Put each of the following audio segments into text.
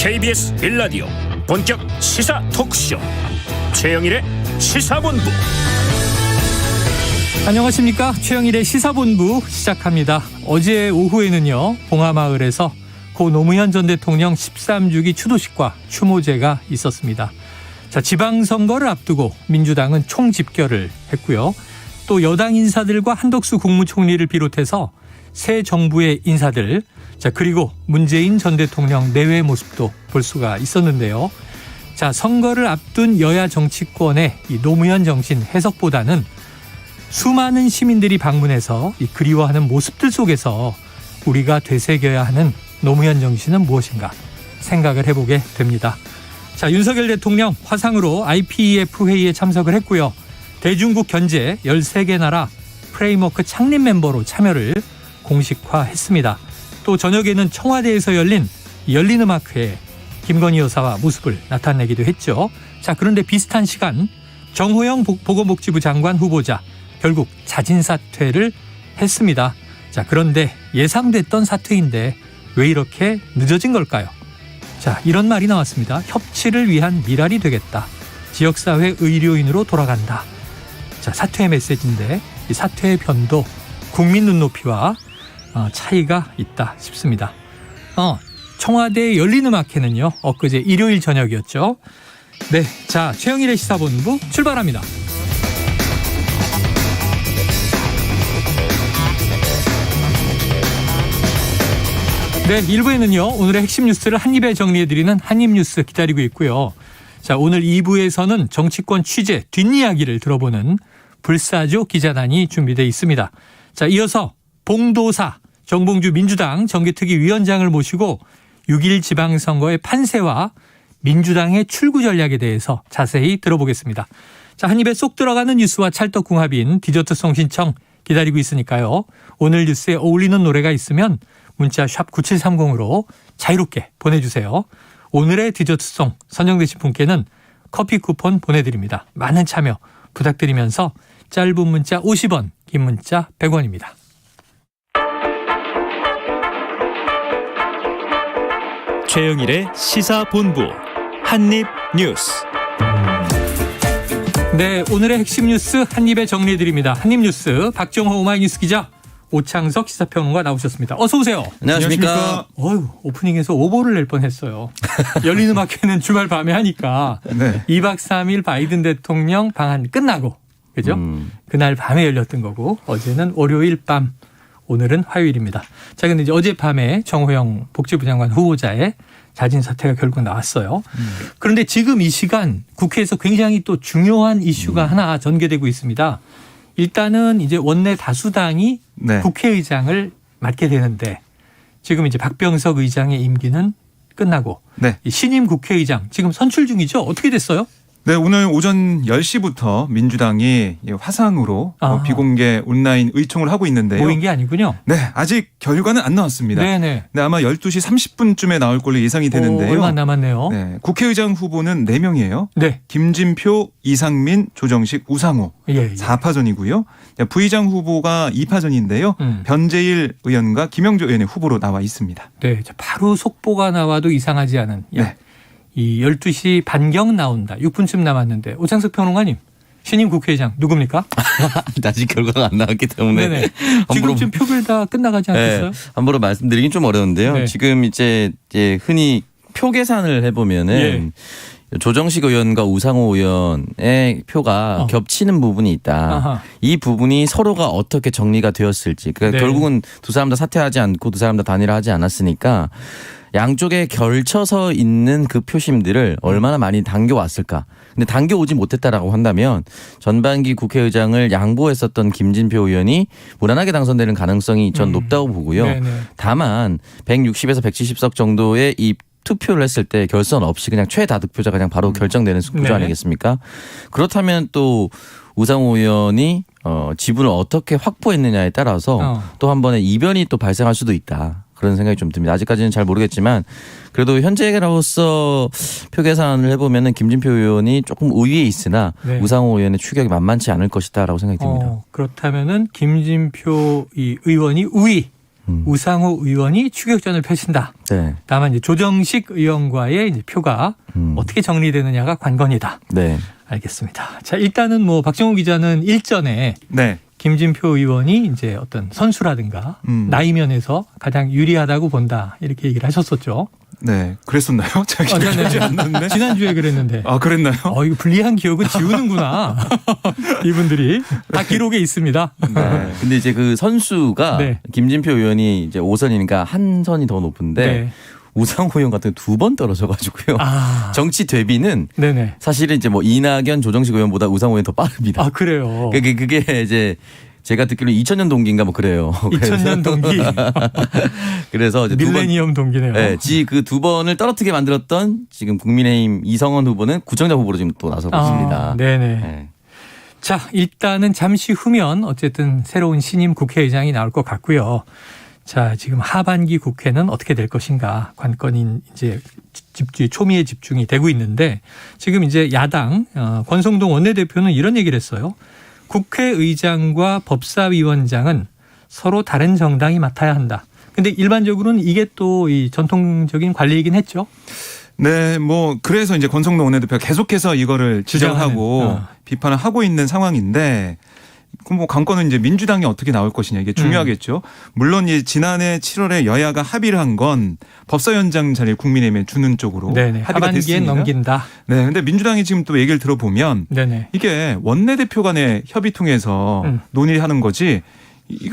KBS 1라디오 본격 시사 토크쇼 최영일의 시사본부. 안녕하십니까. 최영일의 시사본부 시작합니다. 어제 오후에는요, 봉하마을에서 고 노무현 전 대통령 13주기 추도식과 추모제가 있었습니다. 자, 지방선거를 앞두고 민주당은 총집결을 했고요. 또 여당 인사들과 한덕수 국무총리를 비롯해서 새 정부의 인사들, 자, 그리고 문재인 전 대통령 내외 모습도 볼 수가 있었는데요. 자, 선거를 앞둔 여야 정치권의 이 노무현 정신 해석보다는 수많은 시민들이 방문해서 이 그리워하는 모습들 속에서 우리가 되새겨야 하는 노무현 정신은 무엇인가 생각을 해보게 됩니다. 자, 윤석열 대통령 화상으로 IPEF 회의에 참석을 했고요. 대중국 견제 13개 나라 프레임워크 창립 멤버로 참여를 공식화했습니다. 또 저녁에는 청와대에서 열린 열린음악회에 김건희 여사와 모습을 나타내기도 했죠. 자, 그런데 비슷한 시간 정호영 보건복지부 장관 후보자 결국 자진 사퇴를 했습니다. 자, 그런데 예상됐던 사퇴인데 왜 이렇게 늦어진 걸까요? 자, 이런 말이 나왔습니다. 협치를 위한 미랄이 되겠다. 지역사회 의료인으로 돌아간다. 자, 사퇴의 메시지인데 이 사퇴의 변도 국민 눈높이와 차이가 있다 싶습니다. 청와대 열린음악회는요, 엊그제 일요일 저녁이었죠. 네, 자, 최영일의 시사본부 출발합니다. 네, 1부에는요, 오늘의 핵심 뉴스를 한입에 정리해드리는 한입뉴스 기다리고 있고요. 자, 오늘 2부에서는 정치권 취재 뒷이야기를 들어보는 불사조 기자단이 준비되어 있습니다. 자, 이어서 봉도사 정봉주 민주당 정기특위 위원장을 모시고 6.1 지방선거의 판세와 민주당의 출구 전략에 대해서 자세히 들어보겠습니다. 자, 한 입에 쏙 들어가는 뉴스와 찰떡궁합인 디저트송 신청 기다리고 있으니까요. 오늘 뉴스에 어울리는 노래가 있으면 문자 샵 9730으로 자유롭게 보내주세요. 오늘의 디저트송 선정되신 분께는 커피 쿠폰 보내드립니다. 많은 참여 부탁드리면서 짧은 문자 50원, 긴 문자 100원입니다. 최영일의 시사본부 한입뉴스. 네, 오늘의 핵심 뉴스 한입에 정리해드립니다. 한입뉴스 박정호 오마이뉴스 기자, 오창석 시사평론가 나오셨습니다. 어서 오세요. 안녕하십니까. 오프닝에서 오보를 낼 뻔했어요. 열린음악회는 주말 밤에 하니까 네. 2박 3일 바이든 대통령 방한 끝나고, 그죠? 그날 밤에 열렸던 거고, 어제는 월요일 밤, 오늘은 화요일입니다. 자, 근데 이제 어젯밤에 정호영 복지부 장관 후보자의 자진 사퇴가 결국 나왔어요. 그런데 지금 이 시간 국회에서 굉장히 또 중요한 이슈가 하나 전개되고 있습니다. 일단은 이제 원내 다수당이 네. 국회의장을 맡게 되는데 지금 이제 박병석 의장의 임기는 끝나고 네. 신임 국회의장 지금 선출 중이죠. 어떻게 됐어요? 네, 오늘 오전 10시부터 민주당이 화상으로 비공개 온라인 의총을 하고 있는데요. 모인 게 아니군요. 네, 아직 결과는 안 나왔습니다. 네네. 네, 아마 12시 30분쯤에 나올 걸로 예상이 되는데요. 얼마 남았네요. 네, 국회의장 후보는 4명이에요. 네. 김진표, 이상민, 조정식, 우상호. 예. 4파전이고요. 부의장 후보가 2파전인데요. 변재일 의원과 김영조 의원의 후보로 나와 있습니다. 네, 바로 속보가 나와도 이상하지 않은 네. 이 12시 반경 나온다. 6분쯤 남았는데 오창석 평론가님, 신임 국회의장 누굽니까? 아직 결과가 안 나왔기 때문에 네네. 지금쯤 표결 다 끝나가지 않겠어요? 네, 함부로 말씀드리긴 좀 어려운데요. 네. 지금 이제 흔히 표 계산을 해보면은 조정식 의원과 우상호 의원의 표가 겹치는 부분이 있다. 아하. 이 부분이 서로가 어떻게 정리가 되었을지. 그러니까 네. 결국은 두 사람 다 사퇴하지 않고 두 사람 다 단일화하지 않았으니까 양쪽에 걸쳐서 있는 그 표심들을 얼마나 많이 당겨왔을까. 근데 당겨오지 못했다라고 한다면 전반기 국회의장을 양보했었던 김진표 의원이 무난하게 당선되는 가능성이 전 높다고 보고요. 네네. 다만 160에서 170석 정도의 이 투표를 했을 때 결선 없이 그냥 최다득표자가 그냥 바로 결정되는 구조 네. 아니겠습니까? 그렇다면 또 우상호 의원이 지분을 어떻게 확보했느냐에 따라서 또 한 번의 이변이 또 발생할 수도 있다. 그런 생각이 좀 듭니다. 아직까지는 잘 모르겠지만 그래도 현재로서 표 계산을 해보면 김진표 의원이 조금 우위에 있으나 네. 우상호 의원의 추격이 만만치 않을 것이다라고 생각이 듭니다. 그렇다면은 김진표 이 의원이 우위. 우상호 의원이 추격전을 펼친다. 네. 다만 이제 조정식 의원과의 이제 표가 어떻게 정리되느냐가 관건이다. 네. 알겠습니다. 자, 일단은 뭐 박정우 기자는 일전에 네. 김진표 의원이 이제 어떤 선수라든가 나이 면에서 가장 유리하다고 본다. 이렇게 얘기를 하셨었죠. 네. 그랬었나요? 제가 기억하지 않는데. 지난주에 그랬는데. 아, 그랬나요? 이거 불리한 기억은 지우는구나. 이분들이 다 기록에 있습니다. 네. 근데 이제 그 선수가 네. 김진표 의원이 이제 5선이니까 한 선이 더 높은데 네. 우상호 의원 같은 2번 떨어져가지고요. 아. 정치 대비는 네네. 사실은 이제 뭐 이낙연, 조정식 의원보다 우상호 의원 더 빠릅니다. 아, 그래요. 그게 이제 제가 듣기로 2000년 동기인가 뭐 그래요. 2000년 동기. 그래서 이제 밀레니엄 동기네요. 네, 그 2번을 떨어뜨리게 만들었던 지금 국민의힘 이성원 후보는 구청장 후보로 지금 또 나서고 있습니다. 네네. 네. 자, 일단은 잠시 후면 어쨌든 새로운 신임 국회의장이 나올 것 같고요. 자, 지금 하반기 국회는 어떻게 될 것인가 관건인 이제 초미에 집중이 되고 있는데 지금 이제 야당 권성동 원내대표는 이런 얘기를 했어요. 국회의장과 법사위원장은 서로 다른 정당이 맡아야 한다. 근데 일반적으로는 이게 또 이 전통적인 관리이긴 했죠. 네, 뭐 그래서 이제 권성동 원내대표가 계속해서 이거를 지적하고 비판을 하고 있는 상황인데, 그럼 뭐 관건은 이제 민주당이 어떻게 나올 것이냐 이게 중요하겠죠. 물론 이 지난해 7월에 여야가 합의를 한 건 법사위원장 자리를 국민의힘에 주는 쪽으로 네네. 합의가 하반기에 됐습니다. 넘긴다. 네, 근데 민주당이 지금 또 얘기를 들어보면 네네. 이게 원내대표 간의 협의 통해서 논의를 하는 거지.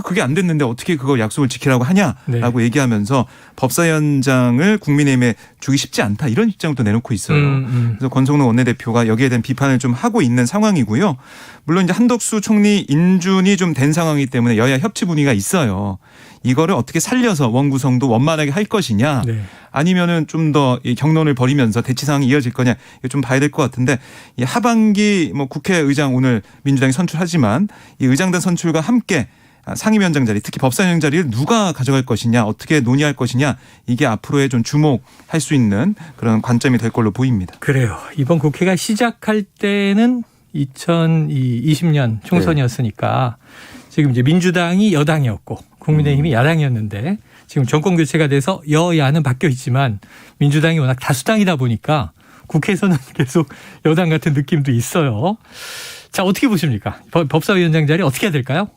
그게 안 됐는데 어떻게 그걸 약속을 지키라고 하냐라고 네. 얘기하면서 법사위원장을 국민의힘에 주기 쉽지 않다 이런 입장을 또 내놓고 있어요. 그래서 권성동 원내대표가 여기에 대한 비판을 좀 하고 있는 상황이고요. 물론 이제 한덕수 총리 인준이 좀 된 상황이기 때문에 여야 협치 분위기가 있어요. 이거를 어떻게 살려서 원구성도 원만하게 할 것이냐, 네. 아니면은 좀 더 경론을 벌이면서 대치 상황이 이어질 거냐, 이거 좀 봐야 될 것 같은데, 이 하반기 뭐 국회의장 오늘 민주당이 선출하지만 이 의장단 선출과 함께 상임위원장 자리, 특히 법사위원장 자리를 누가 가져갈 것이냐, 어떻게 논의할 것이냐, 이게 앞으로의 좀 주목할 수 있는 그런 관점이 될 걸로 보입니다. 그래요. 이번 국회가 시작할 때는 2020년 총선이었으니까 지금 이제 민주당이 여당이었고 국민의힘이 야당이었는데 지금 정권 교체가 돼서 여야는 바뀌어 있지만 민주당이 워낙 다수당이다 보니까 국회에서는 계속 여당 같은 느낌도 있어요. 자, 어떻게 보십니까? 법사위원장 자리 어떻게 해야 될까요?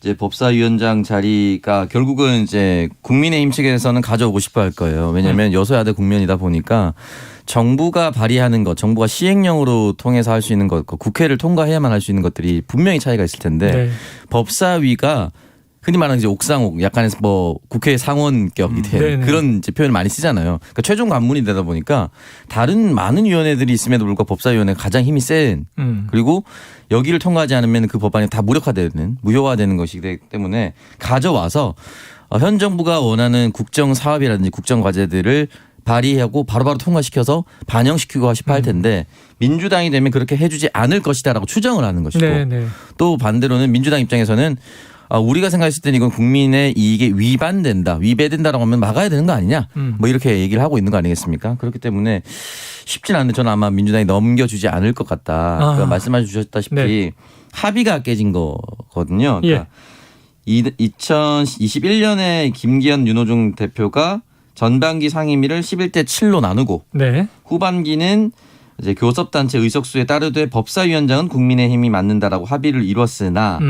이제 법사위원장 자리가 결국은 이제 국민의힘 측에서는 가져오고 싶어 할 거예요. 왜냐하면 여소야대 국면이다 보니까 정부가 발의하는 것, 정부가 시행령으로 통해서 할 수 있는 것, 국회를 통과해야만 할 수 있는 것들이 분명히 차이가 있을 텐데 네. 법사위가 흔히 말하는 이제 옥상옥, 약간의 뭐 국회 상원격이 된 그런 이제 표현을 많이 쓰잖아요. 그러니까 최종 관문이 되다 보니까 다른 많은 위원회들이 있음에도 불구하고 법사위원회가 가장 힘이 센 그리고 여기를 통과하지 않으면 그 법안이 다 무력화되는, 무효화되는 것이기 때문에 가져와서 현 정부가 원하는 국정 사업이라든지 국정 과제들을 발의하고 바로바로 통과시켜서 반영시키고 싶어 할 텐데 민주당이 되면 그렇게 해주지 않을 것이다라고 추정을 하는 것이고 네네. 또 반대로는 민주당 입장에서는 우리가 생각했을 때는 이건 국민의 이익에 위배된다라고 하면 막아야 되는 거 아니냐 뭐 이렇게 얘기를 하고 있는 거 아니겠습니까? 그렇기 때문에 쉽진 않은데 저는 아마 민주당이 넘겨주지 않을 것 같다. 그러니까 말씀해 주셨다시피 네. 합의가 깨진 거거든요. 그러니까 예. 2021년에 김기현 윤호중 대표가 전반기 상임위를 11대 7로 나누고 네. 후반기는 이제 교섭단체 의석수에 따르되 법사위원장은 국민의힘이 맡는다라고 합의를 이뤘으나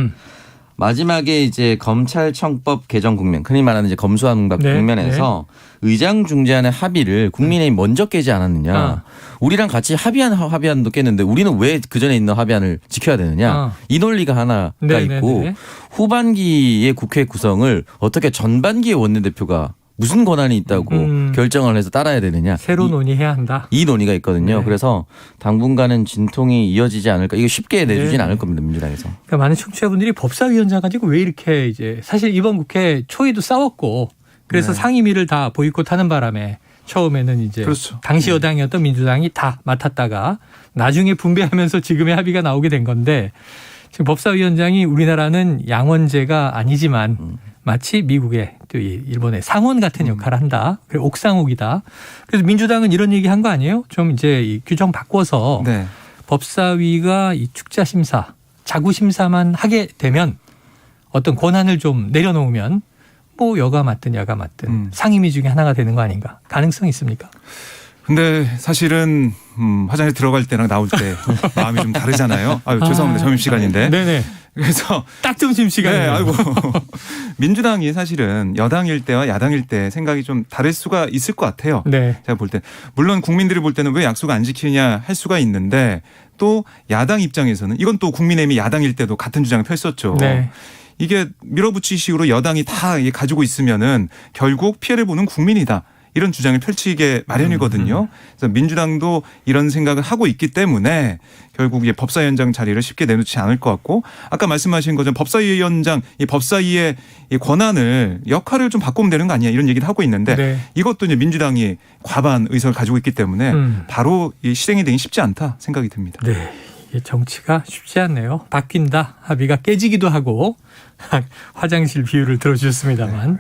마지막에 이제 검찰청법 개정 국면, 흔히 말하는 이제 검수완박 국면에서 의장 중재안의 합의를 국민의힘이 먼저 깨지 않았느냐. 우리랑 같이 합의안도 깼는데 우리는 왜 그 전에 있는 합의안을 지켜야 되느냐. 이 논리가 하나가 있고 후반기의 국회 구성을 어떻게 전반기의 원내대표가 무슨 권한이 있다고 결정을 해서 따라야 되느냐. 새로 논의해야 한다. 이 논의가 있거든요. 네. 그래서 당분간은 진통이 이어지지 않을까. 이거 쉽게 내주진 않을 겁니다. 민주당에서. 그러니까 많은 청취자분들이 법사위원장 가지고 왜 이렇게 이제 사실 이번 국회 초에도 싸웠고 그래서 상임위를 다 보이콧하는 바람에 처음에는 이제 그렇죠. 당시 여당이었던 민주당이 다 맡았다가 나중에 분배하면서 지금의 합의가 나오게 된 건데 지금 법사위원장이 우리나라는 양원제가 아니지만 마치 미국의 또 일본의 상원 같은 역할을 한다. 그리고 옥상옥이다. 그래서 민주당은 이런 얘기 한 거 아니에요? 좀 이제 이 규정 바꿔서 법사위가 이 축자 심사, 자구 심사만 하게 되면 어떤 권한을 좀 내려놓으면 뭐 여가 맞든 야가 맞든 상임위 중에 하나가 되는 거 아닌가? 가능성이 있습니까? 근데 사실은 화장실 들어갈 때랑 나올 때 마음이 좀 다르잖아요. 아유, 죄송합니다. 점심시간인데. 네네. 그래서 딱 점심시간이에요. 네, 아이고. 민주당이 사실은 여당일 때와 야당일 때 생각이 좀 다를 수가 있을 것 같아요. 네. 제가 볼 때. 물론 국민들이 볼 때는 왜 약속 안 지키느냐 할 수가 있는데 또 야당 입장에서는 이건 또 국민의힘이 야당일 때도 같은 주장을 펼쳤죠. 네. 이게 밀어붙이식으로 여당이 다 가지고 있으면은 결국 피해를 보는 국민이다. 이런 주장을 펼치게 마련이거든요. 그래서 민주당도 이런 생각을 하고 있기 때문에 결국 이제 법사위원장 자리를 쉽게 내놓지 않을 것 같고 아까 말씀하신 것처럼 법사위원장 이 법사위의 이 권한을 역할을 좀 바꾸면 되는 거 아니냐 이런 얘기를 하고 있는데 네. 이것도 이제 민주당이 과반 의석을 가지고 있기 때문에 바로 이 실행이 되기 쉽지 않다 생각이 듭니다. 네. 이게 정치가 쉽지 않네요. 바뀐다. 합의가 깨지기도 하고 화장실 비유를 들어주셨습니다만.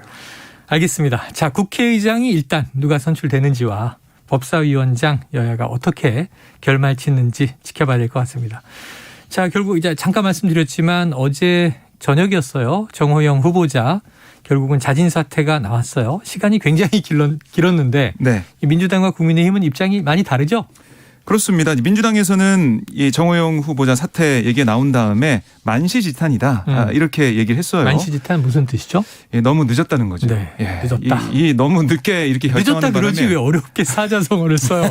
알겠습니다. 자, 국회의장이 일단 누가 선출되는지와 법사위원장 여야가 어떻게 결말 짓는지 지켜봐야 될 것 같습니다. 자, 결국 이제 잠깐 말씀드렸지만 어제 저녁이었어요. 정호영 후보자 결국은 자진 사퇴가 나왔어요. 시간이 굉장히 길었는데 네. 민주당과 국민의힘은 입장이 많이 다르죠? 그렇습니다. 민주당에서는 이 정호영 후보자 사퇴 얘기가 나온 다음에 만시지탄이다 이렇게 얘기를 했어요. 만시지탄 무슨 뜻이죠? 예, 너무 늦었다는 거죠. 네, 예, 늦었다. 이 너무 늦게 이렇게 결정하는 늦었다 그러지 왜 어렵게 사자성어를 써요?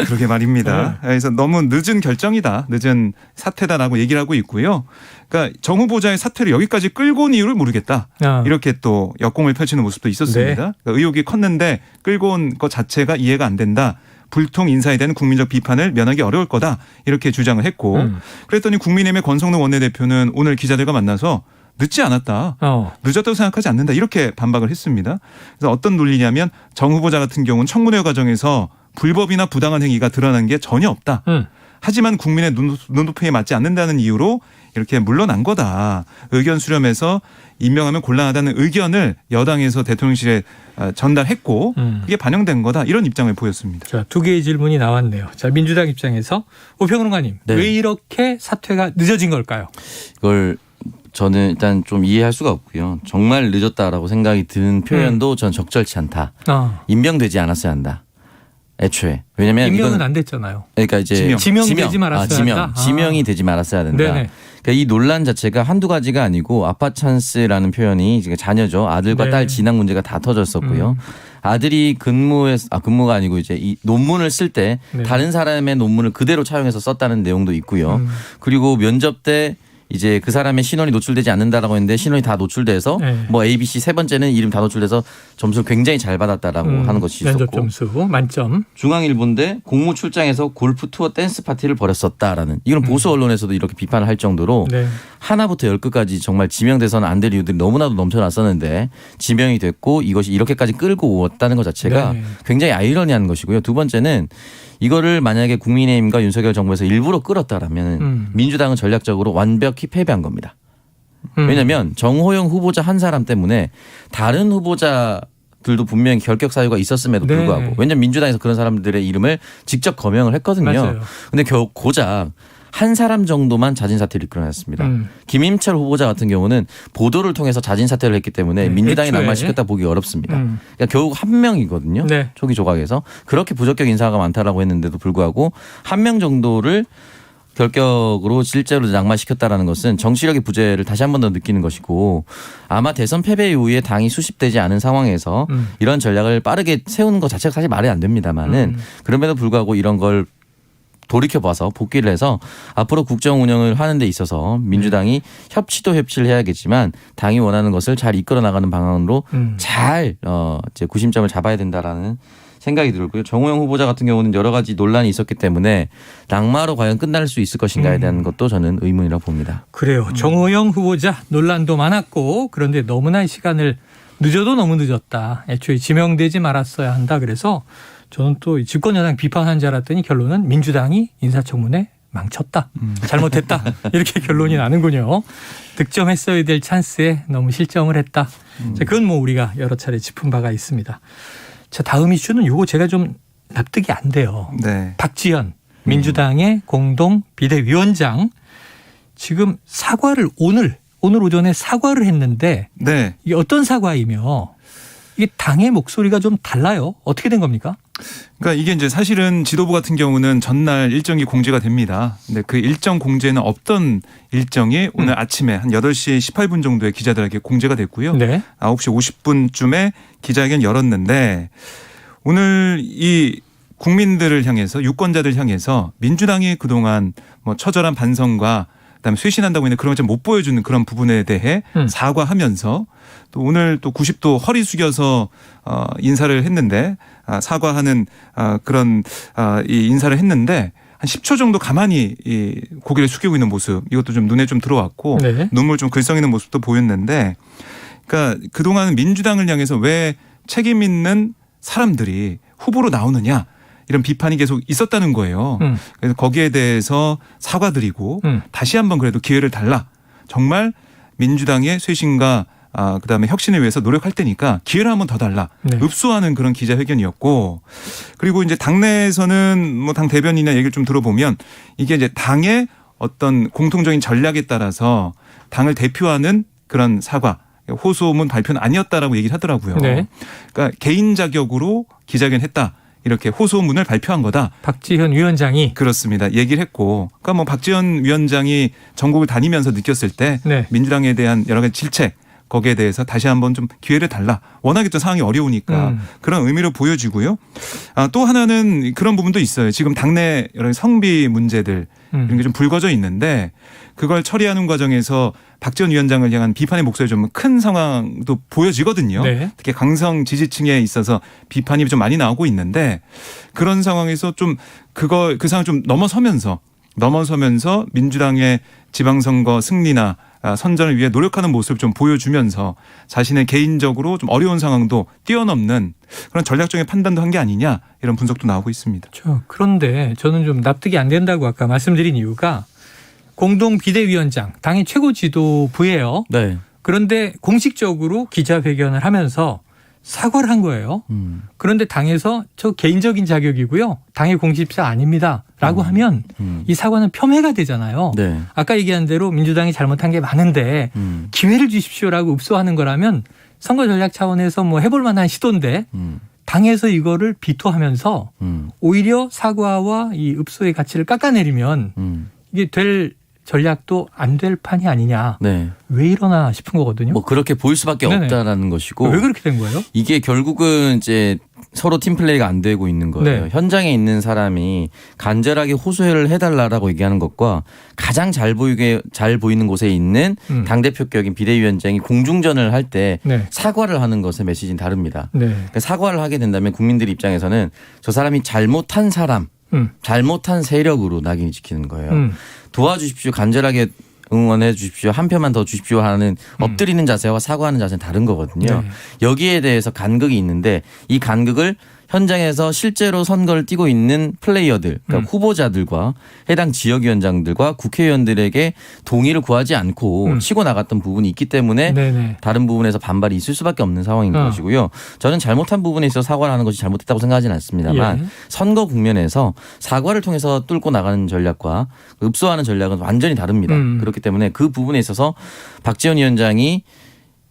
그러게 말입니다. 그래서 너무 늦은 결정이다, 늦은 사퇴다라고 얘기를 하고 있고요. 그러니까 정 후보자의 사퇴를 여기까지 끌고 온 이유를 모르겠다. 이렇게 또 역공을 펼치는 모습도 있었습니다. 네. 그러니까 의혹이 컸는데 끌고 온 것 자체가 이해가 안 된다. 불통 인사에 대한 국민적 비판을 면하기 어려울 거다 이렇게 주장을 했고 그랬더니 국민의힘의 권성동 원내대표는 오늘 기자들과 만나서 늦지 않았다. 늦었다고 생각하지 않는다. 이렇게 반박을 했습니다. 그래서 어떤 논리냐면 정 후보자 같은 경우는 청문회 과정에서 불법이나 부당한 행위가 드러난 게 전혀 없다. 하지만 국민의 눈높이에 맞지 않는다는 이유로 이렇게 물러난 거다. 의견 수렴해서 임명하면 곤란하다는 의견을 여당에서 대통령실에 전달했고 그게 반영된 거다. 이런 입장을 보였습니다. 자, 두 개의 질문이 나왔네요. 자, 민주당 입장에서 오평론가님 네. 왜 이렇게 사퇴가 늦어진 걸까요? 이걸 저는 일단 좀 이해할 수가 없고요. 정말 늦었다라고 생각이 드는 표현도 전 적절치 않다. 임명되지 않았어야 한다. 애초에. 왜냐면 임명은 이건 안 됐잖아요. 그러니까 이제 지명되지 말았어야 한다. 지명이 되지 말았어야 된다. 네네. 그러니까 이 논란 자체가 한두 가지가 아니고 아빠 찬스라는 표현이 지금 자녀죠. 아들과 네. 딸 진학 문제가 다 터졌었고요. 아들이 근무가 아니고 이제 이 논문을 쓸 때 네. 다른 사람의 논문을 그대로 차용해서 썼다는 내용도 있고요. 그리고 면접 때 이제 그 사람의 신원이 노출되지 않는다라고 했는데 신원이 다 노출돼서 네. 뭐 A, B, C 세 번째는 이름 다 노출돼서 점수를 굉장히 잘 받았다라고 하는 것이 면접 있었고 점수 만점. 중앙일보인데 공무 출장에서 골프 투어 댄스 파티를 벌였었다라는 이건 보수 언론에서도 이렇게 비판을 할 정도로 네. 하나부터 열끝까지 정말 지명돼서는 안 될 이유들이 너무나도 넘쳐났었는데 지명이 됐고 이것이 이렇게까지 끌고 왔다는 것 자체가 네. 굉장히 아이러니한 것이고요. 두 번째는 이거를 만약에 국민의힘과 윤석열 정부에서 일부러 끌었다라면 민주당은 전략적으로 완벽히 패배한 겁니다. 왜냐하면 정호영 후보자 한 사람 때문에 다른 후보자들도 분명히 결격 사유가 있었음에도 네. 불구하고 왜냐하면 민주당에서 그런 사람들의 이름을 직접 거명을 했거든요. 맞아요. 근데 고작 한 사람 정도만 자진 사퇴를 이끌어냈습니다. 김임철 후보자 같은 경우는 보도를 통해서 자진 사퇴를 했기 때문에 민주당이 애초에. 낙마시켰다 보기 어렵습니다. 그러니까 결국 한 명이거든요. 네. 초기 조각에서 그렇게 부적격 인사가 많다라고 했는데도 불구하고 한 명 정도를 결격으로 실제로 낙마시켰다라는 것은 정치력의 부재를 다시 한 번 더 느끼는 것이고 아마 대선 패배 이후에 당이 수습되지 않은 상황에서 이런 전략을 빠르게 세우는 것 자체가 사실 말이 안 됩니다만은 그럼에도 불구하고 이런 걸 돌이켜봐서 복귀를 해서 앞으로 국정 운영을 하는 데 있어서 민주당이 협치도 협치를 해야겠지만 당이 원하는 것을 잘 이끌어 나가는 방향으로 잘 이제 구심점을 잡아야 된다라는 생각이 들고요. 정호영 후보자 같은 경우는 여러 가지 논란이 있었기 때문에 낙마로 과연 끝날 수 있을 것인가에 대한 것도 저는 의문이라고 봅니다. 그래요. 정호영 후보자 논란도 많았고 그런데 너무나 시간을 늦어도 너무 늦었다. 애초에 지명되지 말았어야 한다. 그래서 저는 또 집권 여당 비판한 줄 알았더니 결론은 민주당이 인사청문회 망쳤다. 잘못했다. 이렇게 결론이 나는군요. 득점했어야 될 찬스에 너무 실점을 했다. 자, 그건 뭐 우리가 여러 차례 짚은 바가 있습니다. 자, 다음 이슈는 요거 제가 좀 납득이 안 돼요. 네. 박지원 민주당의 공동 비대위원장 지금 사과를 오늘 오늘 오전에 사과를 했는데 네. 이게 어떤 사과이며 이게 당의 목소리가 좀 달라요. 어떻게 된 겁니까? 그러니까 이게 이제 사실은 지도부 같은 경우는 전날 일정이 공지가 됩니다. 근데 그 일정 공지에는 없던 일정이 오늘 아침에 한 8시 18분 정도에 기자들에게 공지가 됐고요. 네. 9시 50분쯤에 기자회견 열었는데 오늘 이 국민들을 향해서 유권자들 향해서 민주당이 그동안 뭐 처절한 반성과 그다음에 쇄신한다고 했는데 그런 걸 좀 못 보여주는 그런 부분에 대해 사과하면서 또 오늘 또 90도 허리 숙여서 인사를 했는데 사과하는 그런 이 인사를 했는데 한 10초 정도 가만히 이 고개를 숙이고 있는 모습 이것도 좀 눈에 좀 들어왔고 네. 눈물 좀 글썽이는 모습도 보였는데 그러니까 그동안 민주당을 향해서 왜 책임 있는 사람들이 후보로 나오느냐 이런 비판이 계속 있었다는 거예요. 그래서 거기에 대해서 사과드리고 다시 한번 그래도 기회를 달라. 정말 민주당의 쇄신과 그다음에 혁신을 위해서 노력할 테니까 기회를 한번 더 달라. 네. 읍소하는 그런 기자회견이었고 그리고 이제 당내에서는 뭐 당 대변인이나 얘기를 좀 들어보면 이게 이제 당의 어떤 공통적인 전략에 따라서 당을 대표하는 그런 사과 호소문 발표는 아니었다라고 얘기를 하더라고요. 네. 그러니까 개인 자격으로 기자회견했다. 이렇게 호소문을 발표한 거다. 박지현 위원장이 그렇습니다. 얘기를 했고 그러니까 뭐 박지원 위원장이 전국을 다니면서 느꼈을 때 네. 민주당에 대한 여러 가지 질책 거기에 대해서 다시 한번 좀 기회를 달라. 워낙에 또 상황이 어려우니까 그런 의미로 보여지고요. 또 하나는 그런 부분도 있어요. 지금 당내 여러 가지 성비 문제들 이런 게 좀 불거져 있는데 그걸 처리하는 과정에서 박지원 위원장을 향한 비판의 목소리 좀 큰 상황도 보여지거든요. 네. 특히 강성 지지층에 있어서 비판이 좀 많이 나오고 있는데 그런 상황에서 좀 그 상황을 좀 넘어서면서 민주당의 지방선거 승리나 선전을 위해 노력하는 모습을 좀 보여주면서 자신의 개인적으로 좀 어려운 상황도 뛰어넘는 그런 전략적인 판단도 한 게 아니냐 이런 분석도 나오고 있습니다. 그런데 저는 좀 납득이 안 된다고 아까 말씀드린 이유가 공동 비대위원장 당의 최고 지도부예요. 네. 그런데 공식적으로 기자회견을 하면서 사과를 한 거예요. 그런데 당에서 저 개인적인 자격이고요. 당의 공식사 아닙니다라고 하면 이 사과는 폄훼가 되잖아요. 네. 아까 얘기한 대로 민주당이 잘못한 게 많은데 기회를 주십시오라고 읍소하는 거라면 선거 전략 차원에서 뭐 해볼 만한 시도인데 당에서 이거를 비토하면서 오히려 사과와 이 읍소의 가치를 깎아내리면 이게 될 전략도 안 될 판이 아니냐. 네. 왜 이러나 싶은 거거든요. 뭐 그렇게 보일 수밖에 네네. 없다라는 것이고. 왜 그렇게 된 거예요? 이게 결국은 이제 서로 팀플레이가 안 되고 있는 거예요. 네. 현장에 있는 사람이 간절하게 호소를 해달라고 얘기하는 것과 가장 잘 보이는 곳에 있는 당대표격인 비대위원장이 공중전을 할 때 네. 사과를 하는 것의 메시지는 다릅니다. 네. 그러니까 사과를 하게 된다면 국민들 입장에서는 저 사람이 잘못한 사람, 잘못한 세력으로 낙인이 찍히는 거예요. 도와주십시오. 간절하게 응원해 주십시오. 한 표만 더 주십시오 하는 엎드리는 자세와 사과하는 자세는 다른 거거든요. 네. 여기에 대해서 간극이 있는데 이 간극을 현장에서 실제로 선거를 뛰고 있는 플레이어들, 그러니까 후보자들과 해당 지역위원장들과 국회의원들에게 동의를 구하지 않고 치고 나갔던 부분이 있기 때문에 네네. 다른 부분에서 반발이 있을 수밖에 없는 상황인 것이고요. 저는 잘못한 부분에 있어서 사과를 하는 것이 잘못됐다고 생각하지는 않습니다만 예. 선거 국면에서 사과를 통해서 뚫고 나가는 전략과 읍소하는 전략은 완전히 다릅니다. 그렇기 때문에 그 부분에 있어서 박지원 위원장이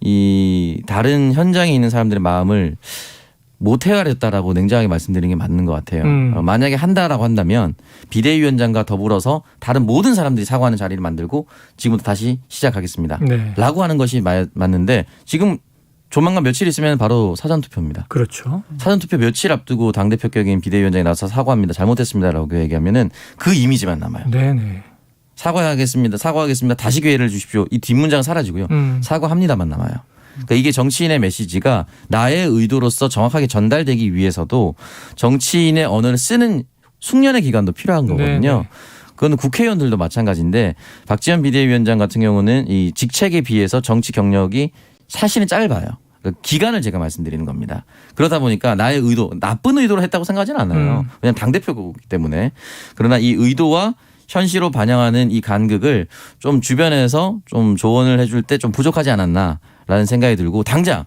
이 다른 현장에 있는 사람들의 마음을 못 헤아렸다라고 냉정하게 말씀드리는 게 맞는 것 같아요. 만약에 한다라고 한다면 비대위원장과 더불어서 다른 모든 사람들이 사과하는 자리를 만들고 지금부터 다시 시작하겠습니다. 네. 라고 하는 것이 맞는데 지금 조만간 며칠 있으면 바로 사전투표입니다. 그렇죠. 사전투표 며칠 앞두고 당대표격인 비대위원장이 나와서 사과합니다. 잘못했습니다라고 얘기하면 그 이미지만 남아요. 네네. 사과하겠습니다. 다시 기회를 주십시오. 이 뒷문장은 사라지고요. 사과합니다만 남아요. 그러니까 이게 정치인의 메시지가 나의 의도로서 정확하게 전달되기 위해서도 정치인의 언어를 쓰는 숙련의 기간도 필요한 거거든요. 네네. 그건 국회의원들도 마찬가지인데 박지원 비대위원장 같은 경우는 이 직책에 비해서 정치 경력이 사실은 짧아요. 그러니까 기간을 제가 말씀드리는 겁니다. 그러다 보니까 나의 의도, 나쁜 의도로 했다고 생각하지는 않아요. 왜냐하면 당대표이기 때문에. 그러나 이 의도와 현실로 반영하는 이 간극을 좀 주변에서 좀 조언을 해줄 때 좀 부족하지 않았나라는 생각이 들고 당장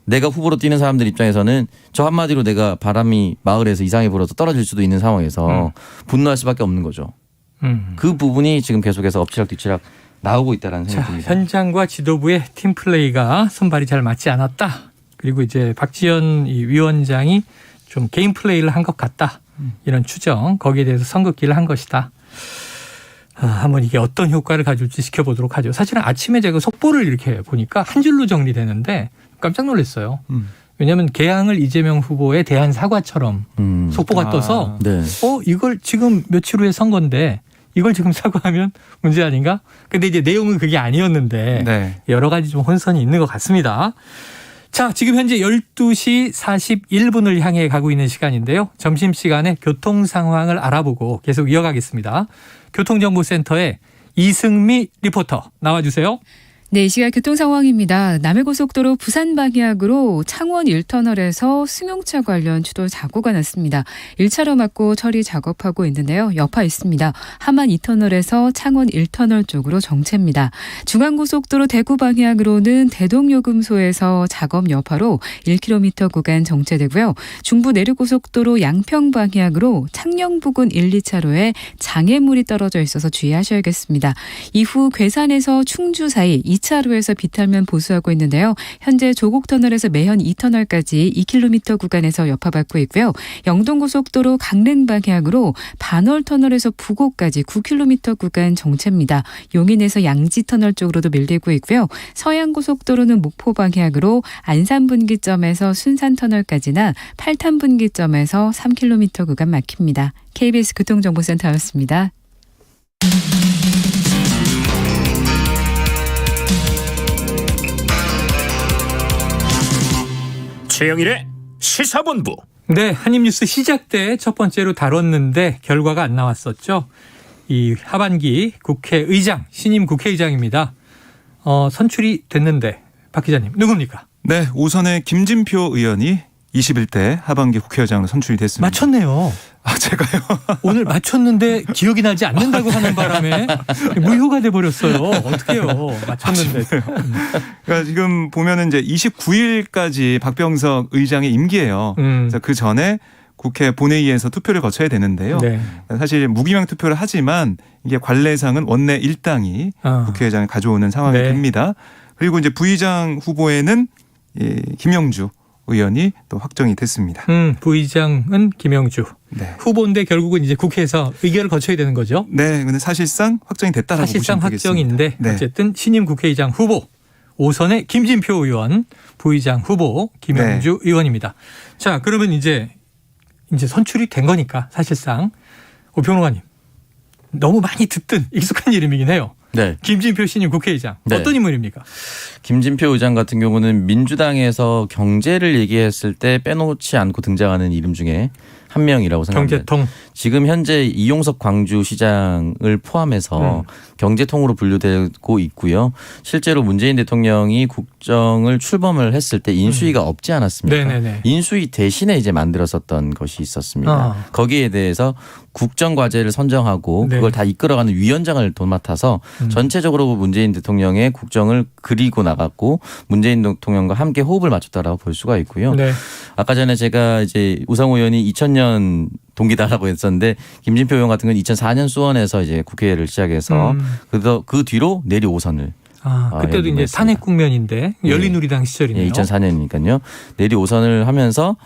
내가 후보로 뛰는 사람들 입장에서는 저 한마디로 내가 바람이 마을에서 이상이 불어서 떨어질 수도 있는 상황에서 분노할 수밖에 없는 거죠. 그 부분이 지금 계속해서 엎치락뒤치락 나오고 있다라는 자, 생각이 듭니다. 현장과 지도부의 팀 플레이가 손발이 잘 맞지 않았다. 그리고 이제 박지원 이 위원장이 좀 개인 플레이를 한 것 같다. 이런 추정, 거기에 대해서 선긋기를 한 것이다. 한번 이게 어떤 효과를 가질지 지켜보도록 하죠. 사실은 아침에 제가 속보를 이렇게 보니까 한 줄로 정리되는데 깜짝 놀랐어요. 왜냐하면 개항을 이재명 후보에 대한 사과처럼 속보가 떠서 네. 이걸 지금 며칠 후에 선거인데 이걸 지금 사과하면 문제 아닌가? 근데 이제 내용은 그게 아니었는데 네. 여러 가지 좀 혼선이 있는 것 같습니다. 자, 지금 현재 12시 41분을 향해 가고 있는 시간인데요. 점심시간에 교통 상황을 알아보고 계속 이어가겠습니다. 교통정보센터의 이승미 리포터 나와주세요. 네, 이 시각 교통 상황입니다. 남해고속도로 부산 방향으로 창원 1터널에서 승용차 관련 추돌 사고가 났습니다. 1차로 막고 처리 작업하고 있는데요. 여파 있습니다. 하만 2터널에서 창원 1터널 쪽으로 정체입니다. 중앙고속도로 대구 방향으로는 대동요금소에서 작업 여파로 1km 구간 정체되고요. 중부 내륙고속도로 양평 방향으로 창녕 부근 1, 2차로에 장애물이 떨어져 있어서 주의하셔야겠습니다. 이후 괴산에서 충주 사이 2차로에서 비탈면 보수하고 있는데요. 현재 조곡터널에서 매현 2터널까지 2km 구간에서 여파받고 있고요. 영동고속도로 강릉 방향으로 반월터널에서 부곡까지 9km 구간 정체입니다. 용인에서 양지터널 쪽으로도 밀리고 있고요. 서양고속도로는 목포 방향으로 안산분기점에서 순산터널까지나 팔탄분기점에서 3km 구간 막힙니다. KBS 교통정보센터였습니다. 최영일의 시사본부. 네, 한입뉴스 시작 때 첫 번째로 다뤘는데 결과가 안 나왔었죠. 이 하반기 국회의장, 신임 국회의장입니다. 선출이 됐는데 박 기자님 누굽니까? 네, 오선의 김진표 의원이 21대 하반기 국회의장으로 선출이 됐습니다. 맞췄네요. 제가요? 오늘 맞췄는데 기억이 나지 않는다고 하는 바람에 무효가 돼버렸어요. 어떡해요. 맞췄는데. 그러니까 지금 보면은 이제 29일까지 박병석 의장의 임기예요. 그래서 그 전에 국회 본회의에서 투표를 거쳐야 되는데요. 네. 사실 무기명 투표를 하지만 이게 관례상은 원내 일당이 국회의장을 가져오는 상황이 네. 됩니다. 그리고 이제 부의장 후보에는 김영주 의원이 또 확정이 됐습니다. 부의장은 김영주. 네. 후보인데 결국은 이제 국회에서 의결을 거쳐야 되는 거죠. 네, 근데 사실상 확정이 됐다라고 사실상 보시면 되겠습니다. 확정인데 네. 어쨌든 신임 국회의장 후보 5선의 김진표 의원, 부의장 후보 김영주 의원입니다. 자, 그러면 이제 선출이 된 거니까 사실상 오평론가님 너무 많이 듣던 익숙한 이름이긴 해요. 네. 김진표 신임 국회의장. 네. 어떤 인물입니까? 김진표 의장 같은 경우는 민주당에서 경제를 얘기했을 때 빼놓지 않고 등장하는 이름 중에 한 명이라고 생각합니다. 경제통. 지금 현재 이용석 광주시장을 포함해서 경제통으로 분류되고 있고요. 실제로 문재인 대통령이 국정을 출범을 했을 때 인수위가 없지 않았습니까? 네네네. 인수위 대신에 이제 만들었었던 것이 있었습니다. 거기에 대해서 국정과제를 선정하고 네. 그걸 다 이끌어가는 위원장을 도맡아서 전체적으로 문재인 대통령의 국정을 그리고 나갔고 문재인 대통령과 함께 호흡을 맞췄다라고 볼 수가 있고요. 네. 아까 전에 제가 이제 우상호 의원이 2000년 동기다라고 했었는데 김진표 의원 같은 경우는 2004년 수원에서 이제 국회를 시작해서 그 뒤로 내리 5선을 그때도 이제 탄핵 국면인데 열린우리당 시절이네요. 예, 2004년이니까요. 내리 5선을 하면서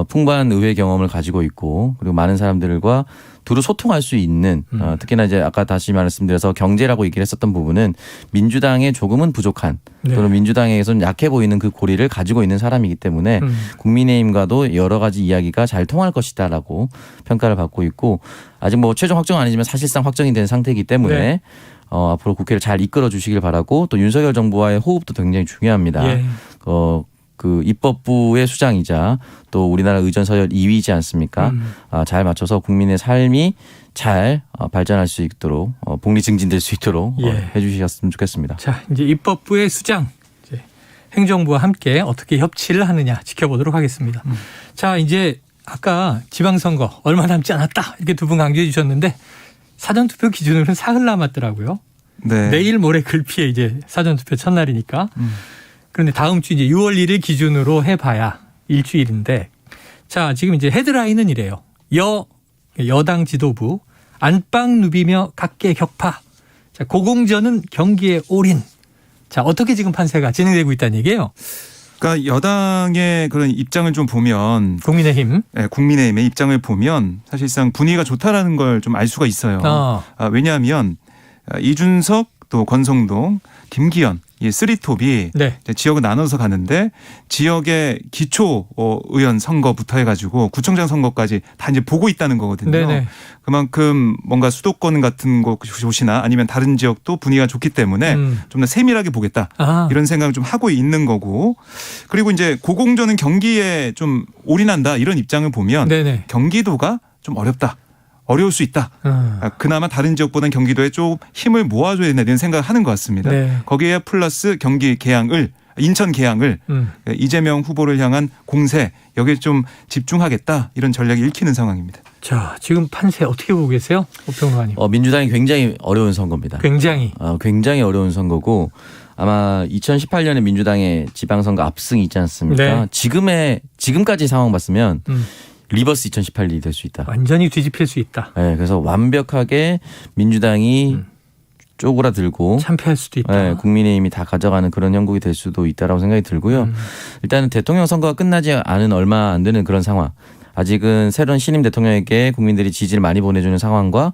풍부한 의회 경험을 가지고 있고 그리고 많은 사람들과 두루 소통할 수 있는 특히나 이제 아까 다시 말씀드려서 경제라고 얘기를 했었던 부분은 민주당에 조금은 부족한 또는 민주당에서는 약해 보이는 그 고리를 가지고 있는 사람이기 때문에 국민의힘과도 여러 가지 이야기가 잘 통할 것이다라고 평가를 받고 있고 아직 뭐 최종 확정은 아니지만 사실상 확정이 된 상태이기 때문에 앞으로 국회를 잘 이끌어 주시길 바라고 또 윤석열 정부와의 호흡도 굉장히 중요합니다. 예. 그 입법부의 수장이자 또 우리나라 의전 서열 2위이지 않습니까? 잘 맞춰서 국민의 삶이 잘 발전할 수 있도록 복리 증진될 수 있도록 해주셨으면 좋겠습니다. 자, 이제 입법부의 수장, 이제 행정부와 함께 어떻게 협치를 하느냐 지켜보도록 하겠습니다. 자, 이제 아까 지방선거 얼마 남지 않았다 이렇게 두 분 강조해 주셨는데 사전투표 기준으로는 사흘 남았더라고요. 네. 내일 모레 글피에 이제 사전투표 첫날이니까. 그런데 다음 주 이제 6월 1일 기준으로 해봐야 일주일인데, 자, 지금 이제 헤드라인은 이래요. 여당 지도부 안방 누비며 각계 격파. 자, 고공전은 경기에 올인. 자, 어떻게 지금 판세가 진행되고 있다는 얘기예요? 그러니까 여당의 그런 입장을 좀 보면 국민의힘. 네, 국민의힘의 입장을 보면 사실상 분위기가 좋다라는 걸 좀 알 수가 있어요. 왜냐하면 이준석 또 권성동, 김기현 이 쓰리톱이 네. 지역을 나눠서 가는데 지역의 기초 의원 선거부터 해가지고 구청장 선거까지 다 이제 보고 있다는 거거든요. 네네. 그만큼 뭔가 수도권 같은 곳이나 아니면 다른 지역도 분위기가 좋기 때문에 좀 더 세밀하게 보겠다 이런 생각을 좀 하고 있는 거고 그리고 이제 고공전은 경기에 좀 올인한다 이런 입장을 보면 네네. 경기도가 좀 어려울 수 있다. 그나마 다른 지역보다는 경기도에 좀 힘을 모아줘야 된다 이런 생각을 하는 것 같습니다. 네. 거기에 플러스 경기 개항을 인천 개항을 이재명 후보를 향한 공세 여기에 좀 집중하겠다 이런 전략이 읽히는 상황입니다. 자, 지금 판세 어떻게 보고 계세요? 오평론가님. 민주당이 굉장히 어려운 선거입니다. 굉장히 어려운 선거고 아마 2018년에 민주당의 지방선거 압승이 있지 않습니까? 네. 지금까지 상황 봤으면 리버스 2018이 될 수 있다. 완전히 뒤집힐 수 있다. 네, 그래서 완벽하게 민주당이 쪼그라들고 참패할 수도 있다. 네, 국민의힘이 다 가져가는 그런 형국이 될 수도 있다라고 생각이 들고요. 일단은 대통령 선거가 끝나지 않은 얼마 안 되는 그런 상황. 아직은 새로운 신임 대통령에게 국민들이 지지를 많이 보내주는 상황과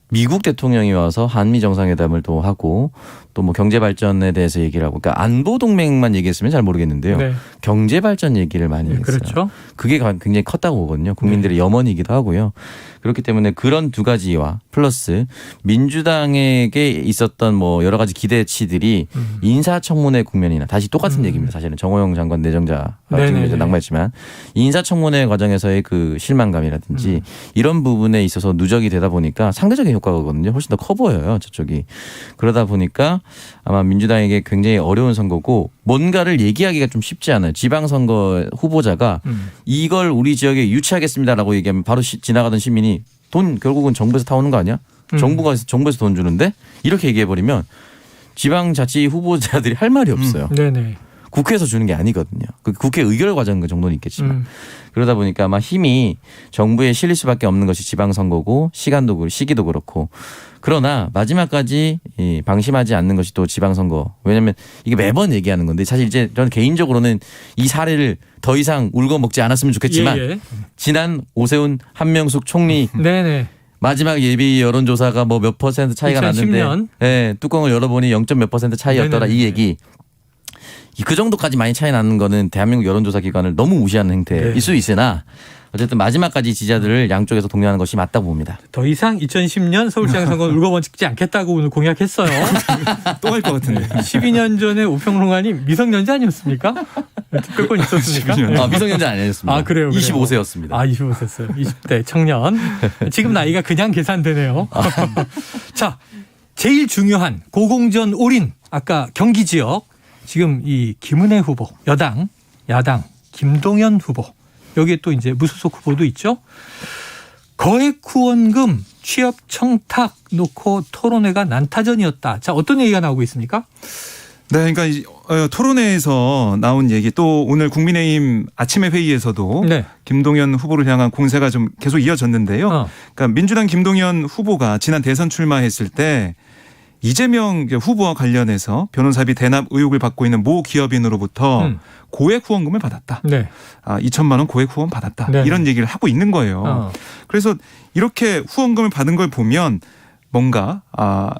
미국 대통령이 와서 한미 정상회담을 또 하고 또 뭐 경제 발전에 대해서 얘기를 하고 그러니까 안보 동맹만 얘기했으면 잘 모르겠는데요. 네. 경제 발전 얘기를 많이 했어요. 그렇죠. 그게 굉장히 컸다고 보거든요. 국민들의 염원이기도 하고요. 그렇기 때문에 그런 두 가지와 플러스 민주당에게 있었던 뭐 여러 가지 기대치들이 인사청문회 국면이나 다시 똑같은 얘기입니다. 사실은 정호영 장관 내정자 지금 낙마했지만 인사청문회 과정에서의 그 실망감이라든지 이런 부분에 있어서 누적이 되다 보니까 상대적인 효과거든요. 훨씬 더 커 보여요. 저쪽이. 그러다 보니까 아마 민주당에게 굉장히 어려운 선거고 뭔가를 얘기하기가 좀 쉽지 않아요. 지방선거 후보자가 이걸 우리 지역에 유치하겠습니다라고 얘기하면 바로 지나가던 시민이 돈 결국은 정부에서 타오는 거 아니야? 정부에서 돈 주는데 이렇게 얘기해버리면 지방자치 후보자들이 할 말이 없어요. 네네. 국회에서 주는 게 아니거든요. 그 국회 의결 과정 정도는 있겠지만 그러다 보니까 아마 힘이 정부에 실릴 수밖에 없는 것이 지방선거고 시기도 그렇고 그러나 마지막까지 방심하지 않는 것이 또 지방선거. 왜냐하면 이게 매번 얘기하는 건데 사실 이제 저는 개인적으로는 이 사례를 더 이상 울고 먹지 않았으면 좋겠지만 지난 오세훈 한명숙 총리 네네. 마지막 예비 여론조사가 뭐 몇 %, 차이가 2010년. 났는데 네, 뚜껑을 열어보니 0. 몇 % 차이였더라. 네네. 이 얘기. 그 정도까지 많이 차이 나는 거는 대한민국 여론조사 기관을 너무 무시하는 행태일 수 있으나 어쨌든 마지막까지 지지자들을 양쪽에서 동요하는 것이 맞다고 봅니다. 더 이상 2010년 서울시장 선거는 울고 먹지 않겠다고 오늘 공약했어요. 또 할 것 같은데. 12년 전에 오평론가님 미성년자 아니었습니까? 특별권 있었습니까? 12년. 미성년자 아니었습니다. 아, 그래요? 25세였습니다. 25세였어요. 20대 청년. 지금 나이가 그냥 계산되네요. 자, 제일 중요한 고공전 올인. 아까 경기 지역. 지금 이 김은혜 후보, 여당, 야당, 김동연 후보. 여기에 또 이제 무소속 후보도 있죠. 거액 후원금 취업 청탁 놓고 토론회가 난타전이었다. 자, 어떤 얘기가 나오고 있습니까? 네, 그러니까 토론회에서 나온 얘기 또 오늘 국민의힘 아침에 회의에서도 김동연 후보를 향한 공세가 좀 계속 이어졌는데요. 그러니까 민주당 김동연 후보가 지난 대선 출마했을 때 이재명 후보와 관련해서 변호사비 대납 의혹을 받고 있는 모 기업인으로부터 고액 후원금을 받았다. 2천만 원 고액 후원 받았다. 이런 얘기를 하고 있는 거예요. 그래서 이렇게 후원금을 받은 걸 보면 뭔가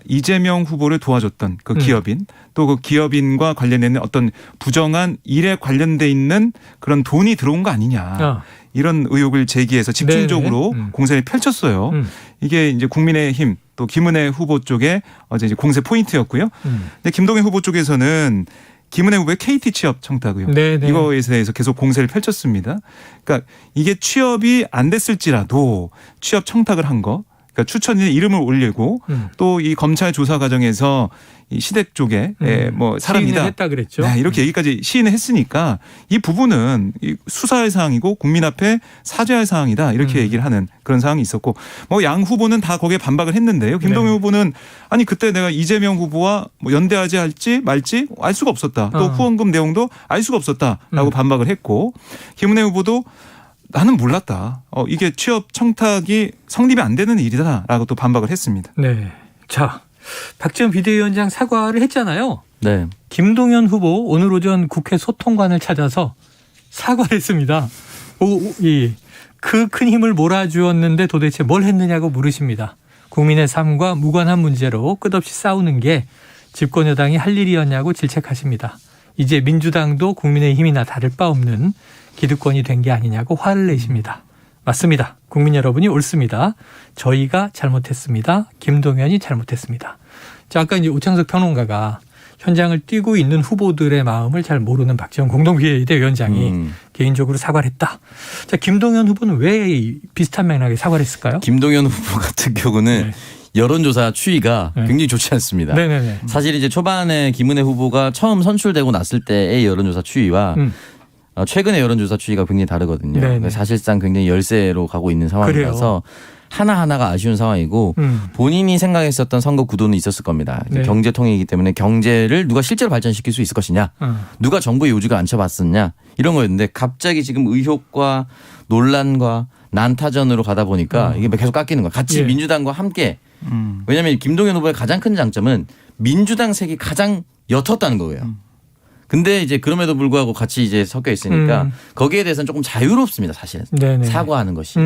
이재명 후보를 도와줬던 그 기업인 또 그 기업인과 관련된 어떤 부정한 일에 관련돼 있는 그런 돈이 들어온 거 아니냐. 이런 의혹을 제기해서 집중적으로 공세를 펼쳤어요. 이게 이제 국민의힘 또 김은혜 후보 쪽에 어제 이제 공세 포인트였고요. 근데 김동연 후보 쪽에서는 김은혜 후보의 KT 취업 청탁이요. 이거에 대해서 계속 공세를 펼쳤습니다. 그러니까 이게 취업이 안 됐을지라도 취업 청탁을 한 거. 그러니까 추천인의 이름을 올리고 또 이 검찰 조사 과정에서 이 시댁 쪽에 뭐 사람이다. 했다 그랬죠. 네, 이렇게 얘기까지 시인을 했으니까 이 부분은 수사할 사항이고 국민 앞에 사죄할 사항이다. 이렇게 얘기를 하는 그런 사항이 있었고 뭐 양 후보는 다 거기에 반박을 했는데요. 김동연 후보는 아니 그때 내가 이재명 후보와 뭐 연대하지 할지 말지 알 수가 없었다. 또 후원금 내용도 알 수가 없었다라고 반박을 했고 김은혜 후보도 나는 몰랐다. 이게 취업 청탁이 성립이 안 되는 일이다라고 또 반박을 했습니다. 네. 자, 박지원 비대위원장 사과를 했잖아요. 네. 김동연 후보 오늘 오전 국회 소통관을 찾아서 사과를 했습니다. 그 큰 힘을 몰아주었는데 도대체 뭘 했느냐고 물으십니다. 국민의 삶과 무관한 문제로 끝없이 싸우는 게 집권 여당이 할 일이었냐고 질책하십니다. 이제 민주당도 국민의힘이나 다를 바 없는 기득권이 된 게 아니냐고 화를 내십니다. 맞습니다. 국민 여러분이 옳습니다. 저희가 잘못했습니다. 김동연이 잘못했습니다. 자, 아까 이제 오창석 평론가가 현장을 뛰고 있는 후보들의 마음을 잘 모르는 박지원 공동비대위원장이 개인적으로 사과를 했다. 자, 김동연 후보는 왜 비슷한 맥락에 사과를 했을까요? 김동연 후보 같은 경우는 네. 여론조사 추이가 네. 굉장히 좋지 않습니다. 네네네. 사실 이제 초반에 김은혜 후보가 처음 선출되고 났을 때의 여론조사 추이와 최근의 여론조사 추이가 굉장히 다르거든요. 네네. 사실상 굉장히 열세로 가고 있는 상황이라서 하나하나가 아쉬운 상황이고 본인이 생각했었던 선거 구도는 있었을 겁니다. 네. 경제통이기 때문에 경제를 누가 실제로 발전시킬 수 있을 것이냐. 누가 정부의 요지가 앉혀봤었냐. 이런 거였는데 갑자기 지금 의혹과 논란과 난타전으로 가다 보니까 이게 계속 깎이는 거야. 같이 예. 민주당과 함께. 왜냐하면 김동연 후보의 가장 큰 장점은 민주당 색이 가장 옅었다는 거예요. 근데 이제 그럼에도 불구하고 같이 이제 섞여 있으니까 거기에 대해서는 조금 자유롭습니다. 사실은. 네네. 사과하는 것이.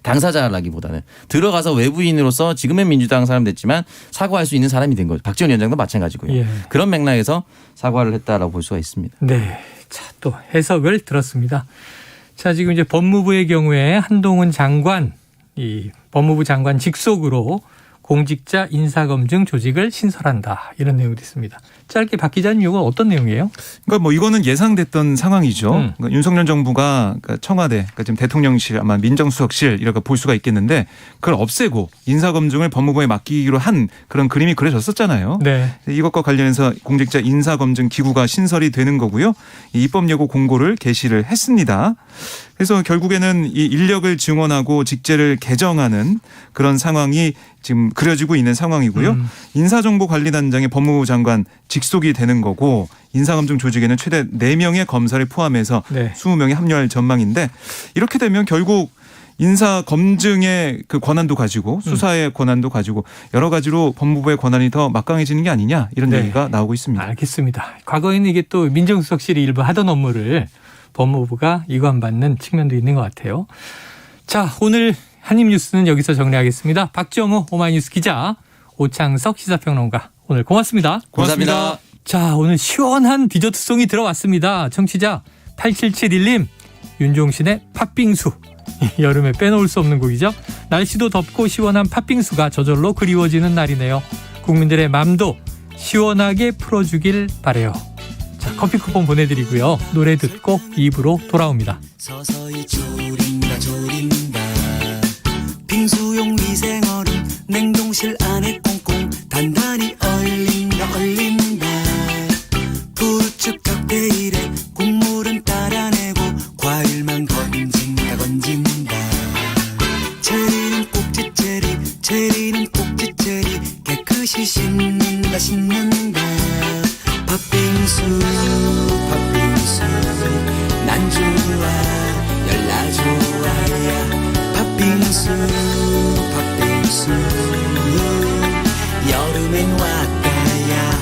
당사자라기보다는 들어가서 외부인으로서 지금의 민주당 사람 됐지만 사과할 수 있는 사람이 된 거죠. 박지원 위원장도 마찬가지고요. 예. 그런 맥락에서 사과를 했다라고 볼 수가 있습니다. 네. 자, 또 해석을 들었습니다. 자, 지금 이제 법무부의 경우에 한동훈 장관, 이 법무부 장관 직속으로 공직자 인사검증 조직을 신설한다. 이런 내용도 있습니다. 짧게 박 기자님 이거 어떤 내용이에요? 그러니까 뭐 이거는 예상됐던 상황이죠. 그러니까 윤석열 정부가 그러니까 청와대, 그러니까 지금 대통령실 아마 민정수석실 이렇게 볼 수가 있겠는데 그걸 없애고 인사검증을 법무부에 맡기기로 한 그런 그림이 그려졌었잖아요. 네. 이것과 관련해서 공직자 인사검증 기구가 신설이 되는 거고요. 이 입법 예고 공고를 게시를 했습니다. 그래서 결국에는 이 인력을 증원하고 직제를 개정하는 그런 상황이 지금 그려지고 있는 상황이고요. 인사정보관리단장의 법무부 장관 직속이 되는 거고 인사검증 조직에는 최대 4명의 검사를 포함해서 네. 20명이 합류할 전망인데 이렇게 되면 결국 인사검증의 그 권한도 가지고 수사의 권한도 가지고 여러 가지로 법무부의 권한이 더 막강해지는 게 아니냐 이런 네. 얘기가 나오고 있습니다. 알겠습니다. 과거에는 이게 또 민정수석실이 일부 하던 업무를 법무부가 이관받는 측면도 있는 것 같아요. 자, 오늘 한입뉴스는 여기서 정리하겠습니다. 박정호 오마이뉴스 기자, 오창석 시사평론가 오늘 고맙습니다. 고맙습니다. 자, 오늘 시원한 디저트송이 들어왔습니다. 청취자 8771님, 윤종신의 팥빙수. 여름에 빼놓을 수 없는 곡이죠. 날씨도 덥고 시원한 팥빙수가 저절로 그리워지는 날이네요. 국민들의 맘도 시원하게 풀어주길 바래요. 자, 커피 쿠폰 보내드리고요. 노래 듣고 2부로 돌아옵니다. 서서히 졸인다 졸인다 빙수용 미생얼음 냉동실 안에 꽁꽁 단단히 얼린다 얼린다 부르츠 칵테일에 국물은 따라내고 과일만 건진다 건진다 체리는 꼭지 체리 체리는 꼭지 체리 깨끗이 씻는다 씻는다 팥빙수 팥빙수 난 좋아 열나 좋아야 팥빙수 팥빙수 여름엔 왔다야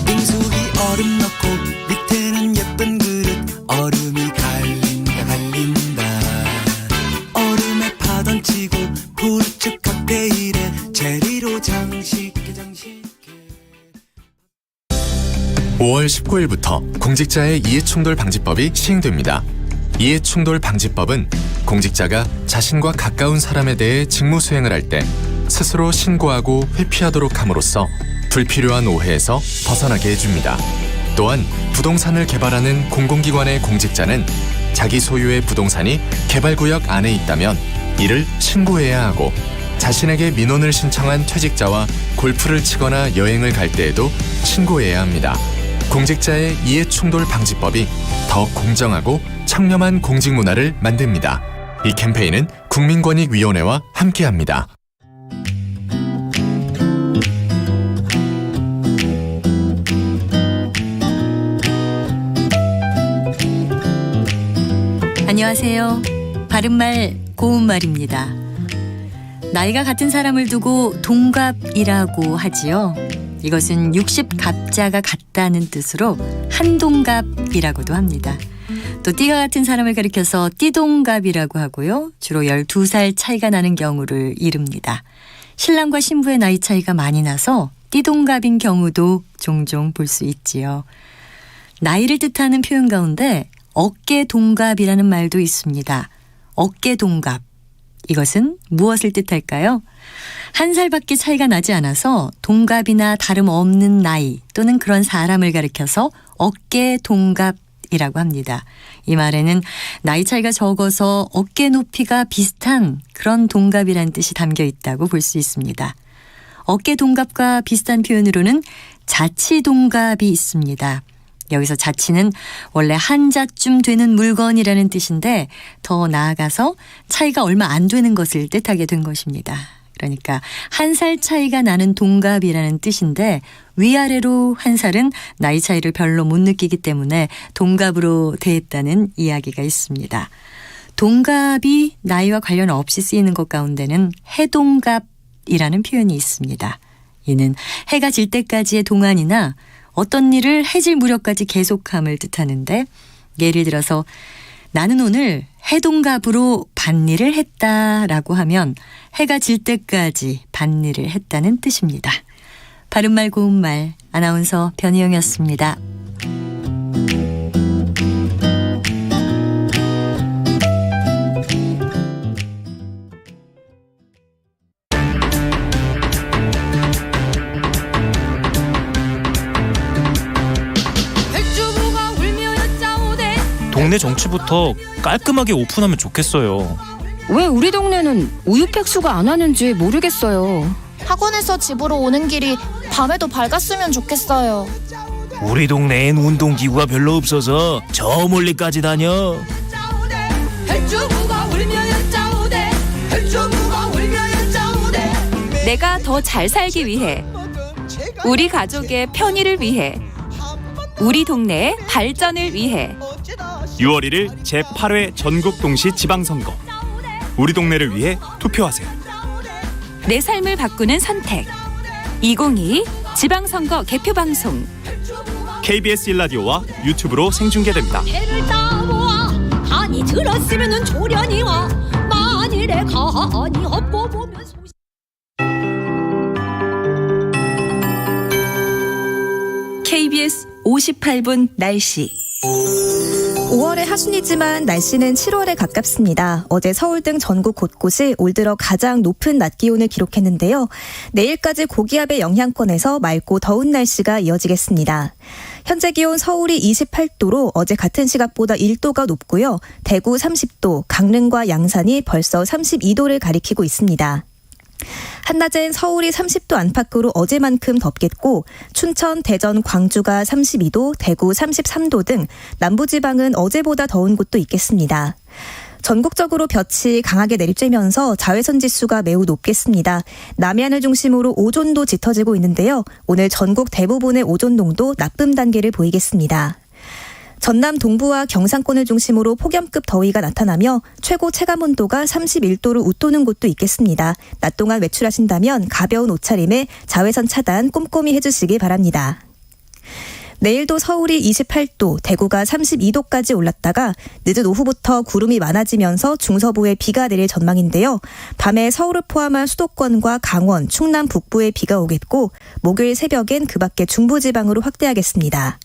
빙수기 얼음 넣고 밑에는 예쁜 그릇 얼음이 갈린다 갈린다 얼음에 파 던지고 부르츠 칵테일에 체리로 장식해 장식해 5월 19일부터 공직자의 이해충돌 방지법이 시행됩니다. 이해충돌 방지법은 공직자가 자신과 가까운 사람에 대해 직무 수행을 할 때 스스로 신고하고 회피하도록 함으로써 불필요한 오해에서 벗어나게 해줍니다. 또한 부동산을 개발하는 공공기관의 공직자는 자기 소유의 부동산이 개발구역 안에 있다면 이를 신고해야 하고 자신에게 민원을 신청한 퇴직자와 골프를 치거나 여행을 갈 때에도 신고해야 합니다. 공직자의 이해충돌 방지법이 더 공정하고 청렴한 공직 문화를 만듭니다. 이 캠페인은 국민권익위원회와 함께합니다. 안녕하세요. 바른말 고운말입니다. 나이가 같은 사람을 두고 동갑이라고 하지요. 이것은 60갑자가 같다는 뜻으로 한동갑이라고도 합니다. 또 띠가 같은 사람을 가리켜서 띠동갑이라고 하고요. 주로 12살 차이가 나는 경우를 이릅니다. 신랑과 신부의 나이 차이가 많이 나서 띠동갑인 경우도 종종 볼 수 있지요. 나이를 뜻하는 표현 가운데 어깨동갑이라는 말도 있습니다. 어깨동갑. 이것은 무엇을 뜻할까요? 1살밖에 차이가 나지 않아서 동갑이나 다름없는 나이 또는 그런 사람을 가리켜서 어깨동갑이라고 합니다. 이 말에는 나이 차이가 적어서 어깨 높이가 비슷한 그런 동갑이라는 뜻이 담겨 있다고 볼 수 있습니다. 어깨동갑과 비슷한 표현으로는 자치동갑이 있습니다. 여기서 자치는 원래 한자쯤 되는 물건이라는 뜻인데 더 나아가서 차이가 얼마 안 되는 것을 뜻하게 된 것입니다. 그러니까 1살 차이가 나는 동갑이라는 뜻인데 위아래로 1살은 나이 차이를 별로 못 느끼기 때문에 동갑으로 대했다는 이야기가 있습니다. 동갑이 나이와 관련 없이 쓰이는 것 가운데는 해동갑이라는 표현이 있습니다. 이는 해가 질 때까지의 동안이나 어떤 일을 해질 무렵까지 계속함을 뜻하는데 예를 들어서 나는 오늘 해동갑으로 밭일을 했다라고 하면 해가 질 때까지 밭일을 했다는 뜻입니다. 바른말 고운말 아나운서 변희영이었습니다. 동네 정치부터 깔끔하게 오픈하면 좋겠어요. 왜 우리 동네는 우유팩수가 안 하는지 모르겠어요. 학원에서 집으로 오는 길이 밤에도 밝았으면 좋겠어요. 우리 동네엔 운동기구가 별로 없어서 저 멀리까지 다녀. 내가 더 잘 살기 위해, 우리 가족의 편의를 위해, 우리 동네의 발전을 위해 6월 1일 제8회 전국 동시 지방선거. 우리 동네를 위해 투표하세요. 내 삶을 바꾸는 선택. 2022 지방선거 개표방송 KBS 1라디오와 유튜브로 생중계됩니다. 해를 따보아 한이 들었으면 조련이와 만일에 간이 없고 보면 KBS 58분 날씨. 5월의 하순이지만 날씨는 7월에 가깝습니다. 어제 서울 등 전국 곳곳이 올 들어 가장 높은 낮 기온을 기록했는데요. 내일까지 고기압의 영향권에서 맑고 더운 날씨가 이어지겠습니다. 현재 기온 서울이 28도로 어제 같은 시각보다 1도가 높고요. 대구 30도, 강릉과 양산이 벌써 32도를 가리키고 있습니다. 한낮엔 서울이 30도 안팎으로 어제만큼 덥겠고 춘천, 대전, 광주가 32도, 대구 33도 등 남부지방은 어제보다 더운 곳도 있겠습니다. 전국적으로 볕이 강하게 내리쬐면서 자외선 지수가 매우 높겠습니다. 남해안을 중심으로 오존도 짙어지고 있는데요. 오늘 전국 대부분의 오존 농도 나쁨 단계를 보이겠습니다. 전남 동부와 경상권을 중심으로 폭염급 더위가 나타나며 최고 체감온도가 31도를 웃도는 곳도 있겠습니다. 낮 동안 외출하신다면 가벼운 옷차림에 자외선 차단 꼼꼼히 해주시기 바랍니다. 내일도 서울이 28도, 대구가 32도까지 올랐다가 늦은 오후부터 구름이 많아지면서 중서부에 비가 내릴 전망인데요. 밤에 서울을 포함한 수도권과 강원, 충남 북부에 비가 오겠고 목요일 새벽엔 그 밖에 중부지방으로 확대하겠습니다.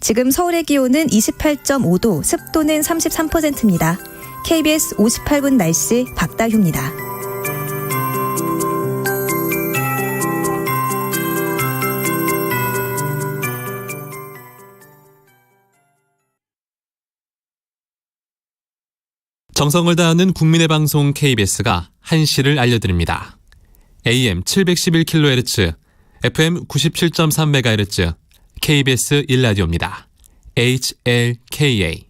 지금 서울의 기온은 28.5도, 습도는 33%입니다. KBS 58분 날씨 박다효입니다. 정성을 다하는 국민의 방송 KBS가 한시를 알려드립니다. AM 711kHz, FM 97.3MHz, KBS 1라디오입니다. HLKA.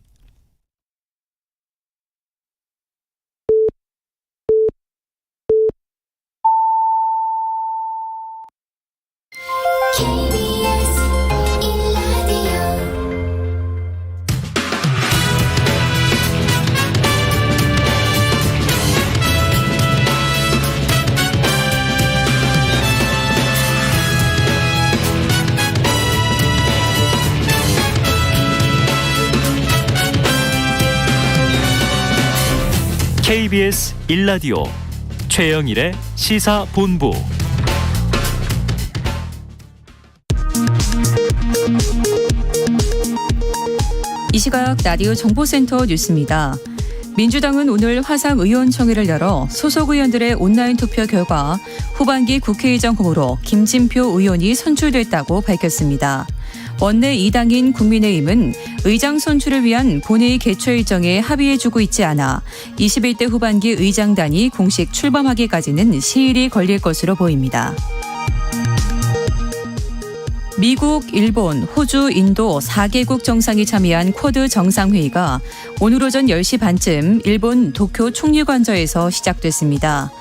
KBS 1라디오 최영일의 시사본부. 이 시각 라디오 정보센터 뉴스입니다. 민주당은 오늘 화상의원총회를 열어 소속 의원들의 온라인 투표 결과 후반기 국회의장 후보로 김진표 의원이 선출됐다고 밝혔습니다. 원내 2당인 국민의힘은 의장 선출을 위한 본회의 개최 일정에 합의해주고 있지 않아 21대 후반기 의장단이 공식 출범하기까지는 시일이 걸릴 것으로 보입니다. 미국, 일본, 호주, 인도 4개국 정상이 참여한 쿼드 정상회의가 오늘 오전 10시 반쯤 일본 도쿄 총리관저에서 시작됐습니다.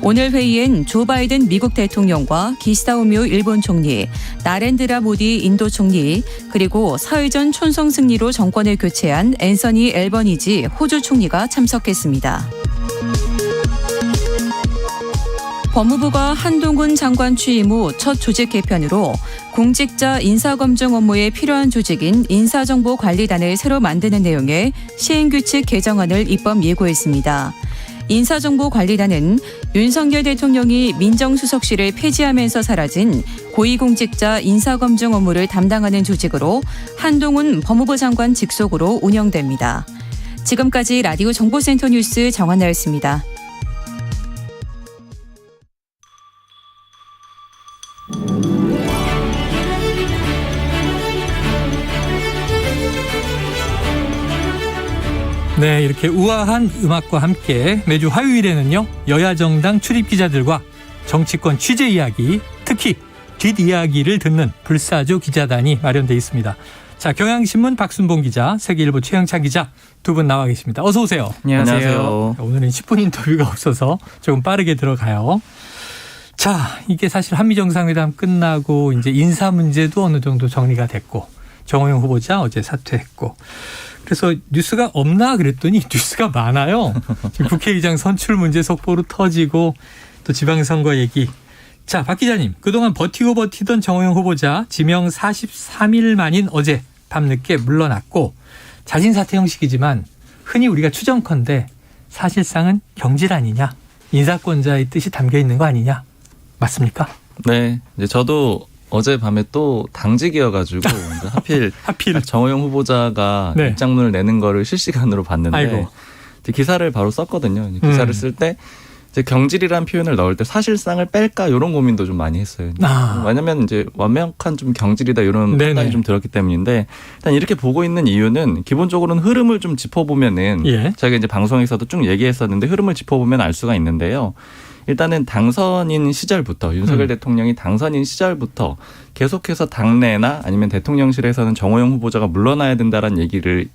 오늘 회의엔 조 바이든 미국 대통령과 기시다오미오 일본 총리, 나렌드라 모디 인도 총리, 그리고 사흘 전 촌성 승리로 정권을 교체한 앤서니 앨버니지 호주 총리가 참석했습니다. 법무부가 한동훈 장관 취임 후 첫 조직 개편으로 공직자 인사검증 업무에 필요한 조직인 인사정보관리단을 새로 만드는 내용의 시행규칙 개정안을 입법 예고했습니다. 인사정보관리단은 윤석열 대통령이 민정수석실을 폐지하면서 사라진 고위공직자 인사검증 업무를 담당하는 조직으로 한동훈 법무부 장관 직속으로 운영됩니다. 지금까지 라디오 정보센터 뉴스 정한나였습니다. 네, 이렇게 우아한 음악과 함께 매주 화요일에는요, 여야 정당 출입 기자들과 정치권 취재 이야기, 특히 뒷이야기를 듣는 불사조 기자단이 마련되어 있습니다. 자, 경향신문 박순봉 기자, 세계일보 최영찬 기자 두 분 나와 계십니다. 어서 오세요. 안녕하세요. 오늘은 10분 인터뷰가 없어서 조금 빠르게 들어가요. 자, 이게 사실 한미정상회담 끝나고 이제 인사 문제도 어느 정도 정리가 됐고, 정호영 후보자 어제 사퇴했고, 그래서 뉴스가 없나 그랬더니 뉴스가 많아요. 지금 국회의장 선출 문제 속보로 터지고 또 지방선거 얘기. 자, 박 기자님, 그동안 버티고 버티던 정호영 후보자 지명 43일 만인 어제 밤늦게 물러났고, 자진 사퇴 형식이지만 흔히 우리가 추정컨대 사실상은 경질 아니냐, 인사권자의 뜻이 담겨 있는 거 아니냐, 맞습니까? 네, 이제 저도 어젯밤에 또 당직이어가지고 하필 정호영 후보자가 네. 입장문을 내는 거를 실시간으로 봤는데 아이고. 기사를 바로 썼거든요. 기사를 쓸 때 이제 경질이란 표현을 넣을 때 사실상을 뺄까 이런 고민도 좀 많이 했어요. 왜냐하면 이제 완벽한 좀 경질이다 이런 판단이 좀 들었기 때문인데, 일단 이렇게 보고 있는 이유는 기본적으로는 흐름을 좀 짚어보면은 저희가 이제 방송에서도 쭉 얘기했었는데 흐름을 짚어보면 알 수가 있는데요. 일단은 당선인 시절부터 윤석열 대통령이 당선인 시절부터 계속해서 당내나 아니면 대통령실에서는 정호영 후보자가 물러나야 된다라는 얘기들이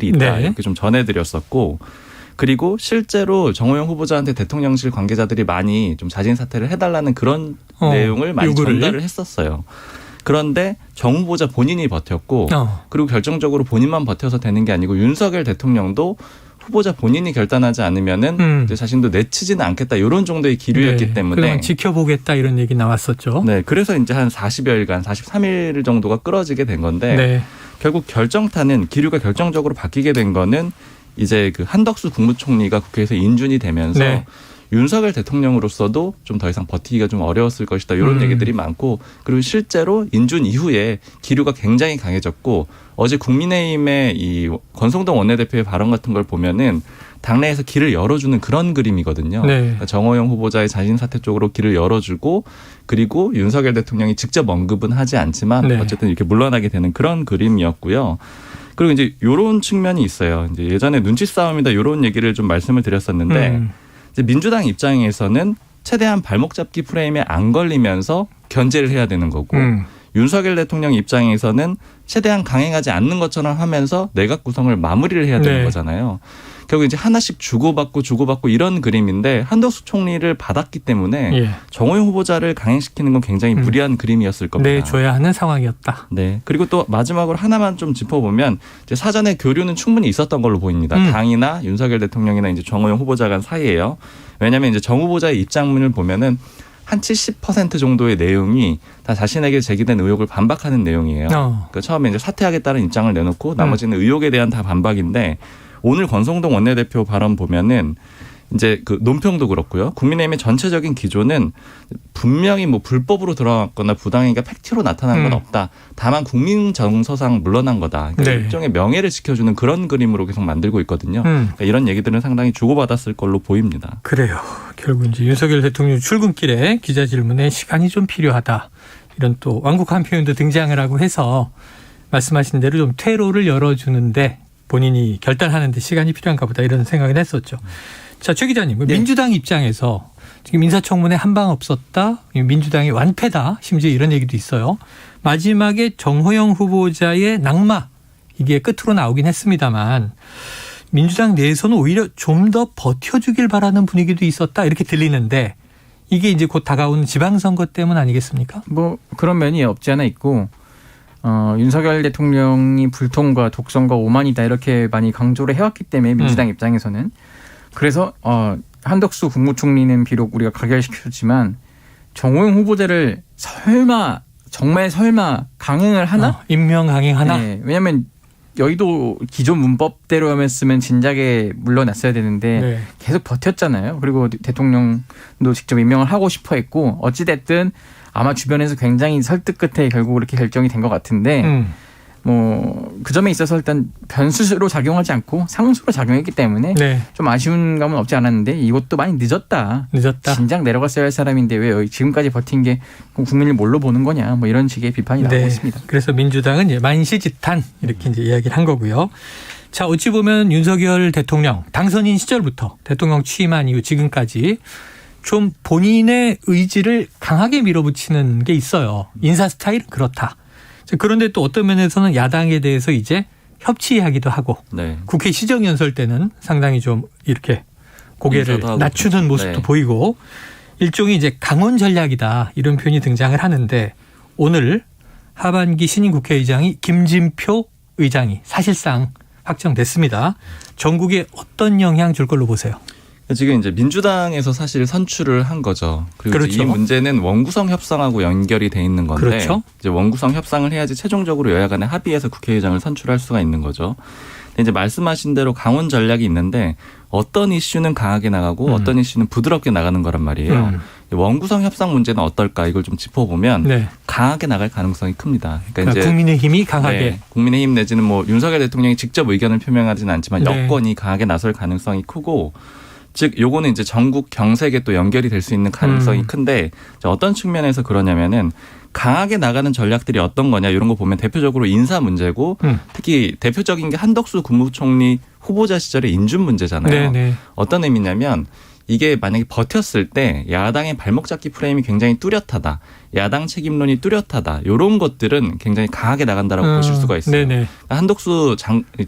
있다 이렇게 좀 전해드렸었고, 그리고 실제로 정호영 후보자한테 대통령실 관계자들이 많이 좀 자진 사퇴를 해달라는 그런 내용을 많이 전달을 했었어요. 그런데 정 후보자 본인이 버텼고, 그리고 결정적으로 본인만 버텨서 되는 게 아니고 윤석열 대통령도 후보자 본인이 결단하지 않으면은 이제 자신도 내치지는 않겠다 이런 정도의 기류였기 때문에 그동안 지켜보겠다 이런 얘기 나왔었죠. 네, 그래서 이제 한 40여일간 43일 정도가 끌어지게 된 건데 결국 결정타는 기류가 결정적으로 바뀌게 된 거는 이제 그 한덕수 국무총리가 국회에서 인준이 되면서 윤석열 대통령으로서도 좀 더 이상 버티기가 좀 어려웠을 것이다 이런 얘기들이 많고, 그리고 실제로 인준 이후에 기류가 굉장히 강해졌고, 어제 국민의힘의 이 권성동 원내대표의 발언 같은 걸 보면은 당내에서 길을 열어주는 그런 그림이거든요. 그러니까 정호영 후보자의 자진 사퇴 쪽으로 길을 열어주고, 그리고 윤석열 대통령이 직접 언급은 하지 않지만 어쨌든 이렇게 물러나게 되는 그런 그림이었고요. 그리고 이제 이런 측면이 있어요. 이제 예전에 눈치 싸움이다 이런 얘기를 좀 말씀을 드렸었는데, 이제 민주당 입장에서는 최대한 발목 잡기 프레임에 안 걸리면서 견제를 해야 되는 거고, 윤석열 대통령 입장에서는 최대한 강행하지 않는 것처럼 하면서 내각 구성을 마무리를 해야 되는 거잖아요. 결국 이제 하나씩 주고받고 이런 그림인데, 한덕수 총리를 받았기 때문에 정호영 후보자를 강행시키는 건 굉장히 불리한 그림이었을 겁니다. 내줘야 하는 상황이었다. 네. 그리고 또 마지막으로 하나만 좀 짚어보면, 이제 사전에 교류는 충분히 있었던 걸로 보입니다. 당이나 윤석열 대통령이나 이제 정호영 후보자 간 사이에요. 왜냐하면 이제 정 후보자의 입장문을 보면은 한 70% 정도의 내용이 다 자신에게 제기된 의혹을 반박하는 내용이에요. 그러니까 처음에 이제 사퇴하겠다는 입장을 내놓고 나머지는 의혹에 대한 다 반박인데, 오늘 권성동 원내대표 발언 보면은 이제 그 논평도 그렇고요. 국민의힘의 전체적인 기조는 분명히 뭐 불법으로 들어갔거나 부당행위가 팩트로 나타난 건 없다. 다만 국민 정서상 물러난 거다. 그러니까 네. 일종의 명예를 지켜주는 그런 그림으로 계속 만들고 있거든요. 그러니까 이런 얘기들은 상당히 주고받았을 걸로 보입니다. 그래요. 결국 이제 윤석열 대통령 출근길에 기자 질문에 시간이 좀 필요하다. 이런 또 완곡한 표현도 등장을 하고 해서 말씀하신 대로 좀 퇴로를 열어주는데 본인이 결단하는 데 시간이 필요한가 보다 이런 생각을 했었죠. 자, 최 기자님, 민주당 입장에서 지금 인사청문회 한 방 없었다. 민주당이 완패다. 심지어 이런 얘기도 있어요. 마지막에 정호영 후보자의 낙마 이게 끝으로 나오긴 했습니다만 민주당 내에서는 오히려 좀 더 버텨주길 바라는 분위기도 있었다. 이렇게 들리는데 이게 이제 곧 다가오는 지방선거 때문 아니겠습니까? 뭐 그런 면이 없지 않아 있고 윤석열 대통령이 불통과 독선과 오만이다 이렇게 많이 강조를 해왔기 때문에 민주당 입장에서는 그래서 한덕수 국무총리는 비록 우리가 가결시켰지만 정호영 후보자를 정말 설마 강행을 하나? 임명 강행하나? 네, 왜냐하면 여의도 기존 문법대로 하면 진작에 물러났어야 되는데 네. 계속 버텼잖아요. 그리고 대통령도 직접 임명을 하고 싶어 했고 어찌됐든 아마 주변에서 굉장히 설득 끝에 결국 이렇게 결정이 된 것 같은데 뭐 그 점에 있어서 일단 변수로 작용하지 않고 상수로 작용했기 때문에 네. 좀 아쉬운 감은 없지 않았는데 이것도 많이 늦었다. 진작 내려갔어야 할 사람인데 왜 지금까지 버틴 게 국민을 뭘로 보는 거냐 뭐 이런 식의 비판이 나오고 있습니다. 그래서 민주당은 이제 만시지탄 이렇게 이제 이야기를 한 거고요. 자, 어찌 보면 윤석열 대통령 당선인 시절부터 대통령 취임한 이후 지금까지 좀 본인의 의지를 강하게 밀어붙이는 게 있어요. 인사 스타일은 그렇다. 그런데 또 어떤 면에서는 야당에 대해서 이제 협치하기도 하고 네. 국회 시정연설 때는 상당히 좀 이렇게 고개를 낮추는 모습도 네. 보이고 일종의 이제 강원 전략이다 이런 표현이 등장을 하는데 오늘 하반기 신임 국회의장이 김진표 의장이 사실상 확정됐습니다. 전국에 어떤 영향 줄 걸로 보세요? 지금 이제 민주당에서 사실 선출을 한 거죠. 그리고 그렇죠. 이제 이 문제는 원구성 협상하고 연결이 돼 있는 건데 그렇죠. 이제 원구성 협상을 해야지 최종적으로 여야 간에 합의해서 국회의장을 선출할 수가 있는 거죠. 근데 이제 말씀하신 대로 강원 전략이 있는데 어떤 이슈는 강하게 나가고 어떤 이슈는 부드럽게 나가는 거란 말이에요. 원구성 협상 문제는 어떨까 이걸 좀 짚어보면 네. 강하게 나갈 가능성이 큽니다. 그러니까 이제 국민의힘이 강하게. 네, 국민의힘 내지는 뭐 윤석열 대통령이 직접 의견을 표명하지는 않지만 네. 여권이 강하게 나설 가능성이 크고 즉 요거는 이제 전국 경색에 또 연결이 될 수 있는 가능성이 큰데 어떤 측면에서 그러냐면은 강하게 나가는 전략들이 어떤 거냐 이런 거 보면 대표적으로 인사 문제고 특히 대표적인 게 한덕수 국무총리 후보자 시절의 인준 문제잖아요. 네네. 어떤 의미냐면 이게 만약에 버텼을 때 야당의 발목 잡기 프레임이 굉장히 뚜렷하다. 야당 책임론이 뚜렷하다. 이런 것들은 굉장히 강하게 나간다라고 보실 수가 있어요. 네네. 한덕수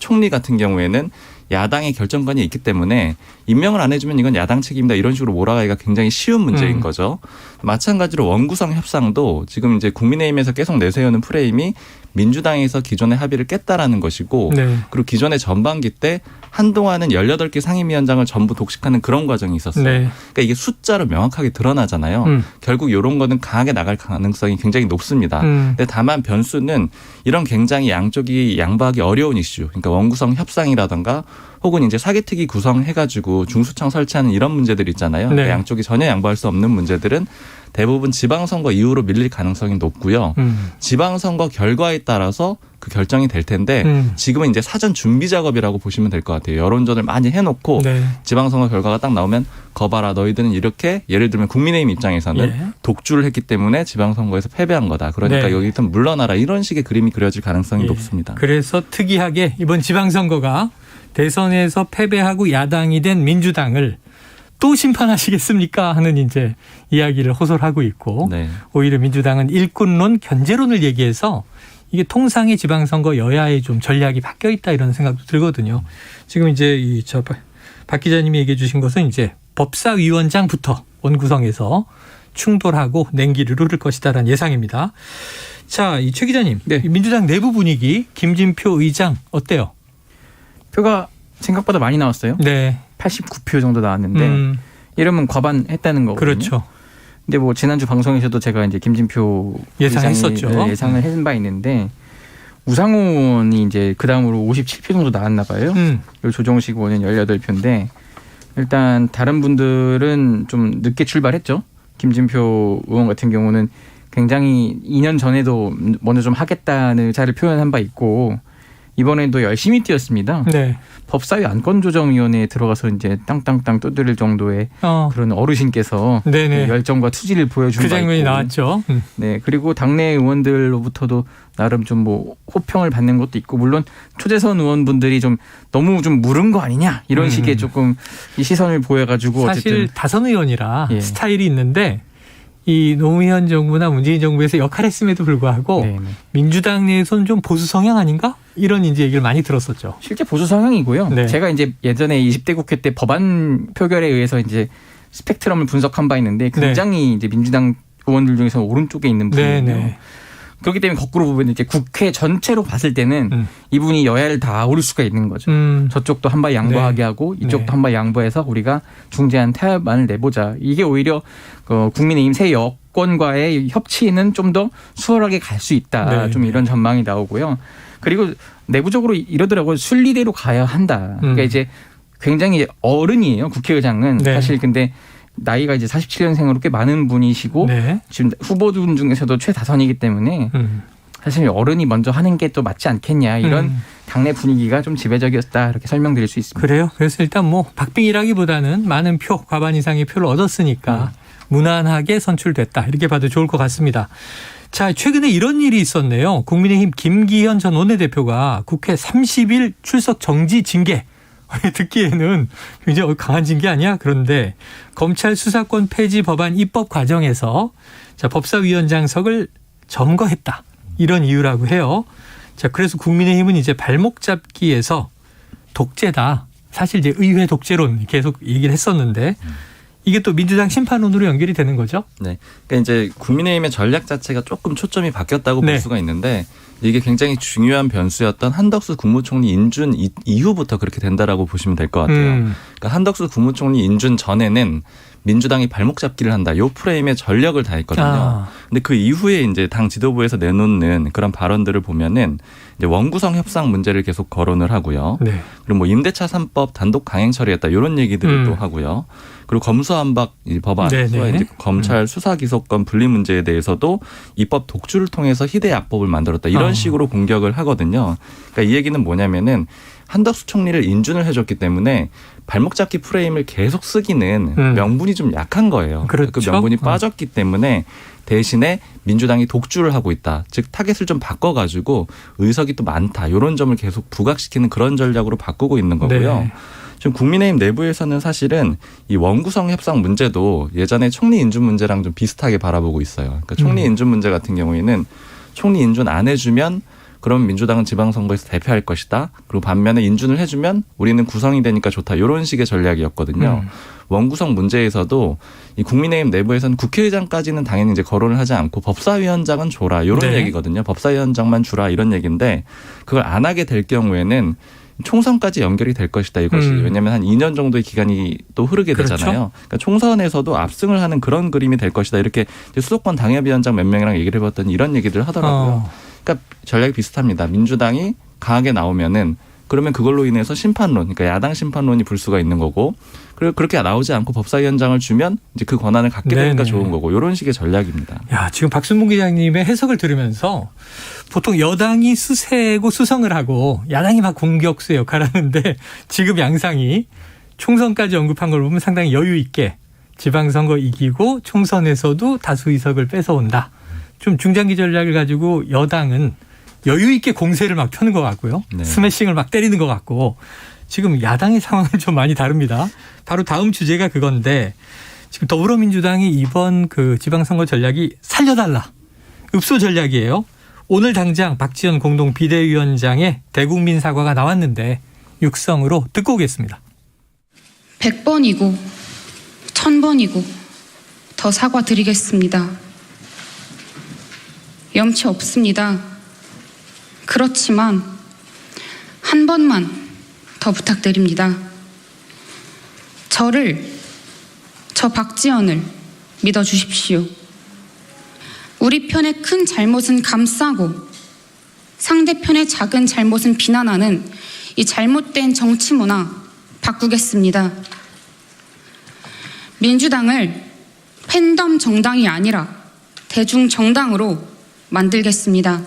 총리 같은 경우에는 야당의 결정권이 있기 때문에 임명을 안 해주면 이건 야당 책임이다 이런 식으로 몰아가기가 굉장히 쉬운 문제인 거죠. 마찬가지로 원구성 협상도 지금 이제 국민의힘에서 계속 내세우는 프레임이 민주당에서 기존의 합의를 깼다라는 것이고 네. 그리고 기존의 전반기 때 한동안은 18개 상임위원장을 전부 독식하는 그런 과정이 있었어요. 네. 그러니까 이게 숫자로 명확하게 드러나잖아요. 결국 이런 거는 강하게 나갈 가능성이 굉장히 높습니다. 근데 다만 변수는 이런 굉장히 양쪽이 양보하기 어려운 이슈, 그러니까 원구성 협상이라든가 혹은 이제 사개특위 구성해가지고 중수청 설치하는 이런 문제들 있잖아요. 네. 그러니까 양쪽이 전혀 양보할 수 없는 문제들은 대부분 지방선거 이후로 밀릴 가능성이 높고요. 지방선거 결과에 따라서 그 결정이 될 텐데 지금은 이제 사전 준비 작업이라고 보시면 될 것 같아요. 여론전을 많이 해놓고 네. 지방선거 결과가 딱 나오면 거봐라 너희들은 이렇게 예를 들면 국민의힘 입장에서는 예. 독주를 했기 때문에 지방선거에서 패배한 거다. 그러니까 네. 여기서 물러나라 이런 식의 그림이 그려질 가능성이 예. 높습니다. 그래서 특이하게 이번 지방선거가 대선에서 패배하고 야당이 된 민주당을 또 심판하시겠습니까 하는 이제 이야기를 호소하고 있고 네. 오히려 민주당은 일꾼론, 견제론을 얘기해서 이게 통상의 지방선거 여야의 좀 전략이 바뀌어 있다 이런 생각도 들거든요. 지금 이제 박 기자님이 얘기해 주신 것은 이제 법사위원장부터 원구성에서 충돌하고 냉기를 흐를 것이다라는 예상입니다. 자, 이 최 기자님, 이 민주당 내부 분위기 김진표 의장 어때요? 표가 생각보다 많이 나왔어요. 네. 89표 정도 나왔는데 이러면 과반했다는 거거든요. 그렇죠. 근데 뭐 지난주 방송에서도 제가 이제 김진표 예상했었죠. 의장이 예상을 한 바 있는데 우상호 의원이 이제 그 다음으로 57표 정도 나왔나 봐요. 그리고 조정식 의원은 18표인데 일단 다른 분들은 좀 늦게 출발했죠. 김진표 의원 같은 경우는 굉장히 2년 전에도 먼저 좀 하겠다는 의사를 표현한 바 있고 이번에도 열심히 뛰었습니다. 네. 법사위 안건조정위원회에 들어가서 이제 땅땅땅 두드릴 정도의 그런 어르신께서 네네. 열정과 투지를 보여준 그 바 장면이 있고. 나왔죠. 네, 그리고 당내 의원들로부터도 나름 좀 뭐 호평을 받는 것도 있고 물론 초재선 의원분들이 좀 너무 좀 무른 거 아니냐 이런 식의 조금 이 시선을 보여가지고 사실 어쨌든 다선 의원이라 예. 스타일이 있는데 이 노무현 정부나 문재인 정부에서 역할했음에도 불구하고 네네. 민주당 내에서는 좀 보수 성향 아닌가? 이런 이제 얘기를 많이 들었었죠. 실제 보수 성향이고요. 네. 제가 이제 예전에 20대 국회 때 법안 표결에 의해서 이제 스펙트럼을 분석한 바 있는데 굉장히 이제 민주당 의원들 중에서 오른쪽에 있는 분이에요. 네네. 그렇기 때문에 거꾸로 보면 이제 국회 전체로 봤을 때는 이분이 여야를 다 아우를 수가 있는 거죠. 저쪽도 한 발 양보하게 네. 하고 이쪽도 네. 한 발 양보해서 우리가 중재안 타협안을 내보자. 이게 오히려 국민의힘 새 여권과의 협치는 좀 더 수월하게 갈 수 있다. 네. 좀 이런 전망이 나오고요. 그리고 내부적으로 이러더라고요. 순리대로 가야 한다. 그러니까 이제 굉장히 어른이에요. 국회의장은 네. 사실 근데 나이가 이제 47년생으로 꽤 많은 분이시고 네. 지금 후보들 중에서도 최다선이기 때문에 사실 어른이 먼저 하는 게 또 맞지 않겠냐 이런 당내 분위기가 좀 지배적이었다 이렇게 설명드릴 수 있습니다. 그래요. 그래서 일단 뭐 박빙이라기보다는 많은 표, 과반 이상의 표를 얻었으니까 무난하게 선출됐다 이렇게 봐도 좋을 것 같습니다. 자, 최근에 이런 일이 있었네요. 국민의힘 김기현 전 원내대표가 국회 30일 출석 정지 징계. 듣기에는 굉장히 강한 징계 아니야? 그런데 검찰 수사권 폐지 법안 입법 과정에서 자, 법사위원장석을 점거했다. 이런 이유라고 해요. 자, 그래서 국민의힘은 이제 발목 잡기에서 독재다. 사실 이제 의회 독재론 계속 얘기를 했었는데 이게 또 민주당 심판론으로 연결이 되는 거죠? 네. 그러니까 이제 국민의힘의 전략 자체가 조금 초점이 바뀌었다고 볼 수가 있는데 이게 굉장히 중요한 변수였던 한덕수 국무총리 인준 이후부터 그렇게 된다라고 보시면 될 것 같아요. 그러니까 한덕수 국무총리 인준 전에는 민주당이 발목 잡기를 한다. 요 프레임에 전력을 다했거든요. 근데 그 이후에 이제 당 지도부에서 내놓는 그런 발언들을 보면은 이제 원구성 협상 문제를 계속 거론을 하고요. 네. 그리고 뭐 임대차 3법 단독 강행 처리했다. 이런 얘기들을 또 하고요. 그리고 검수완박 법안, 이제 검찰 수사 기소권 분리 문제에 대해서도 입법 독주를 통해서 희대 악법을 만들었다. 이런 식으로 공격을 하거든요. 그러니까 이 얘기는 뭐냐면은 한덕수 총리를 인준을 해줬기 때문에 발목 잡기 프레임을 계속 쓰기는 명분이 좀 약한 거예요. 그렇죠. 그 명분이 빠졌기 때문에 대신에 민주당이 독주를 하고 있다. 즉 타겟을 좀 바꿔가지고 의석이 또 많다. 이런 점을 계속 부각시키는 그런 전략으로 바꾸고 있는 거고요. 네. 지금 국민의힘 내부에서는 사실은 이 원구성 협상 문제도 예전에 총리 인준 문제랑 좀 비슷하게 바라보고 있어요. 그러니까 총리 인준 문제 같은 경우에는 총리 인준 안 해주면 그럼 민주당은 지방선거에서 대표할 것이다. 그리고 반면에 인준을 해주면 우리는 구성이 되니까 좋다. 이런 식의 전략이었거든요. 원구성 문제에서도 이 국민의힘 내부에서는 국회의장까지는 당연히 이제 거론을 하지 않고 법사위원장은 줘라. 이런 얘기거든요. 법사위원장만 주라. 이런 얘기인데 그걸 안 하게 될 경우에는 총선까지 연결이 될 것이다 이것이. 왜냐하면 한 2년 정도의 기간이 또 흐르게 되잖아요. 그러니까 총선에서도 압승을 하는 그런 그림이 될 것이다. 이렇게 수도권 당협위원장 몇 명이랑 얘기를 해봤더니 이런 얘기들을 하더라고요. 그러니까 전략이 비슷합니다. 민주당이 강하게 나오면은 그러면 그걸로 인해서 심판론, 그러니까 야당 심판론이 불 수가 있는 거고, 그리고 그렇게 나오지 않고 법사위원장을 주면 이제 그 권한을 갖게 되니까 좋은 거고, 이런 식의 전략입니다. 야, 지금 박순봉 기자님의 해석을 들으면서 보통 여당이 수세고 수성을 하고 야당이 막 공격수 역할을 하는데 지금 양상이 총선까지 언급한 걸 보면 상당히 여유 있게 지방선거 이기고 총선에서도 다수 의석을 뺏어온다. 좀 중장기 전략을 가지고 여당은 여유 있게 공세를 막 펴는 것 같고요. 스매싱을 막 때리는 것 같고 지금 야당의 상황은 좀 많이 다릅니다. 바로 다음 주제가 그건데 지금 더불어민주당이 이번 그 지방선거 전략이 살려달라. 읍소 전략이에요. 오늘 당장 박지원 공동 비대위원장의 대국민 사과가 나왔는데 육성으로 듣고 오겠습니다. 100번이고 1000번이고 더 사과드리겠습니다. 염치 없습니다. 그렇지만 한 번만 더 부탁드립니다. 저 박지원을 믿어주십시오. 우리 편의 큰 잘못은 감싸고 상대편의 작은 잘못은 비난하는 이 잘못된 정치 문화 바꾸겠습니다. 민주당을 팬덤 정당이 아니라 대중 정당으로 만들겠습니다.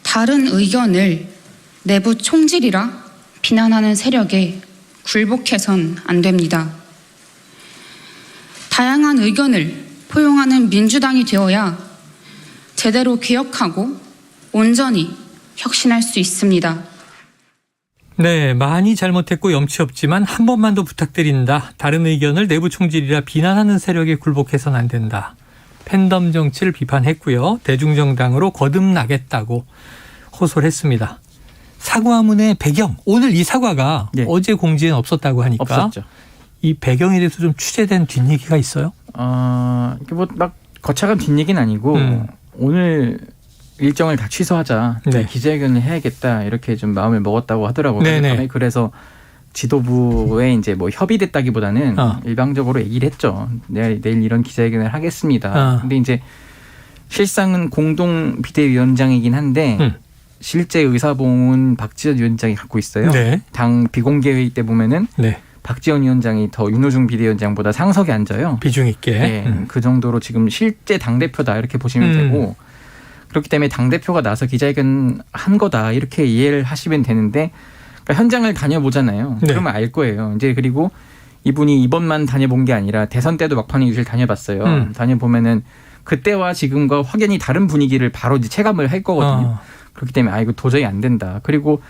다른 의견을 내부 총질이라 비난하는 세력에 굴복해선 안 됩니다. 다양한 의견을 포용하는 민주당이 되어야 제대로 개혁하고 온전히 혁신할 수 있습니다. 네, 많이 잘못했고 염치 없지만 한 번만 더 부탁드린다. 다른 의견을 내부 총질이라 비난하는 세력에 굴복해서는 안 된다. 팬덤 정치를 비판했고요. 대중정당으로 거듭나겠다고 호소를 했습니다. 사과문의 배경, 오늘 이 사과가 어제 공지에는 없었다고 하니까 없었죠. 이 배경에 대해서 좀 취재된 뒷얘기가 있어요? 뭐 막 거창한 뒷얘기는 아니고 오늘 일정을 다 취소하자. 네. 기자회견을 해야겠다. 이렇게 좀 마음을 먹었다고 하더라고요. 네네. 그래서 지도부에 이제 뭐 협의됐다기보다는 일방적으로 얘기를 했죠. 내일 이런 기자회견을 하겠습니다. 근데 이제 실상은 공동 비대위원장이긴 한데 실제 의사봉은 박지원 위원장이 갖고 있어요. 네. 당 비공개 회의 때 보면은 박지원 위원장이 더 윤호중 비대위원장보다 상석에 앉아요. 비중 있게. 네, 그 정도로 지금 실제 당대표다 이렇게 보시면 되고 그렇기 때문에 당대표가 나서 기자회견 한 거다 이렇게 이해를 하시면 되는데 그러니까 현장을 다녀보잖아요. 그러면 알 거예요. 이제 그리고 이분이 이번만 다녀본 게 아니라 대선 때도 막판에 유실 다녀봤어요. 다녀보면은 그때와 지금과 확연히 다른 분위기를 바로 이제 체감을 할 거거든요. 그렇기 때문에 이거 도저히 안 된다. 그리고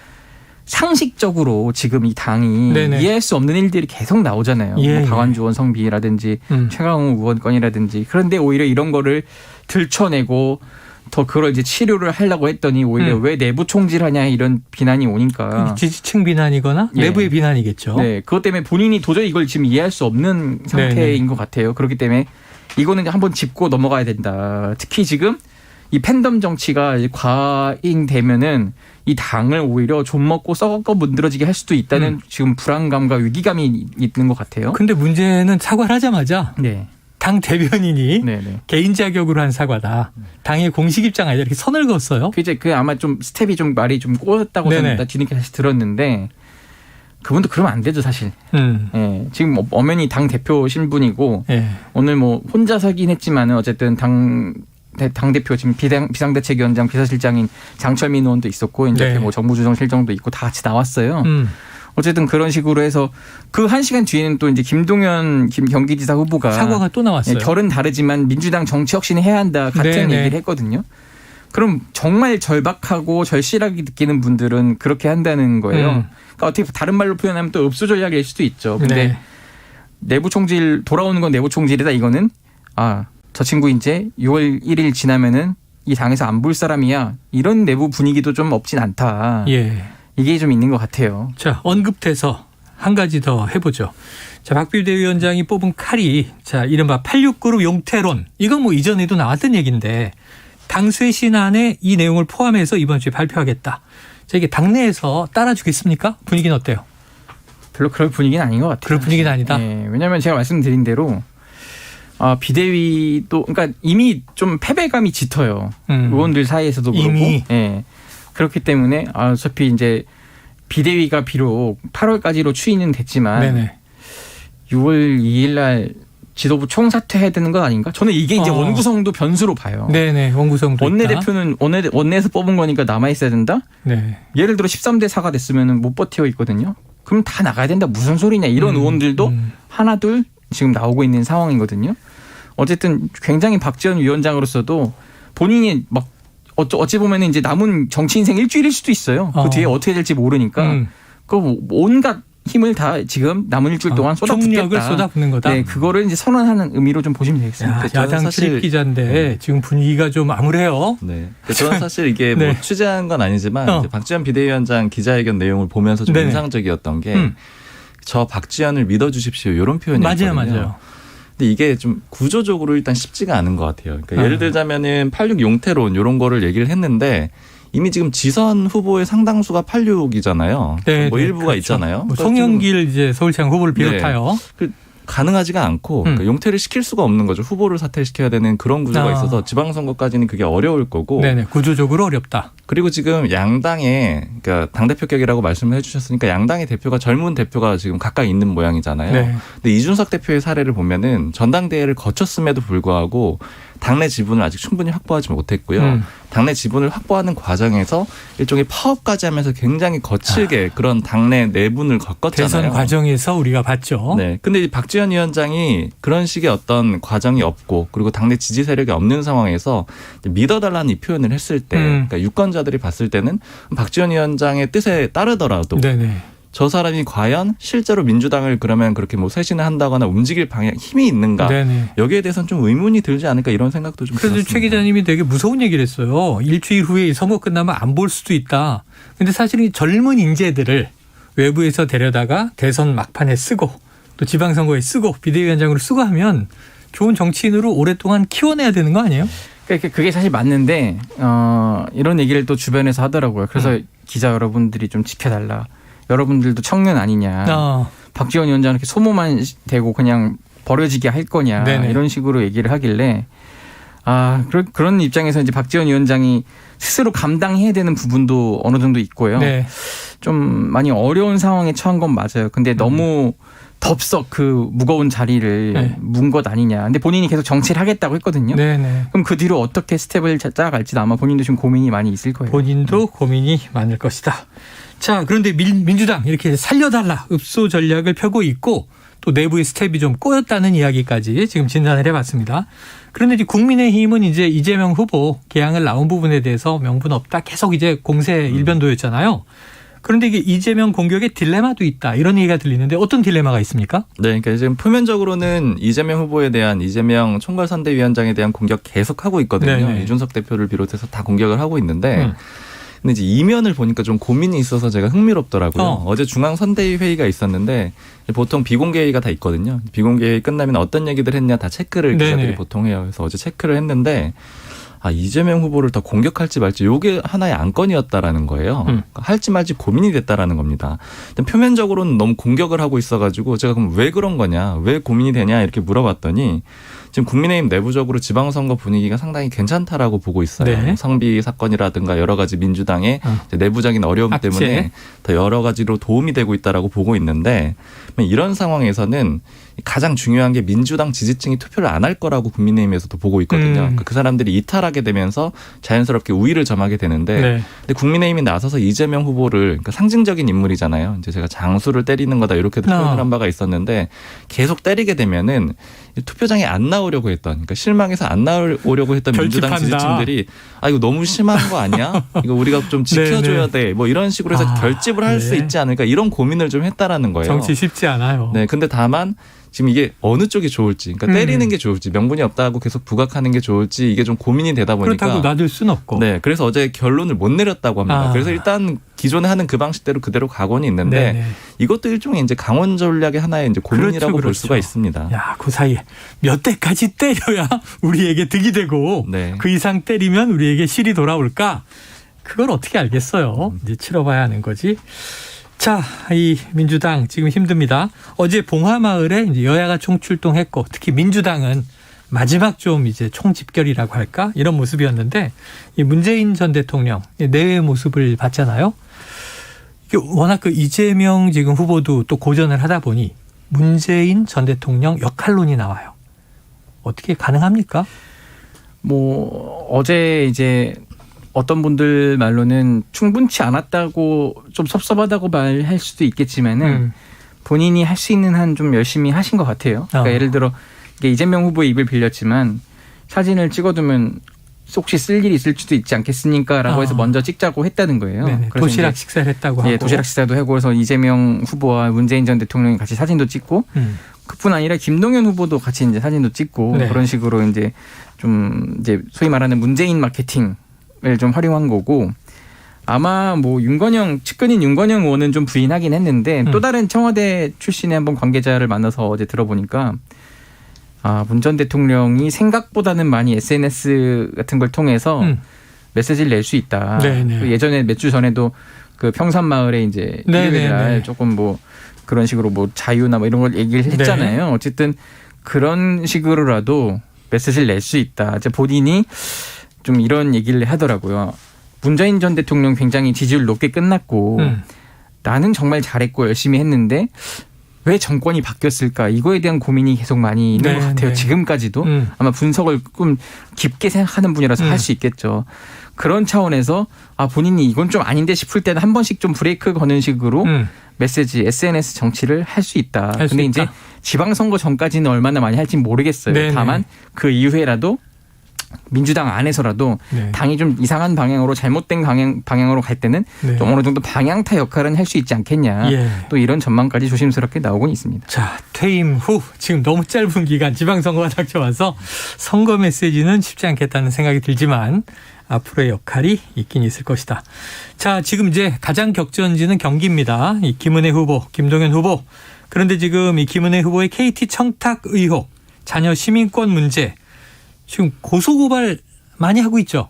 상식적으로 지금 이 당이 이해할 수 없는 일들이 계속 나오잖아요. 뭐 박완주 원성비라든지 최강욱 의원 건이라든지 그런데 오히려 이런 거를 들춰내고 더 그걸 이제 치료를 하려고 했더니 오히려 왜 내부 총질하냐 이런 비난이 오니까 지지층 비난이거나 내부의 비난이겠죠. 네, 그것 때문에 본인이 도저히 이걸 지금 이해할 수 없는 상태인 것 같아요. 그렇기 때문에 이거는 한번 짚고 넘어가야 된다. 특히 지금 이 팬덤 정치가 과잉되면은 이 당을 오히려 좀 먹고 썩어 문드러지게 할 수도 있다는 지금 불안감과 위기감이 있는 것 같아요. 근데 문제는 사과를 하자마자 당 대변인이 개인 자격으로 한 사과다. 당의 공식 입장 아니다 이렇게 선을 그었어요. 이제 그 아마 좀 스텝이 좀 말이 좀 꼬였다고 저는 뒤늦게 다시 들었는데 그분도 그러면 안 되죠 사실. 지금 엄연히 당 대표 신분이고 오늘 뭐 혼자서긴 했지만은 어쨌든 당대표 지금 비상대책위원장 비서실장인 장철민 의원도 있었고 이제 뭐 정무조정실장도 있고 다 같이 나왔어요. 어쨌든 그런 식으로 해서 그 1시간 뒤에는 또 이제 김동연 경기지사 후보가 사과가 또 나왔어요. 결은 다르지만 민주당 정치 혁신을 해야 한다 같은 얘기를 했거든요. 그럼 정말 절박하고 절실하게 느끼는 분들은 그렇게 한다는 거예요. 그러니까 어떻게 다른 말로 표현하면 또 읍수 전략일 수도 있죠. 근데 내부 총질 돌아오는 건 내부 총질이다 이거는 저 친구 이제 6월 1일 지나면은 이 당에서 안 볼 사람이야. 이런 내부 분위기도 좀 없진 않다. 이게 좀 있는 것 같아요. 자, 언급돼서 한 가지 더 해보죠. 자, 박 비대위원장이 뽑은 칼이 이른바 86그룹 용태론. 이건 뭐 이전에도 나왔던 얘기인데 당수의 신안에 이 내용을 포함해서 이번 주에 발표하겠다. 자, 이게 당내에서 따라주겠습니까? 분위기는 어때요? 별로 그럴 분위기는 아닌 것 같아요. 그럴 분위기는 아니다. 왜냐하면 제가 말씀드린 대로 비대위도 그러니까 이미 좀 패배감이 짙어요. 의원들 사이에서도 그렇고. 그렇기 때문에 어차피 이제 비대위가 비록 8월까지로 추인은 됐지만 6월 2일 날 지도부 총사퇴해야 되는 건 아닌가? 저는 이게 이제 원구성도 변수로 봐요. 원구성도 원내대표는 원내에서 뽑은 거니까 남아 있어야 된다. 예를 들어 13대 4가 됐으면 못 버티고 있거든요. 그럼 다 나가야 된다. 무슨 소리냐? 이런 의원들도 하나 둘 지금 나오고 있는 상황이거든요. 어쨌든 굉장히 박지원 위원장으로서도 본인이 막 어찌 보면 이제 남은 정치 인생 일주일일 수도 있어요. 그 뒤에 어떻게 될지 모르니까 그 온갖 힘을 다 지금 남은 일주일 동안 쏟아붓겠다. 총력을 쏟아붓는 거다. 그거를 이제 선언하는 의미로 좀 보시면 되겠습니다. 야당 출입 기자인데 지금 분위기가 좀 암울해요. 저는 사실 이게 뭐 취재한 건 아니지만 이제 박지원 비대위원장 기자회견 내용을 보면서 좀 인상적이었던 게 저 박지원을 믿어주십시오 이런 표현이었거든요. 맞아요. 근데 이게 좀 구조적으로 일단 쉽지가 않은 것 같아요. 그러니까 예를 들자면은 86 용태론 이런 거를 얘기를 했는데 이미 지금 지선 후보의 상당수가 86이잖아요. 뭐 일부가 있잖아요. 뭐 송영길 이제 서울시장 후보를 비롯하여 가능하지가 않고 그러니까 용퇴를 시킬 수가 없는 거죠. 후보를 사퇴시켜야 되는 그런 구조가 있어서 지방선거까지는 그게 어려울 거고. 네네. 구조적으로 어렵다. 그리고 지금 양당의 그러니까 당대표 격이라고 말씀을 해주셨으니까 양당의 대표가 젊은 대표가 지금 가까이 있는 모양이잖아요. 네. 근데 이준석 대표의 사례를 보면은 전당대회를 거쳤음에도 불구하고 당내 지분을 아직 충분히 확보하지 못했고요. 당내 지분을 확보하는 과정에서 일종의 파업까지 하면서 굉장히 거칠게 그런 당내 내분을 겪었잖아요. 대선 과정에서 우리가 봤죠. 네. 근데 이 박지원 위원장이 그런 식의 어떤 과정이 없고 그리고 당내 지지 세력이 없는 상황에서 믿어달라는 이 표현을 했을 때 그러니까 유권자들이 봤을 때는 박지원 위원장의 뜻에 따르더라도 네네. 저 사람이 과연 실제로 민주당을 그러면 그렇게 뭐 쇄신을 한다거나 움직일 방향 힘이 있는가 네네. 여기에 대해서는 좀 의문이 들지 않을까 이런 생각도 좀 그래서 들었습니다. 최 기자님이 되게 무서운 얘기를 했어요. 일주일 후에 이 선거 끝나면 안 볼 수도 있다. 근데 사실 이 젊은 인재들을 외부에서 데려다가 대선 막판에 쓰고 또 지방선거에 쓰고 비대위원장으로 쓰고 하면 좋은 정치인으로 오랫동안 키워내야 되는 거 아니에요? 그게 사실 맞는데 이런 얘기를 또 주변에서 하더라고요. 그래서 기자 여러분들이 좀 지켜달라. 여러분들도 청년 아니냐. 박지원 위원장 이렇게 소모만 되고 그냥 버려지게 할 거냐. 네네. 이런 식으로 얘기를 하길래 그런 입장에서 이제 박지원 위원장이 스스로 감당해야 되는 부분도 어느 정도 있고요. 네. 좀 많이 어려운 상황에 처한 건 맞아요. 근데 너무 덥석 그 무거운 자리를 문 것 아니냐. 근데 본인이 계속 정치를 하겠다고 했거든요. 네네. 그럼 그 뒤로 어떻게 스텝을 짜갈지도 아마 본인도 지금 고민이 많이 있을 거예요. 본인도 고민이 많을 것이다. 자, 그런데 민주당 이렇게 살려달라 읍소 전략을 펴고 있고 또 내부의 스텝이 좀 꼬였다는 이야기까지 지금 진단을 해봤습니다. 그런데 이제 국민의힘은 이제 이재명 후보 개항을 나온 부분에 대해서 명분 없다. 계속 이제 공세 일변도였잖아요. 그런데 이게 이재명 공격에 딜레마도 있다. 이런 얘기가 들리는데 어떤 딜레마가 있습니까? 네, 그러니까 지금 표면적으로는 이재명 후보에 대한 이재명 총괄선대위원장에 대한 공격 계속하고 있거든요. 네네. 이준석 대표를 비롯해서 다 공격을 하고 있는데 근데 이제 이면을 보니까 좀 고민이 있어서 제가 흥미롭더라고요. 어제 중앙선대위 회의가 있었는데 보통 비공개 회의가 다 있거든요. 비공개 회의 끝나면 어떤 얘기들 했냐 다 체크를 기자들이 네네. 보통 해요. 그래서 어제 체크를 했는데 이재명 후보를 더 공격할지 말지 이게 하나의 안건이었다라는 거예요. 그러니까 할지 말지 고민이 됐다라는 겁니다. 표면적으로는 너무 공격을 하고 있어가지고 제가 그럼 왜 그런 거냐, 왜 고민이 되냐 이렇게 물어봤더니 지금 국민의힘 내부적으로 지방선거 분위기가 상당히 괜찮다라고 보고 있어요. 네. 성비 사건이라든가 여러 가지 민주당의 내부적인 어려움 악재. 때문에 더 여러 가지로 도움이 되고 있다라고 보고 있는데 이런 상황에서는 가장 중요한 게 민주당 지지층이 투표를 안 할 거라고 국민의힘에서도 보고 있거든요. 그러니까 그 사람들이 이탈하게 되면서 자연스럽게 우위를 점하게 되는데 근데 국민의힘이 나서서 이재명 후보를 그러니까 상징적인 인물이잖아요. 이제 제가 장수를 때리는 거다 이렇게도 표현을 한 바가 있었는데 계속 때리게 되면은 투표장에 안 나오려고 했던 그러니까 실망해서 안 나오려고 했던 민주당 결집한다. 지지층들이 이거 너무 심한 거 아니야? 이거 우리가 좀 지켜줘야 돼. 뭐 이런 식으로 해서 결집을 할 수 있지 않을까 이런 고민을 좀 했다라는 거예요. 정치 쉽지 않아요. 네, 근데 다만 지금 이게 어느 쪽이 좋을지, 그러니까 때리는 게 좋을지, 명분이 없다고 계속 부각하는 게 좋을지 이게 좀 고민이 되다 보니까 그렇다고 놔둘 수는 없고. 네, 그래서 어제 결론을 못 내렸다고 합니다. 그래서 일단 기존에 하는 그 방식대로 그대로 가고는 있는데 네네. 이것도 일종의 이제 강원 전략의 하나의 이제 고민이라고 볼 수가 있습니다. 야, 그 사이에 몇 대까지 때려야 우리에게 득이 되고 그 이상 때리면 우리에게 실이 돌아올까? 그걸 어떻게 알겠어요? 이제 치러봐야 하는 거지. 자, 이 민주당 지금 힘듭니다. 어제 봉화마을에 이제 여야가 총출동했고 특히 민주당은 마지막 좀 이제 총집결이라고 할까? 이런 모습이었는데 이 문재인 전 대통령 내외 모습을 봤잖아요. 이게 워낙 그 이재명 지금 후보도 또 고전을 하다 보니 문재인 전 대통령 역할론이 나와요. 어떻게 가능합니까? 뭐 어제 이제 어떤 분들 말로는 충분치 않았다고 좀 섭섭하다고 말할 수도 있겠지만은 본인이 할 수 있는 한 좀 열심히 하신 것 같아요. 그러니까 예를 들어 이게 이재명 후보의 입을 빌렸지만 사진을 찍어두면 혹시 쓸 일이 있을 수도 있지 않겠습니까라고 해서 먼저 찍자고 했다는 거예요. 네네. 그래서 도시락 식사를 했다고 하고. 예, 도시락 식사도 하고 해서 이재명 후보와 문재인 전 대통령이 같이 사진도 찍고 그뿐 아니라 김동연 후보도 같이 이제 사진도 찍고 그런 식으로 이제 좀 이제 소위 말하는 문재인 마케팅을 좀 활용한 거고 아마 뭐 측근인 윤건영 의원은 좀 부인하긴 했는데 또 다른 청와대 출신의 한번 관계자를 만나서 어제 들어보니까 문 전 대통령이 생각보다는 많이 SNS 같은 걸 통해서 메시지를 낼 수 있다. 예전에 몇 주 전에도 그 평산마을에 이제 일요일 날 조금 뭐 그런 식으로 뭐 자유나 뭐 이런 걸 얘기를 했잖아요. 어쨌든 그런 식으로라도 메시지를 낼 수 있다. 이제 본인이 좀 이런 얘기를 하더라고요. 문재인 전 대통령 굉장히 지지율 높게 끝났고 나는 정말 잘했고 열심히 했는데 왜 정권이 바뀌었을까? 이거에 대한 고민이 계속 많이 있는 것 같아요. 지금까지도. 아마 분석을 좀 깊게 생각하는 분이라서 할 수 있겠죠. 그런 차원에서 본인이 이건 좀 아닌데 싶을 때는 한 번씩 좀 브레이크 거는 식으로 메시지, SNS 정치를 할 수 있다. 근데 이제 지방선거 전까지는 얼마나 많이 할지 모르겠어요. 네네. 다만 그 이후에라도 민주당 안에서라도 당이 좀 이상한 방향으로 잘못된 방향으로 갈 때는 좀 어느 정도 방향타 역할은 할 수 있지 않겠냐. 또 이런 전망까지 조심스럽게 나오곤 있습니다. 자, 퇴임 후 지금 너무 짧은 기간 지방선거가 닥쳐와서 선거 메시지는 쉽지 않겠다는 생각이 들지만 앞으로의 역할이 있긴 있을 것이다. 자, 지금 이제 가장 격전지는 경기입니다. 이 김은혜 후보, 김동연 후보. 그런데 지금 이 김은혜 후보의 KT 청탁 의혹, 자녀 시민권 문제 지금 고소고발 많이 하고 있죠.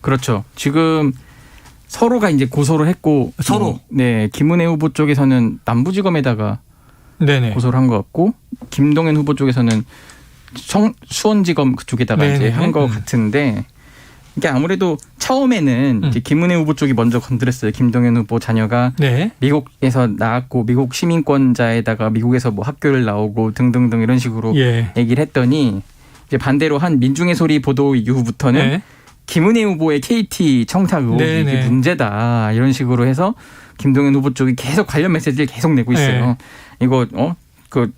그렇죠. 지금 서로가 이제 고소를 했고 서로 네, 김은혜 후보 쪽에서는 남부지검에다가 고소를 한 것 같고 김동연 후보 쪽에서는 수원지검 그쪽에다가 이제 한 것 같은데 이게 아무래도 처음에는 이제 김은혜 후보 쪽이 먼저 건드렸어요. 김동연 후보 자녀가 미국에서 나왔고 미국 시민권자에다가 미국에서 뭐 학교를 나오고 등등등 이런 식으로 얘기를 했더니 이제 반대로 한 민중의 소리 보도 이후부터는 김은혜 후보의 KT 청탁 의혹이 이게 문제다 이런 식으로 해서 김동연 후보 쪽이 계속 관련 메시지를 계속 내고 있어요. 이거 그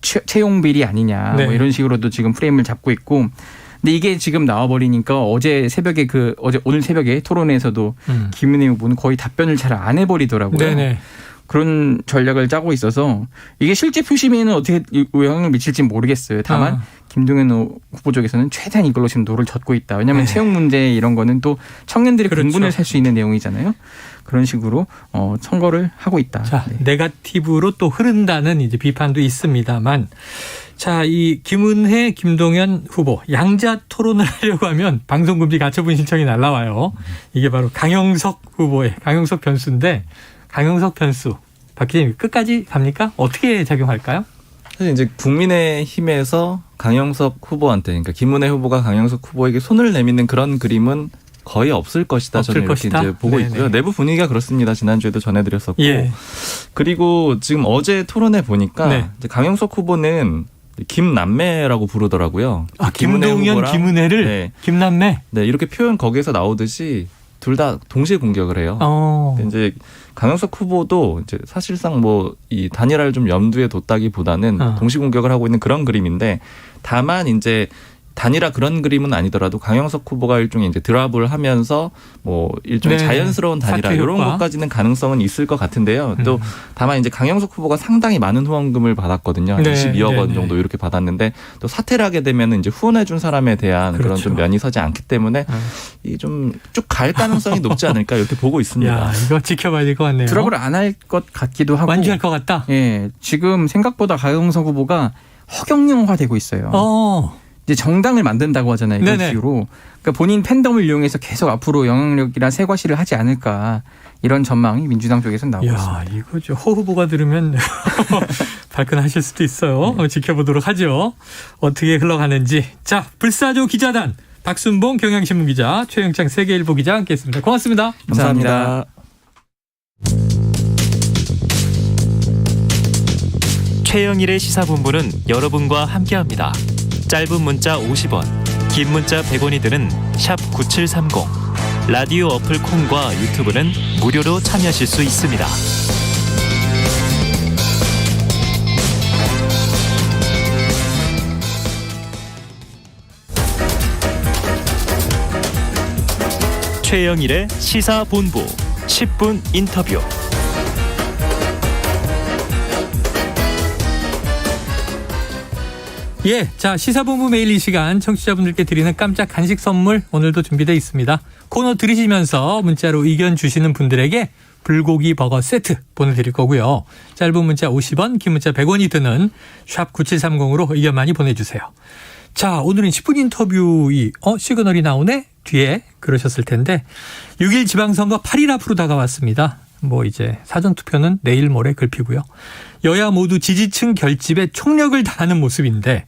채용 비리 아니냐 뭐 이런 식으로도 지금 프레임을 잡고 있고. 근데 이게 지금 나와버리니까 오늘 새벽에 토론회에서도 김은혜 후보는 거의 답변을 잘 안 해버리더라고요. 그런 전략을 짜고 있어서 이게 실제 표심에는 어떻게 영향을 미칠지 모르겠어요. 다만 김동연 후보 쪽에서는 최대한 이걸로 지금 노를 젓고 있다. 왜냐하면 채용 문제 이런 거는 또 청년들의 공분을 살 수 있는 내용이잖아요. 그런 식으로 선거를 하고 있다. 자, 네거티브로 또 흐른다는 이제 비판도 있습니다만, 자, 이 김은혜, 김동연 후보 양자 토론을 하려고 하면 방송금지 가처분 신청이 날라와요. 이게 바로 강영석 후보의 강영석 변수인데. 강영석 변수, 박 기자님 끝까지 갑니까? 어떻게 작용할까요? 사실 이제 국민의힘에서 강영석 후보한테, 그러니까 김은혜 후보가 강영석 후보에게 손을 내미는 그런 그림은 거의 없을 것이다. 저는 이렇게 이제 보고 있고요. 내부 분위기가 그렇습니다. 지난주에도 전해드렸었고, 그리고 지금 어제 토론회 보니까 이제 강영석 후보는 김남매라고 부르더라고요. 김동연, 김은혜를 김남매. 네, 이렇게 표현 거기에서 나오듯이 둘 다 동시에 공격을 해요. 이제 강영석 후보도 이제 사실상 뭐 이 단일화를 좀 염두에 뒀다기보다는 동시 공격을 하고 있는 그런 그림인데, 다만 이제 단일화 그런 그림은 아니더라도 강영석 후보가 일종의 이제 드랍을 하면서 뭐 일종의 자연스러운 단일화 이런 것까지는 가능성은 있을 것 같은데요. 또 다만 이제 강영석 후보가 상당히 많은 후원금을 받았거든요. 22억 원 정도 이렇게 받았는데, 또 사퇴를 하게 되면 이제 후원해준 사람에 대한 그런 좀 면이 서지 않기 때문에 이 좀 쭉 갈 가능성이 높지 않을까 이렇게 보고 있습니다. 야, 이거 지켜봐야 될 것 같네요. 드랍을 안 할 것 같기도 하고 완주할 것 같다. 예, 지금 생각보다 강영석 후보가 허경영화되고 있어요. 이제 정당을 만든다고 하잖아요. 이런 식으로. 그러니까 본인 팬덤을 이용해서 계속 앞으로 영향력이나 세과시를 하지 않을까, 이런 전망이 민주당 쪽에서 나오고 있습니다. 이거 허 후보가 들으면 발끈하실 수도 있어요. 지켜보도록 하죠. 어떻게 흘러가는지. 자, 불사조 기자단 박순봉 경향신문 기자, 최영창 세계일보 기자 함께했습니다. 고맙습니다. 감사합니다. 최영일의 시사본부는 여러분과 함께합니다. 짧은 문자 50원, 긴 문자 100원이 드는 샵 9730. 라디오 어플 콩과 유튜브는 무료로 참여하실 수 있습니다. 최영일의 시사본부 10분 인터뷰. 자, 시사본부 매일 이 시간 청취자분들께 드리는 깜짝 간식 선물 오늘도 준비되어 있습니다. 코너 들으시면서 문자로 의견 주시는 분들에게 불고기 버거 세트 보내드릴 거고요. 짧은 문자 50원, 긴 문자 100원이 드는 샵 9730으로 의견 많이 보내주세요. 자, 오늘은 10분 인터뷰 시그널이 나오네? 뒤에 그러셨을 텐데 6일 지방선거 8일 앞으로 다가왔습니다. 뭐 이제 사전투표는 내일 모레 걸피고요. 여야 모두 지지층 결집에 총력을 다하는 모습인데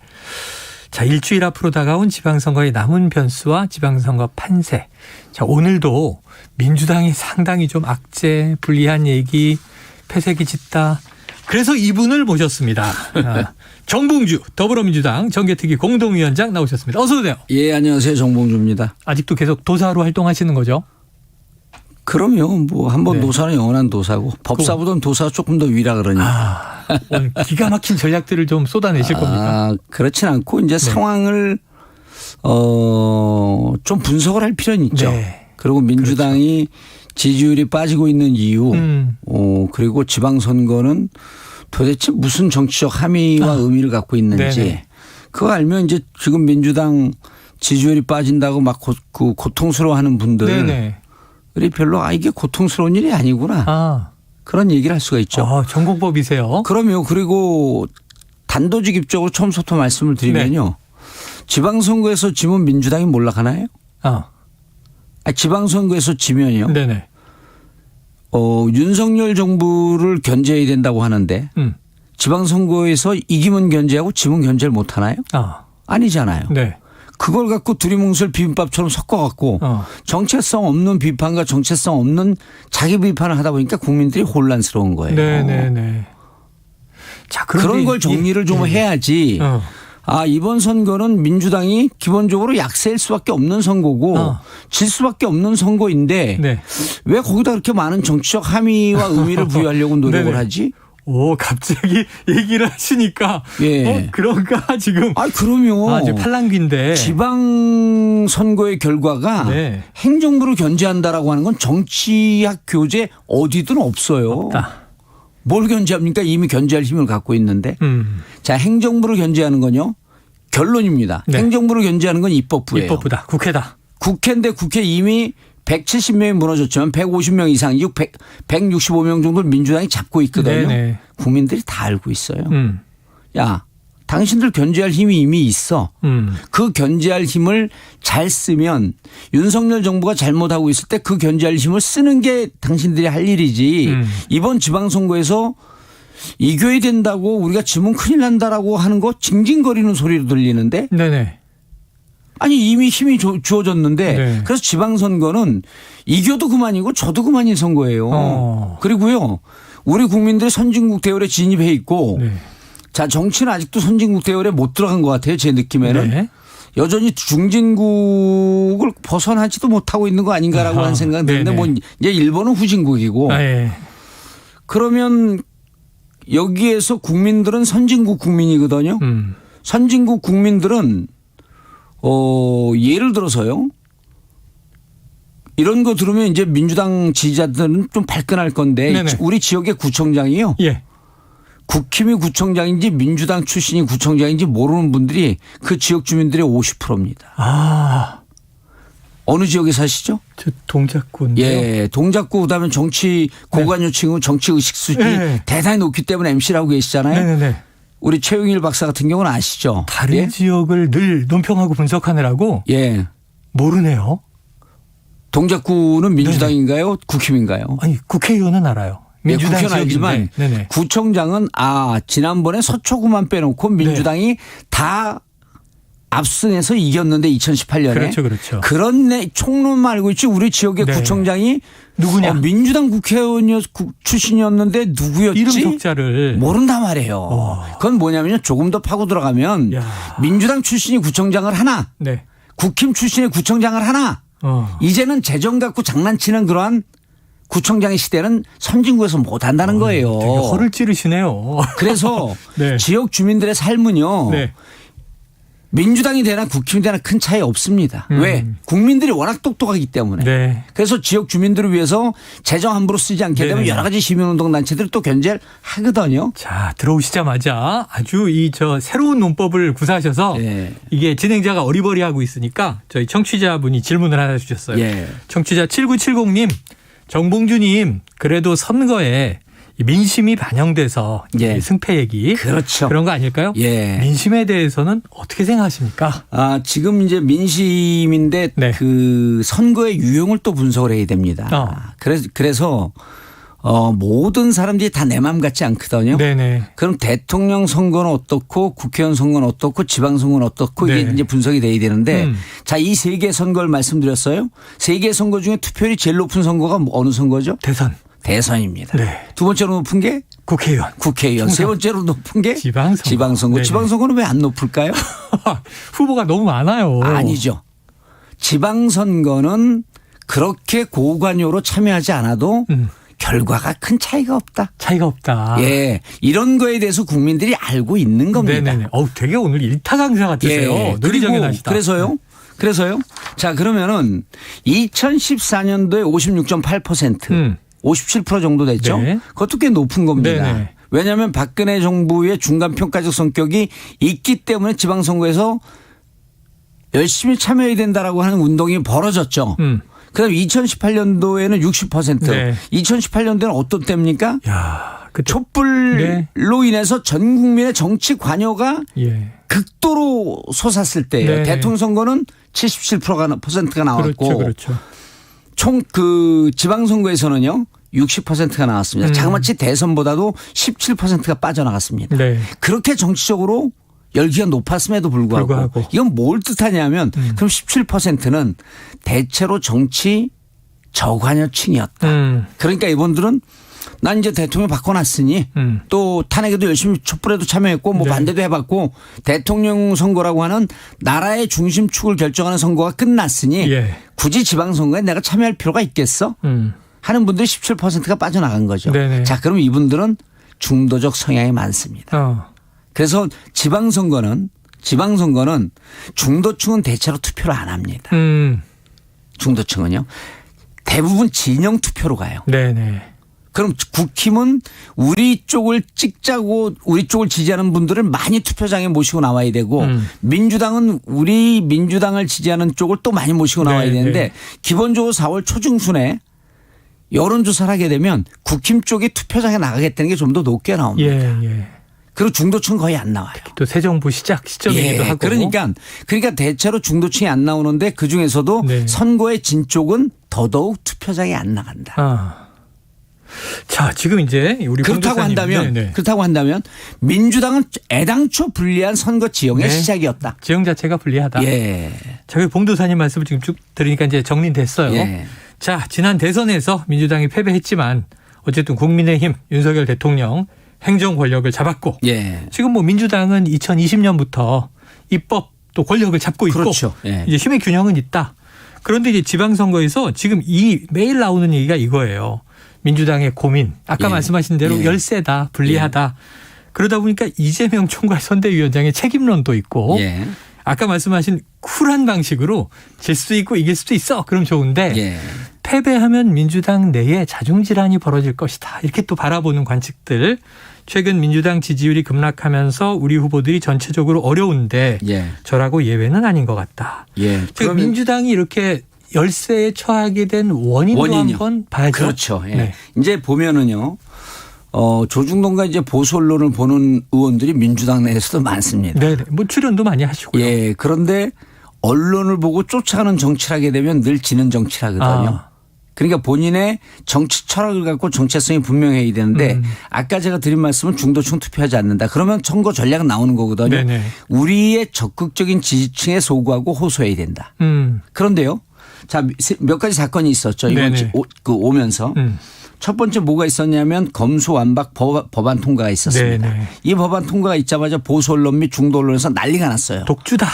자, 일주일 앞으로 다가온 지방선거의 남은 변수와 지방선거 판세. 자, 오늘도 민주당이 상당히 좀 악재, 불리한 얘기, 패색이 짙다. 그래서 이분을 모셨습니다. 정봉주 더불어민주당 정개특위 공동위원장 나오셨습니다. 어서 오세요. 예, 안녕하세요. 정봉주입니다. 아직도 계속 도사로 활동하시는 거죠? 그럼요. 뭐 한번 도사는 영원한 도사고 법사보다는 도사가 조금 더 위라 그러니. 오늘 기가 막힌 전략들을 좀 쏟아내실 겁니까? 그렇진 않고 이제 상황을 좀 분석을 할 필요는 있죠. 네. 그리고 민주당이 지지율이 빠지고 있는 이유, 그리고 지방선거는 도대체 무슨 정치적 함의와 의미를 갖고 있는지 네네. 그거 알면 이제 지금 민주당 지지율이 빠진다고 막 고통스러워하는 분들 이 별로 이게 고통스러운 일이 아니구나. 그런 얘기를 할 수가 있죠. 전공법이세요. 그럼요. 그리고 단도직입적으로 처음부터 말씀을 드리면요. 지방선거에서 지면 민주당이 몰락하나요? 지방선거에서 지면요. 네네. 윤석열 정부를 견제해야 된다고 하는데 지방선거에서 이기면 견제하고 지면 견제를 못하나요? 아니잖아요. 네. 그걸 갖고 두리뭉술 비빔밥처럼 섞어갖고 정체성 없는 비판과 정체성 없는 자기 비판을 하다 보니까 국민들이 혼란스러운 거예요. 네네네. 자, 그런 걸 정리를 좀 해야지. 이번 선거는 민주당이 기본적으로 약세일 수밖에 없는 선거고 질 수밖에 없는 선거인데 왜 거기다 그렇게 많은 정치적 함의와 의미를 부여하려고 노력을 하지? 갑자기 얘기를 하시니까 그런가 지금. 그럼요. 지금 팔랑귀인데. 지방선거의 결과가 행정부를 견제한다라고 하는 건 정치학 교재 어디든 없어요. 없다. 뭘 견제합니까? 이미 견제할 힘을 갖고 있는데. 자, 행정부를 견제하는 건요. 결론입니다. 행정부를 견제하는 건 입법부예요. 입법부다. 국회다. 국회인데 국회 이미 170명이 무너졌지만 150명 이상, 165명 정도를 민주당이 잡고 있거든요. 네네. 국민들이 다 알고 있어요. 야, 당신들 견제할 힘이 이미 있어. 그 견제할 힘을 잘 쓰면 윤석열 정부가 잘못하고 있을 때 그 견제할 힘을 쓰는 게 당신들이 할 일이지. 이번 지방선거에서 이겨야 된다고 우리가 지면 큰일 난다라고 하는 거 징징거리는 소리로 들리는데. 네네. 아니 이미 힘이 주어졌는데 그래서 지방선거는 이겨도 그만이고 져도 그만인 선거예요. 그리고요. 우리 국민들이 선진국 대열에 진입해 있고 자, 정치는 아직도 선진국 대열에 못 들어간 것 같아요. 제 느낌에는. 여전히 중진국을 벗어나지도 못하고 있는 거 아닌가라고 하는 생각이 드는데 뭐 이제 일본은 후진국이고 그러면 여기에서 국민들은 선진국 국민이거든요. 선진국 국민들은 예를 들어서요. 이런 거 들으면 이제 민주당 지지자들은 좀 발끈할 건데 우리 지역의 구청장이요. 국힘이 구청장인지 민주당 출신이 구청장인지 모르는 분들이 그 지역 주민들의 50%입니다. 어느 지역에 사시죠? 저 동작구인데요. 예, 동작구 그다음에 정치 고관여층은 정치 의식 수준이 대단히 높기 때문에 MC라고 계시잖아요. 네네. 우리 최용일 박사 같은 경우는 아시죠? 다른 지역을 늘 논평하고 분석하느라고 모르네요. 동작구는 민주당인가요? 국힘인가요? 아니 국회의원은 알아요. 민주당 국회는 알지만 구청장은 지난번에 서초구만 빼놓고 민주당이 다 압승해서 이겼는데 2018년에. 그렇죠. 그런 총론만 알고 있지 우리 지역의 구청장이 누구냐? 민주당 국회의원 출신이었는데 누구였지? 이름 석자를 모른단 말이에요. 그건 뭐냐면요. 조금 더 파고 들어가면 민주당 출신이 구청장을 하나 국힘 출신의 구청장을 하나 이제는 재정 갖고 장난치는 그러한 구청장의 시대는 선진국에서 못한다는 거예요. 되게 허를 찌르시네요. 그래서 지역 주민들의 삶은요. 민주당이 되나 국힘이 되나 큰 차이 없습니다. 왜? 국민들이 워낙 똑똑하기 때문에. 그래서 지역 주민들을 위해서 재정 함부로 쓰지 않게 되면 여러 가지 시민운동단체들이 또 견제를 하거든요. 자, 들어오시자마자 아주 새로운 논법을 구사하셔서 이게 진행자가 어리버리하고 있으니까 저희 청취자분이 질문을 하나 주셨어요. 청취자 7970님, 정봉주님, 그래도 선거에 민심이 반영돼서 승패 얘기 그런 거 아닐까요? 민심에 대해서는 어떻게 생각하십니까? 지금 이제 민심인데 그 선거의 유형을 또 분석을 해야 됩니다. 그래서 모든 사람들이 다 내 맘 같지 않거든요. 네네. 그럼 대통령 선거는 어떻고 국회의원 선거는 어떻고 지방선거는 어떻고 이게 이제 분석이 돼야 되는데 자, 이 세 개 선거를 말씀드렸어요. 세 개 선거 중에 투표율이 제일 높은 선거가 어느 선거죠? 대선입니다. 네. 두 번째로 높은 게 국회의원. 세 번째로 높은 게 지방선거. 네네. 지방선거는 왜 안 높을까요? 후보가 너무 많아요. 아니죠. 지방선거는 그렇게 고관여로 참여하지 않아도 결과가 큰 차이가 없다. 예, 이런 거에 대해서 국민들이 알고 있는 겁니다. 네네네. 되게 오늘 일타 강사 같으세요. 예, 논리정연하시다. 그래서요. 자, 그러면은 2014년도에 56.8%, 57% 정도 됐죠. 네. 그것도 꽤 높은 겁니다. 네네. 왜냐하면 박근혜 정부의 중간평가적 성격이 있기 때문에 지방선거에서 열심히 참여해야 된다라고 하는 운동이 벌어졌죠. 그다음 2018년도에는 60%. 네. 2018년도에는 어떤 때입니까? 그때. 촛불로 인해서 전 국민의 정치 관여가 극도로 솟았을 때예요. 네. 대통령 선거는 77%가 나왔고 그렇죠. 총 그 지방선거에서는요 60%가 나왔습니다. 자그마치 대선보다도 17%가 빠져나갔습니다. 네. 그렇게 정치적으로 열기가 높았음에도 불구하고 이건 뭘 뜻하냐면 그럼 17%는 대체로 정치 저관여층이었다. 그러니까 이분들은 난 이제 대통령 바꿔놨으니 또 탄핵에도 열심히 촛불에도 참여했고 뭐 반대도 해봤고 대통령 선거라고 하는 나라의 중심축을 결정하는 선거가 끝났으니 굳이 지방선거에 내가 참여할 필요가 있겠어? 하는 분들이 17%가 빠져나간 거죠. 네네. 자, 그럼 이분들은 중도적 성향이 많습니다. 그래서 지방선거는 중도층은 대체로 투표를 안 합니다. 중도층은요. 대부분 진영 투표로 가요. 네네. 그럼 국힘은 우리 쪽을 찍자고 우리 쪽을 지지하는 분들을 많이 투표장에 모시고 나와야 되고 민주당은 우리 민주당을 지지하는 쪽을 또 많이 모시고 나와야 되는데 기본적으로 4월 초중순에 여론조사를 하게 되면 국힘 쪽이 투표장에 나가겠다는 게 좀 더 높게 나옵니다. 그리고 중도층은 거의 안 나와요. 또 새 정부 시작 시점이기도 하고. 그러니까 대체로 중도층이 안 나오는데 그중에서도 선거의 진 쪽은 더더욱 투표장에 안 나간다. 자, 지금 이제 우리 그렇다고 한다면 민주당은 애당초 불리한 선거 지형의 시작이었다. 지형 자체가 불리하다. 저희 봉도사님 말씀을 지금 쭉 들으니까 이제 정리됐어요. 자, 지난 대선에서 민주당이 패배했지만 어쨌든 국민의힘 윤석열 대통령 행정 권력을 잡았고 지금 뭐 민주당은 2020년부터 입법 또 권력을 잡고 있고 이제 힘의 균형은 있다. 그런데 이제 지방선거에서 지금 매일 나오는 얘기가 이거예요. 민주당의 고민. 아까 말씀하신 대로 열세다, 불리하다. 그러다 보니까 이재명 총괄 선대위원장의 책임론도 있고 아까 말씀하신 쿨한 방식으로 질 수도 있고 이길 수도 있어. 그럼 좋은데 패배하면 민주당 내에 자중질환이 벌어질 것이다. 이렇게 또 바라보는 관측들. 최근 민주당 지지율이 급락하면서 우리 후보들이 전체적으로 어려운데 저라고 예외는 아닌 것 같다. 즉 민주당이 이렇게 열세에 처하게 된 원인도 한번 봐야죠. 그렇죠. 이제 보면은요. 조중동과 이제 보수 언론을 보는 의원들이 민주당 내에서도 많습니다. 네, 뭐 출연도 많이 하시고요. 그런데 언론을 보고 쫓아가는 정치를 하게 되면 늘 지는 정치를 하거든요. 그러니까 본인의 정치 철학을 갖고 정체성이 분명해야 되는데 아까 제가 드린 말씀은 중도층 투표하지 않는다. 그러면 선거 전략은 나오는 거거든요. 네네. 우리의 적극적인 지지층에 소구하고 호소해야 된다. 그런데요. 자, 몇 가지 사건이 있었죠. 이번 오면서. 첫 번째 뭐가 있었냐면 검수완박 법안 통과가 있었습니다. 이 법안 통과가 있자마자 보수 언론 및 중도 언론에서 난리가 났어요. 독주다.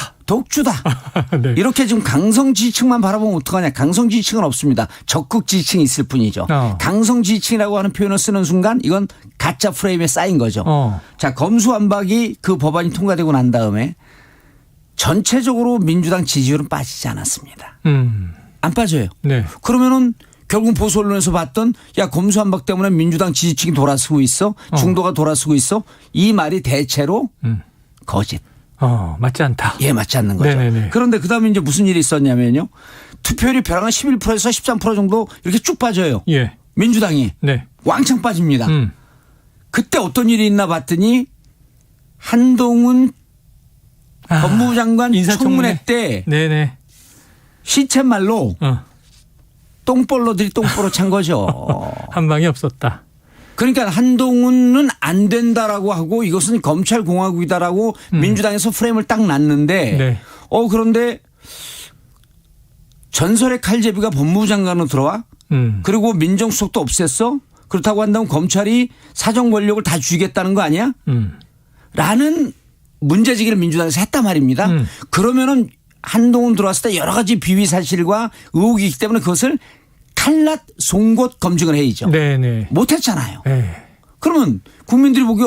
이렇게 지금 강성 지지층만 바라보면 어떡하냐. 강성 지지층은 없습니다. 적극 지지층이 있을 뿐이죠. 강성 지지층이라고 하는 표현을 쓰는 순간 이건 가짜 프레임에 쌓인 거죠. 자, 검수완박이 그 법안이 통과되고 난 다음에 전체적으로 민주당 지지율은 빠지지 않았습니다. 안 빠져요. 그러면은 결국 보수 언론에서 봤던 검수완박 때문에 민주당 지지층이 돌아서고 있어. 중도가 돌아서고 있어. 이 말이 대체로 거짓. 맞지 않다. 맞지 않는 거죠. 그런데 그다음에 이제 무슨 일이 있었냐면요. 투표율이 벼랑한 11%에서 13% 정도 이렇게 쭉 빠져요. 민주당이. 왕창 빠집니다. 그때 어떤 일이 있나 봤더니 한동훈 법무부 장관 청문회 때 시쳇말로 똥볼러들이 똥보로 찬 거죠. 한 방이 없었다. 그러니까 한동훈은 안 된다라고 하고 이것은 검찰공화국이다라고 민주당에서 프레임을 딱 놨는데 네. 그런데 전설의 칼제비가 법무부 장관으로 들어와? 그리고 민정수석도 없앴어? 그렇다고 한다면 검찰이 사정 권력을 다 쥐겠다는 거 아니야? 라는 문제제기를 민주당에서 했단 말입니다. 그러면은 한동훈 들어왔을 때 여러 가지 비위 사실과 의혹이 있기 때문에 그것을 칼날 송곳 검증을 해야죠. 네네. 못했잖아요. 네. 그러면 국민들이 보기에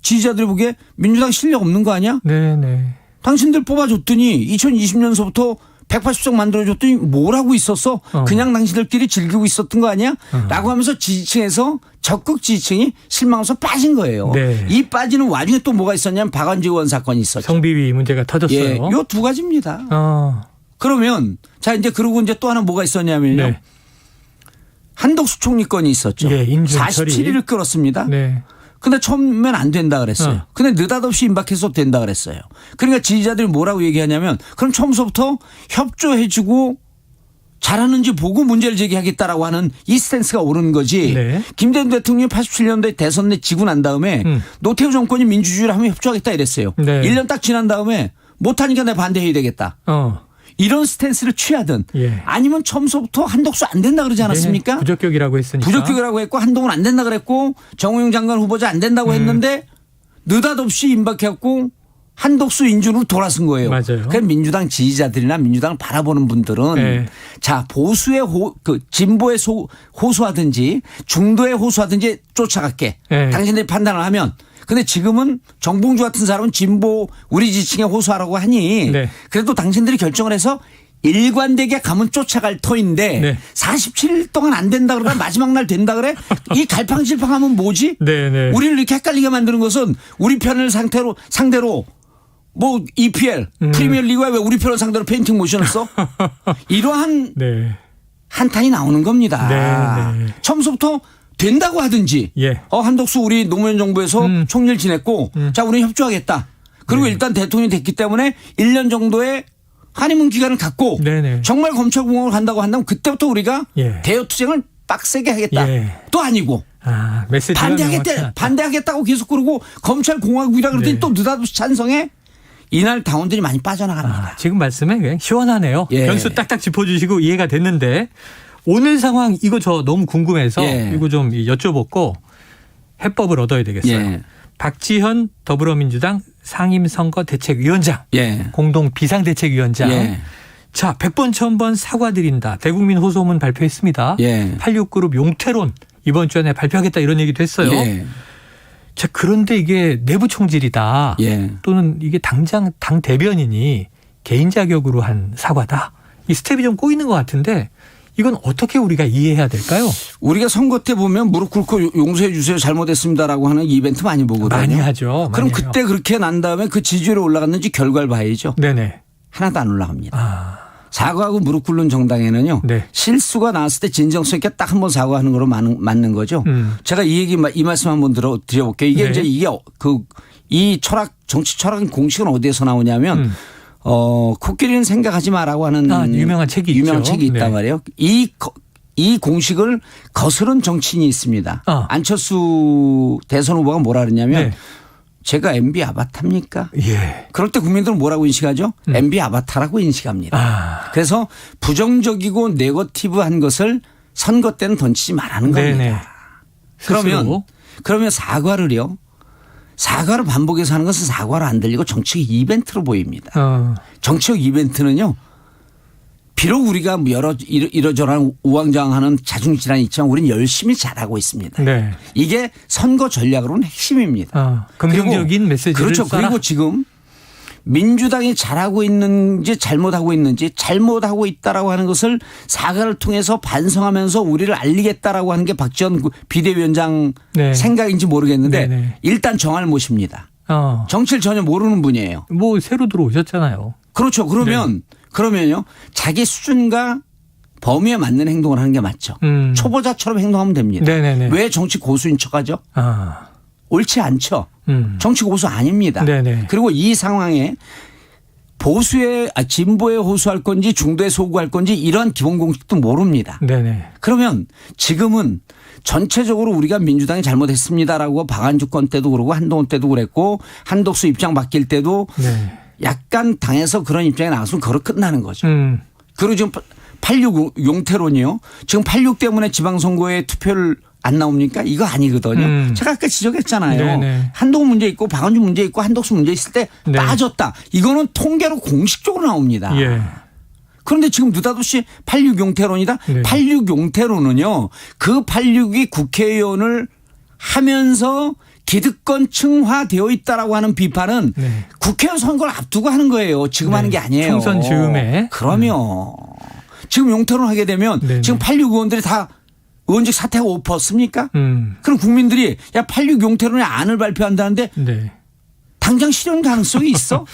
지지자들이 보기에 민주당 실력 없는 거 아니야? 네네. 당신들 뽑아줬더니 2020년서부터 180석 만들어줬더니 뭘 하고 있었어? 그냥 당신들끼리 즐기고 있었던 거 아니야? 라고 하면서 지지층에서 적극 지지층이 실망해서 빠진 거예요. 네. 이 빠지는 와중에 또 뭐가 있었냐면 박원지 의원 사건이 있었죠. 성비위 문제가 터졌어요. 예, 요 두 가지입니다. 그러면 자 이제 그러고 이제 또 하나 뭐가 있었냐면요. 네. 한덕수 총리 건이 있었죠. 예, 인준철이. 47일을 끌었습니다. 네. 근데 처음엔 안 된다 그랬어요. 근데 느닷없이 임박해서 된다 그랬어요. 그러니까 지지자들이 뭐라고 얘기하냐면 그럼 처음부터 협조해주고 잘하는지 보고 문제를 제기하겠다라고 하는 이 스탠스가 옳은 거지. 네. 김대중 대통령이 87년도에 대선 내 지고 난 다음에 노태우 정권이 민주주의를 하면 협조하겠다 이랬어요. 네. 1년 딱 지난 다음에 못하니까 내가 반대해야 되겠다. 이런 스탠스를 취하든 아니면 처음부터 한덕수 안 된다 그러지 않았습니까? 네. 부적격이라고 했으니까. 부적격이라고 했고 한동훈 안 된다 그랬고 정호영 장관 후보자 안 된다고 했는데 느닷없이 임박해갖고 한덕수 인준으로 돌아선 거예요. 맞아요. 그러니까 민주당 지지자들이나 민주당을 바라보는 분들은 자 보수의 진보에 호소하든지 중도에 호소하든지 쫓아갈게. 당신들이 판단을 하면. 근데 지금은 정봉주 같은 사람은 진보 우리 지지층에 호소하라고 하니 그래도 당신들이 결정을 해서 일관되게 가면 쫓아갈 터인데 47일 동안 안 된다 그러다 마지막 날 된다 그래? 이 갈팡질팡하면 뭐지? 우리를 이렇게 헷갈리게 만드는 것은 우리 편을 상대로 뭐 EPL 프리미어리그가 왜 우리 편을 상대로 페인팅 모션을 이러한 한탄이 나오는 겁니다. 처음부터 된다고 하든지 한덕수 우리 노무현 정부에서 총리를 지냈고 자 우리는 협조하겠다. 그리고 일단 대통령이 됐기 때문에 1년 정도의 한의문 기간을 갖고 정말 검찰공화국을 간다고 한다면 그때부터 우리가 대여투쟁을 빡세게 하겠다. 또 아니고 반대하겠다고 계속 그러고 검찰공화국이라 그러더니 또 느닷없이 찬성해. 이날 당원들이 많이 빠져나갑니다. 지금 말씀에 그냥 시원하네요. 변수 딱딱 짚어주시고 이해가 됐는데 오늘 상황 이거 저 너무 궁금해서 이거 좀 여쭤보고 해법을 얻어야 되겠어요. 박지현 더불어민주당 상임선거대책위원장 공동 비상대책위원장 자 100번 1000번 사과드린다. 대국민 호소문 발표했습니다. 86그룹 용태론 이번 주 안에 발표하겠다 이런 얘기도 했어요. 자 그런데 이게 내부 총질이다. 또는 이게 당장 당 대변인이 개인 자격으로 한 사과다. 이 스텝이 좀 꼬이는 것 같은데 이건 어떻게 우리가 이해해야 될까요? 우리가 선거 때 보면 무릎 꿇고 용서해 주세요 잘못했습니다라고 하는 이벤트 많이 보거든요. 많이 하죠. 그럼 그때 그렇게 난 다음에 그 지지율이 올라갔는지 결과를 봐야죠. 하나도 안 올라갑니다. 사과하고 무릎 꿇는 정당에는요. 실수가 나왔을 때 진정성 있게 딱 한 번 사과하는 거로 맞는 거죠. 제가 이 말씀 한번 드려볼게요. 이게 이제 이 철학 정치 철학의 공식은 어디에서 나오냐면 코끼리는 생각하지 마라고 하는 유명한 책이 있단 말이에요. 이 공식을 거스른 정치인이 있습니다. 안철수 대선 후보가 뭐라 그러냐면 제가 MB 아바타입니까? 그럴 때 국민들은 뭐라고 인식하죠? MB 아바타라고 인식합니다. 그래서 부정적이고 네거티브한 것을 선거 때는 던지지 말라는 겁니다. 그러면 사과를 반복해서 하는 것은 사과로 안 들리고 정치적 이벤트로 보입니다. 정치적 이벤트는요. 비록 우리가 이러저러한 우왕좌왕하는 자중질환이 있지만 우리는 열심히 잘하고 있습니다. 이게 선거 전략으로는 핵심입니다. 긍정적인 메시지를 그렇죠. 그리고 지금 민주당이 잘하고 있는지 잘못하고 있는지 잘못하고 있다라고 하는 것을 사과를 통해서 반성하면서 우리를 알리겠다라고 하는 게 박지원 비대위원장 생각인지 모르겠는데 일단 정할 못입니다. 정치를 전혀 모르는 분이에요. 뭐 새로 들어오셨잖아요. 그렇죠. 그러면요 자기 수준과 범위에 맞는 행동을 하는 게 맞죠. 초보자처럼 행동하면 됩니다. 왜 정치 고수인 척하죠? 옳지 않죠. 정치 고수 아닙니다. 그리고 이 상황에 진보에 호소할 건지 중도에 소구할 건지 이런 기본 공식도 모릅니다. 네네. 그러면 지금은 전체적으로 우리가 민주당이 잘못했습니다라고 박안주권 때도 그러고 한동훈 때도 그랬고 한덕수 입장 바뀔 때도 네. 약간 당에서 그런 입장이 나왔으면 그걸로 끝나는 거죠. 그리고 지금 86 용태론이요. 지금 86 때문에 지방선거에 투표를 안 나옵니까? 이거 아니거든요. 제가 아까 지적했잖아요. 네네. 한동훈 문제 있고 박원준 문제 있고 한덕수 문제 있을 때 네. 빠졌다. 이거는 통계로 공식적으로 나옵니다. 예. 그런데 지금 느닷없이 86 용태론이다. 네. 86 용태론은요. 그 86이 국회의원을 하면서 기득권 층화되어 있다라고 하는 비판은 네. 국회의원 선거를 앞두고 하는 거예요. 지금 네. 하는 게 아니에요. 총선 즈음에. 그러면 지금 용태론 하게 되면 네네. 지금 86 의원들이 다 의원직 사퇴하고 엎었습니까? 그럼 국민들이 86 용태론의 안을 발표한다는데 네. 당장 실현 가능성이 있어?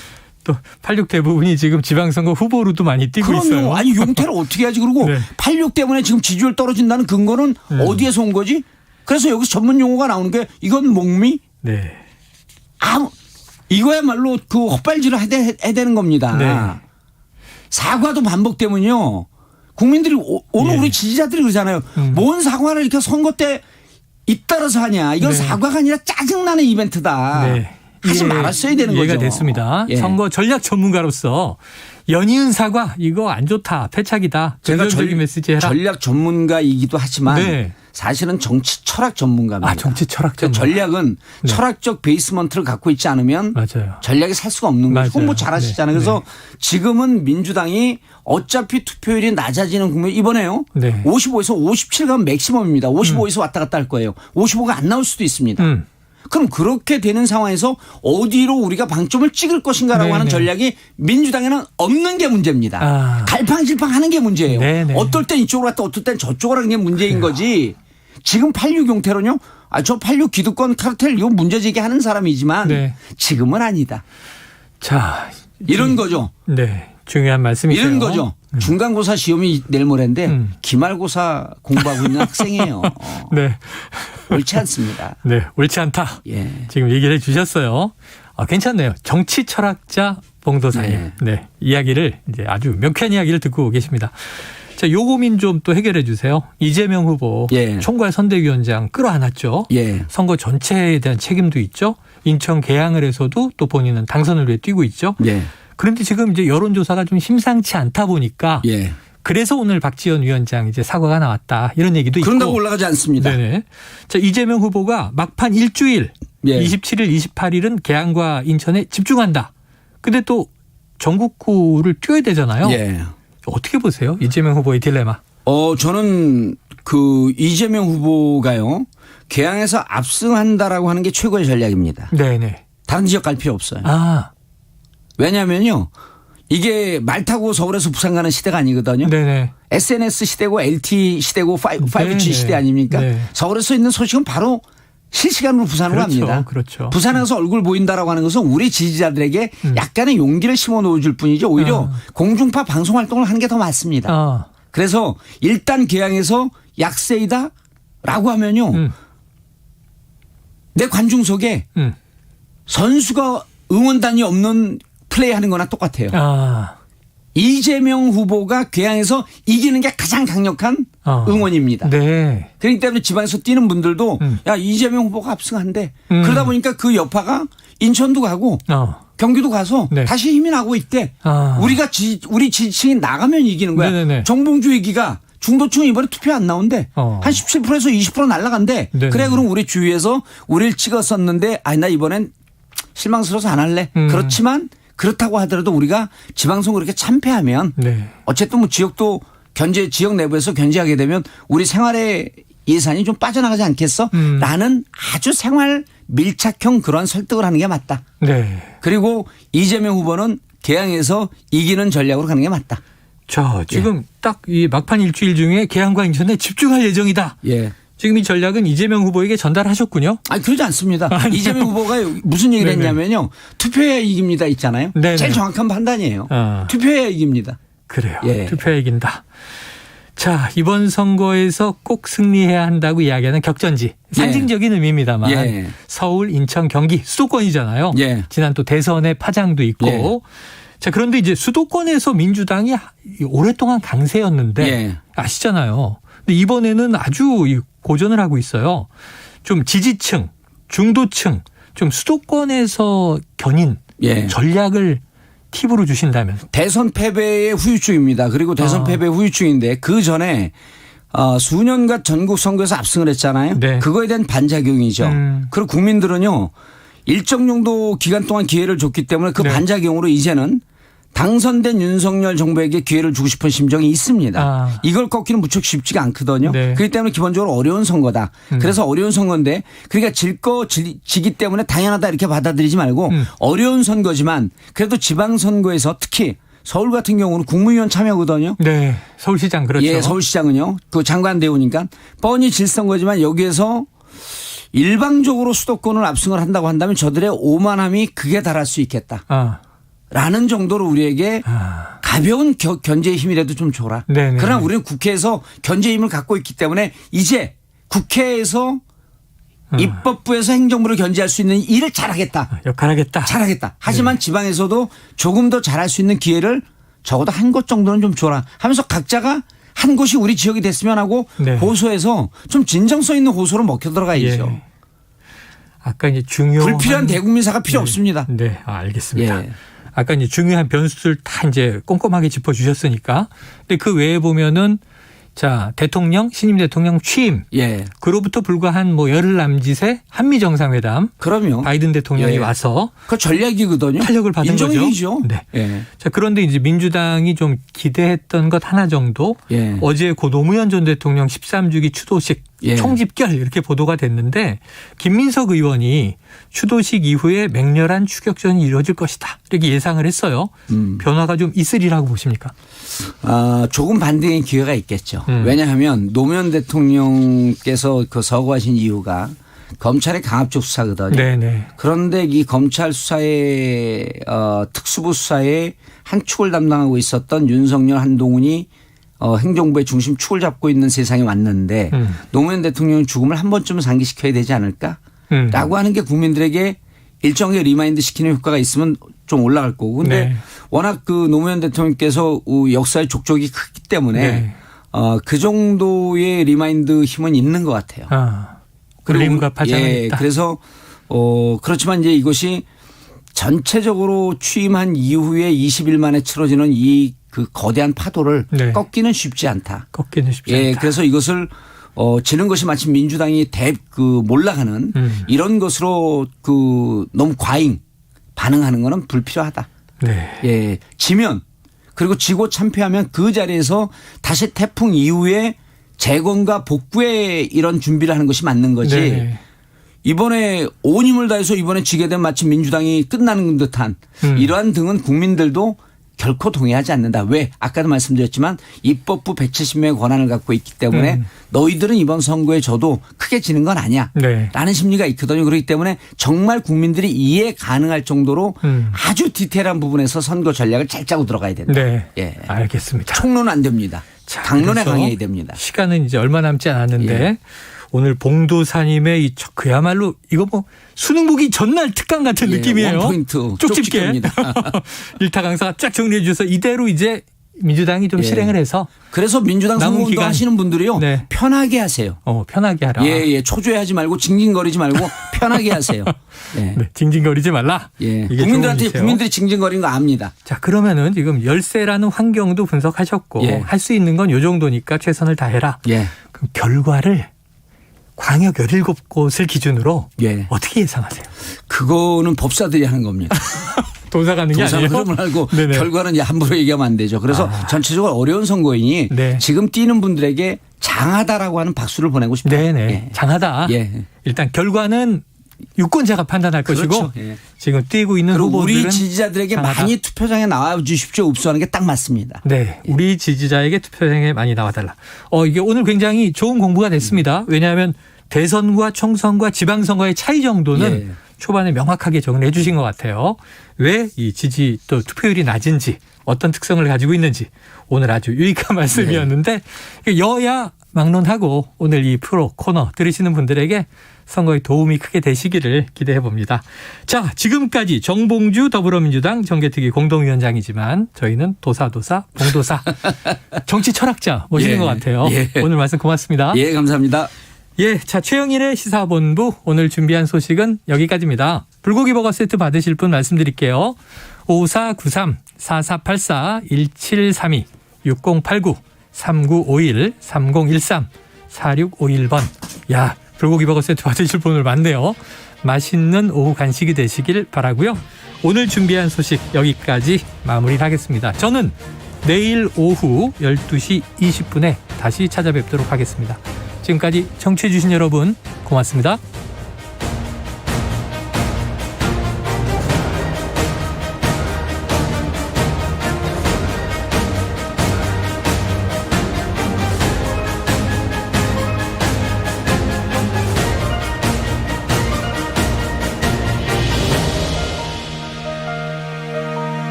또 86 대부분이 지금 지방선거 후보로도 많이 뛰고 그럼요. 있어요. 아니 용태를 어떻게 하지? 그리고 네. 86 때문에 지금 지지율 떨어진다는 근거는 어디에서 온 거지? 그래서 여기서 전문 용어가 나오는 게 이건 목미? 네. 이거야말로 그 헛발질을 해야 되는 겁니다. 네. 사과도 반복되면요. 국민들이 오늘 예. 우리 지지자들이 그러잖아요. 뭔 사과를 이렇게 선거 때 잇따라서 하냐. 이건 네. 사과가 아니라 짜증나는 이벤트다. 네. 하지 말았어야 되는 거죠. 이해가 됐습니다. 예. 선거 전략 전문가로서 연이은 사과 이거 안 좋다. 패착이다. 제가 긍정적인 메시지 해라. 전략 전문가이기도 하지만 네. 사실은 정치 철학 전문가입니다. 정치 철학 전문가. 전략은 네. 철학적 베이스먼트를 갖고 있지 않으면 맞아요. 전략이 살 수가 없는 거죠. 홍보 잘 하시잖아요. 네. 그래서 지금은 민주당이 어차피 투표율이 낮아지는 국면 이번에요. 네. 55에서 57 가면 맥시멈입니다. 55에서 왔다 갔다 할 거예요. 55가 안 나올 수도 있습니다. 그럼 그렇게 되는 상황에서 어디로 우리가 방점을 찍을 것인가라고 네네. 하는 전략이 민주당에는 없는 게 문제입니다. 갈팡질팡하는 게 문제예요. 네네. 어떨 땐 이쪽으로 갔다 어떨 땐 저쪽으로 가는 게 문제인 거지. 지금 86 용태론요. 저 86 기득권 카르텔 이거 문제 제기하는 사람이지만 네. 지금은 아니다. 자, 이런 거죠. 네. 중요한 말씀이세요. 이런 거죠. 중간고사 시험이 내일 모레인데 기말고사 공부하고 있는 학생이에요. 네. 옳지 않습니다. 네, 옳지 않다. 예. 지금 얘기를 해주셨어요. 괜찮네요. 정치 철학자 봉도사님. 네. 이야기를 이제 아주 명쾌한 이야기를 듣고 계십니다. 자, 요 고민 좀 또 해결해 주세요. 이재명 후보 총괄 선대위원장 끌어안았죠. 선거 전체에 대한 책임도 있죠. 인천 계양을 해서도 또 본인은 당선을 위해 뛰고 있죠. 그런데 지금 이제 여론조사가 좀 심상치 않다 보니까 그래서 오늘 박지원 위원장 이제 사과가 나왔다 이런 얘기도 있고. 그런다고 올라가지 않습니다. 네네. 자, 이재명 후보가 막판 일주일 27일, 28일은 계양과 인천에 집중한다. 근데 또 전국구를 뛰어야 되잖아요. 어떻게 보세요? 이재명 후보의 딜레마. 저는 그 이재명 후보가요. 계양에서 압승한다라고 하는 게 최고의 전략입니다. 네네. 다른 지역 갈 필요 없어요. 왜냐하면요. 이게 말 타고 서울에서 부산 가는 시대가 아니거든요. 네네. SNS 시대고 LTE 시대고 5G 시대 아닙니까? 네. 서울에서 있는 소식은 바로 실시간으로 부산으로 갑니다. 그렇죠. 부산에 가서 얼굴 보인다라고 하는 것은 우리 지지자들에게 약간의 용기를 심어 놓을 뿐이죠. 오히려 공중파 방송 활동을 하는 게 더 맞습니다. 그래서 일단 계양에서 약세이다라고 하면요. 내 관중석에 선수가 응원단이 없는 플레이하는 거나 똑같아요. 이재명 후보가 계양에서 이기는 게 가장 강력한 응원입니다. 네. 그렇기 때문에 지방에서 뛰는 분들도 야 이재명 후보가 압승한대. 그러다 보니까 그 여파가 인천도 가고 경기도 가서 다시 힘이 나고 있대. 우리 지지층이 나가면 이기는 거야. 네네네. 정봉주 얘기가 중도층은 이번에 투표 안 나온대. 한 17%에서 20% 날라간대. 네네. 그래 그럼 우리 주위에서 우리를 찍었었는데 나 이번엔 실망스러워서 안 할래. 그렇지만 그렇다고 하더라도 우리가 지방선거 그렇게 참패하면 어쨌든 뭐 지역도 지역 내부에서 견제하게 되면 우리 생활의 예산이 좀 빠져나가지 않겠어? 라는 아주 생활 밀착형 그런 설득을 하는 게 맞다. 그리고 이재명 후보는 계양에서 이기는 전략으로 가는 게 맞다. 자, 지금 딱 이 막판 일주일 중에 계양과 인천에 집중할 예정이다. 지금 이 전략은 이재명 후보에게 전달하셨군요. 아니 그러지 않습니다. 이재명 후보가 무슨 얘기를 했냐면요. 투표해야 이깁니다 있잖아요. 네네. 제일 정확한 판단이에요. 투표해야 이깁니다. 그래요. 투표해야 이긴다. 자, 이번 선거에서 꼭 승리해야 한다고 이야기하는 격전지. 상징적인 의미입니다만 서울, 인천, 경기 수도권이잖아요. 지난 또 대선의 파장도 있고 자, 그런데 이제 수도권에서 민주당이 오랫동안 강세였는데 예. 아시잖아요. 근데 이번에는 아주 고전을 하고 있어요. 좀 지지층, 중도층, 좀 수도권에서 견인 예. 전략을 팁으로 주신다면. 대선 패배의 후유증입니다. 그리고 대선 패배의 후유증인데 그 전에 수년간 전국 선거에서 압승을 했잖아요. 네. 그거에 대한 반작용이죠. 그리고 국민들은요. 일정 정도 기간 동안 기회를 줬기 때문에 그 네. 반작용으로 이제는 당선된 윤석열 정부에게 기회를 주고 싶은 심정이 있습니다. 이걸 꺾기는 무척 쉽지가 않거든요. 네. 그렇기 때문에 기본적으로 어려운 선거다. 그래서 어려운 선거인데 그러니까 지기 때문에 당연하다 이렇게 받아들이지 말고 어려운 선거지만 그래도 지방선거에서 특히 서울 같은 경우는 국무위원 참여거든요. 네. 서울시장 그렇죠. 예, 서울시장은요. 그 장관 대우니까 뻔히 질 선거지만 여기에서 일방적으로 수도권을 압승을 한다고 한다면 저들의 오만함이 극에 달할 수 있겠다. 라는 정도로 우리에게 가벼운 견제의 힘이라도 좀 줘라. 네네. 그러나 우리는 국회에서 견제의 힘을 갖고 있기 때문에 이제 국회에서 입법부에서 행정부를 견제할 수 있는 일을 잘하겠다. 역할하겠다. 잘하겠다. 하지만 지방에서도 조금 더 잘할 수 있는 기회를 적어도 한 곳 정도는 좀 줘라 하면서 각자가 한 곳이 우리 지역이 됐으면 하고 네. 호소해서 좀 진정성 있는 호소로 먹혀 들어가야죠. 예. 아까 이제 중요한 불필요한 대국민사가 필요 없습니다. 네, 알겠습니다. 예. 아까 이제 중요한 변수들 다 이제 꼼꼼하게 짚어주셨으니까. 근데 그 외에 보면은 자, 대통령, 신임 대통령 취임. 예. 그로부터 불과 한 열흘 남짓의 한미 정상회담. 그럼요. 바이든 대통령이 예. 와서 그 전략이거든요. 탄력을 받은 인정이죠. 거죠. 네. 예. 자, 그런데 이제 민주당이 좀 기대했던 것 하나 정도. 예. 어제 고 노무현 전 대통령 13주기 추도식 예. 총집결 이렇게 보도가 됐는데 김민석 의원이 추도식 이후에 맹렬한 추격전이 이루어질 것이다. 이렇게 예상을 했어요. 변화가 좀 있으리라고 보십니까? 조금 반등의 기회가 있겠죠. 왜냐하면 노무현 대통령께서 그 서거하신 이유가 검찰의 강압적 수사거든요. 네네. 그런데 이 검찰 수사의 특수부 수사의 한 축을 담당하고 있었던 윤석열, 한동훈이 행정부의 중심 축을 잡고 있는 세상에 왔는데 노무현 대통령의 죽음을 한 번쯤은 상기시켜야 되지 않을까라고 하는 게 국민들에게 일정하게 리마인드 시키는 효과가 있으면 좀 올라갈 거고. 근데 네. 워낙 그 노무현 대통령께서 역사의 족적이 크기 때문에 네. 그 정도의 리마인드 힘은 있는 것 같아요. 울림과 파장은 예, 있다. 그래서 그렇지만 이제 이것이 전체적으로 취임한 이후에 20일 만에 치러지는 이 그 거대한 파도를 네. 꺾기는 쉽지 않다. 꺾기는 쉽지 예, 않다. 그래서 이것을 지는 것이 마치 민주당이 몰락하는 이런 것으로 너무 과잉 반응하는 것은 불필요하다. 네. 예, 지면 그리고 지고 참패하면 그 자리에서 다시 태풍 이후에 재건과 복구의 이런 준비를 하는 것이 맞는 거지. 네. 이번에 온 힘을 다해서 이번에 지게 된 마치 민주당이 끝나는 듯한 이러한 등은 국민들도 결코 동의하지 않는다. 왜? 아까도 말씀드렸지만 입법부 170명의 권한을 갖고 있기 때문에 너희들은 이번 선거에 져도 크게 지는 건 아니야. 네. 라는 심리가 있거든요. 그렇기 때문에 정말 국민들이 이해 가능할 정도로 아주 디테일한 부분에서 선거 전략을 잘 짜고 들어가야 된다. 네. 예. 알겠습니다. 총론은 안 됩니다. 강론에 그래서 강해야 됩니다. 시간은 이제 얼마 남지 않았는데 예. 오늘 봉도사님의 그야말로 이거 수능 보기 전날 특강 같은 예, 느낌이에요. 원포인트 쪽집게. 일타 강사가 쫙 정리해 주셔서 이대로 이제 민주당이 좀 예. 실행을 해서 그래서 민주당 남은 선거운동 기간. 하시는 분들이요. 네. 편하게 하세요. 편하게 하라. 예. 초조해하지 말고 징징거리지 말고 편하게 하세요. 예. 네, 징징거리지 말라. 예. 이게 국민들한테 좋은 국민들이 징징거리는 거 압니다. 자, 그러면은 지금 열세라는 환경도 분석하셨고 예. 할 수 있는 건 요 정도니까 최선을 다해라. 예. 그럼 결과를 광역 17곳을 기준으로 예. 어떻게 예상하세요? 그거는 법사들이 하는 겁니다. 도사 가는 게 아니에요. 흐름을 알고 네네. 결과는 이제 함부로 얘기하면 안 되죠. 그래서 전체적으로 어려운 선거이니 네. 지금 뛰는 분들에게 장하다라고 하는 박수를 보내고 싶다. 네네. 예. 장하다. 예. 일단 결과는 유권자가 판단할 것이고 그렇죠. 예. 지금 뛰고 있는 그리고 후보들은 우리 지지자들에게 장하다. 많이 투표장에 나와 주십시오. 읍소하는 게 딱 맞습니다. 네, 우리 지지자에게 투표장에 많이 나와달라. 이게 오늘 굉장히 좋은 공부가 됐습니다. 왜냐하면 대선과 총선과 지방선거의 차이 정도는 초반에 명확하게 정리해 주신 것 같아요. 왜 이 지지 또 투표율이 낮은지 어떤 특성을 가지고 있는지 오늘 아주 유익한 말씀이었는데 여야 막론하고 오늘 이 프로 코너 들으시는 분들에게 선거에 도움이 크게 되시기를 기대해 봅니다. 자, 지금까지 정봉주 더불어민주당 정개특위 공동위원장이지만 저희는 도사도사 봉도사 정치 철학자 모시는 것 같아요. 오늘 말씀 고맙습니다. 예, 감사합니다. 예, 자, 최영일의 시사본부 오늘 준비한 소식은 여기까지입니다. 불고기 버거 세트 받으실 분 말씀드릴게요. 5493-4484-1732 6089 3951 3013 4651번. 야, 불고기 버거 세트 받으실 분들 많네요. 맛있는 오후 간식이 되시길 바라고요. 오늘 준비한 소식 여기까지 마무리를 하겠습니다. 저는 내일 오후 12시 20분에 다시 찾아뵙도록 하겠습니다. 지금까지 청취해 주신 여러분 고맙습니다.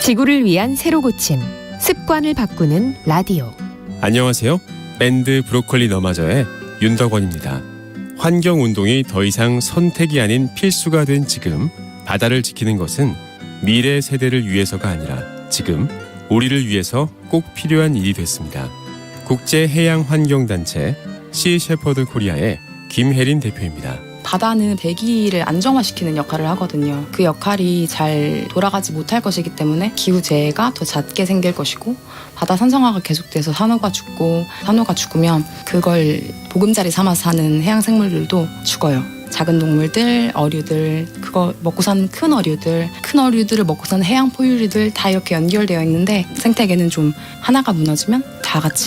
지구를 위한 새로 고침, 습관을 바꾸는 라디오. 안녕하세요. 밴드 브로콜리 너마저의 윤덕원입니다. 환경운동이 더 이상 선택이 아닌 필수가 된 지금, 바다를 지키는 것은 미래 세대를 위해서가 아니라 지금 우리를 위해서 꼭 필요한 일이 됐습니다. 국제해양환경단체 시 셰퍼드 코리아의 김혜린 대표입니다. 바다는 대기를 안정화시키는 역할을 하거든요. 그 역할이 잘 돌아가지 못할 것이기 때문에 기후재해가 더 잦게 생길 것이고 바다 산성화가 계속돼서 산호가 죽고 산호가 죽으면 그걸 보금자리 삼아서 사는 해양생물들도 죽어요. 작은 동물들, 어류들, 그거 먹고 사는 큰 어류들을 먹고 사는 해양 포유류들 다 이렇게 연결되어 있는데 생태계는 좀 하나가 무너지면 다 같이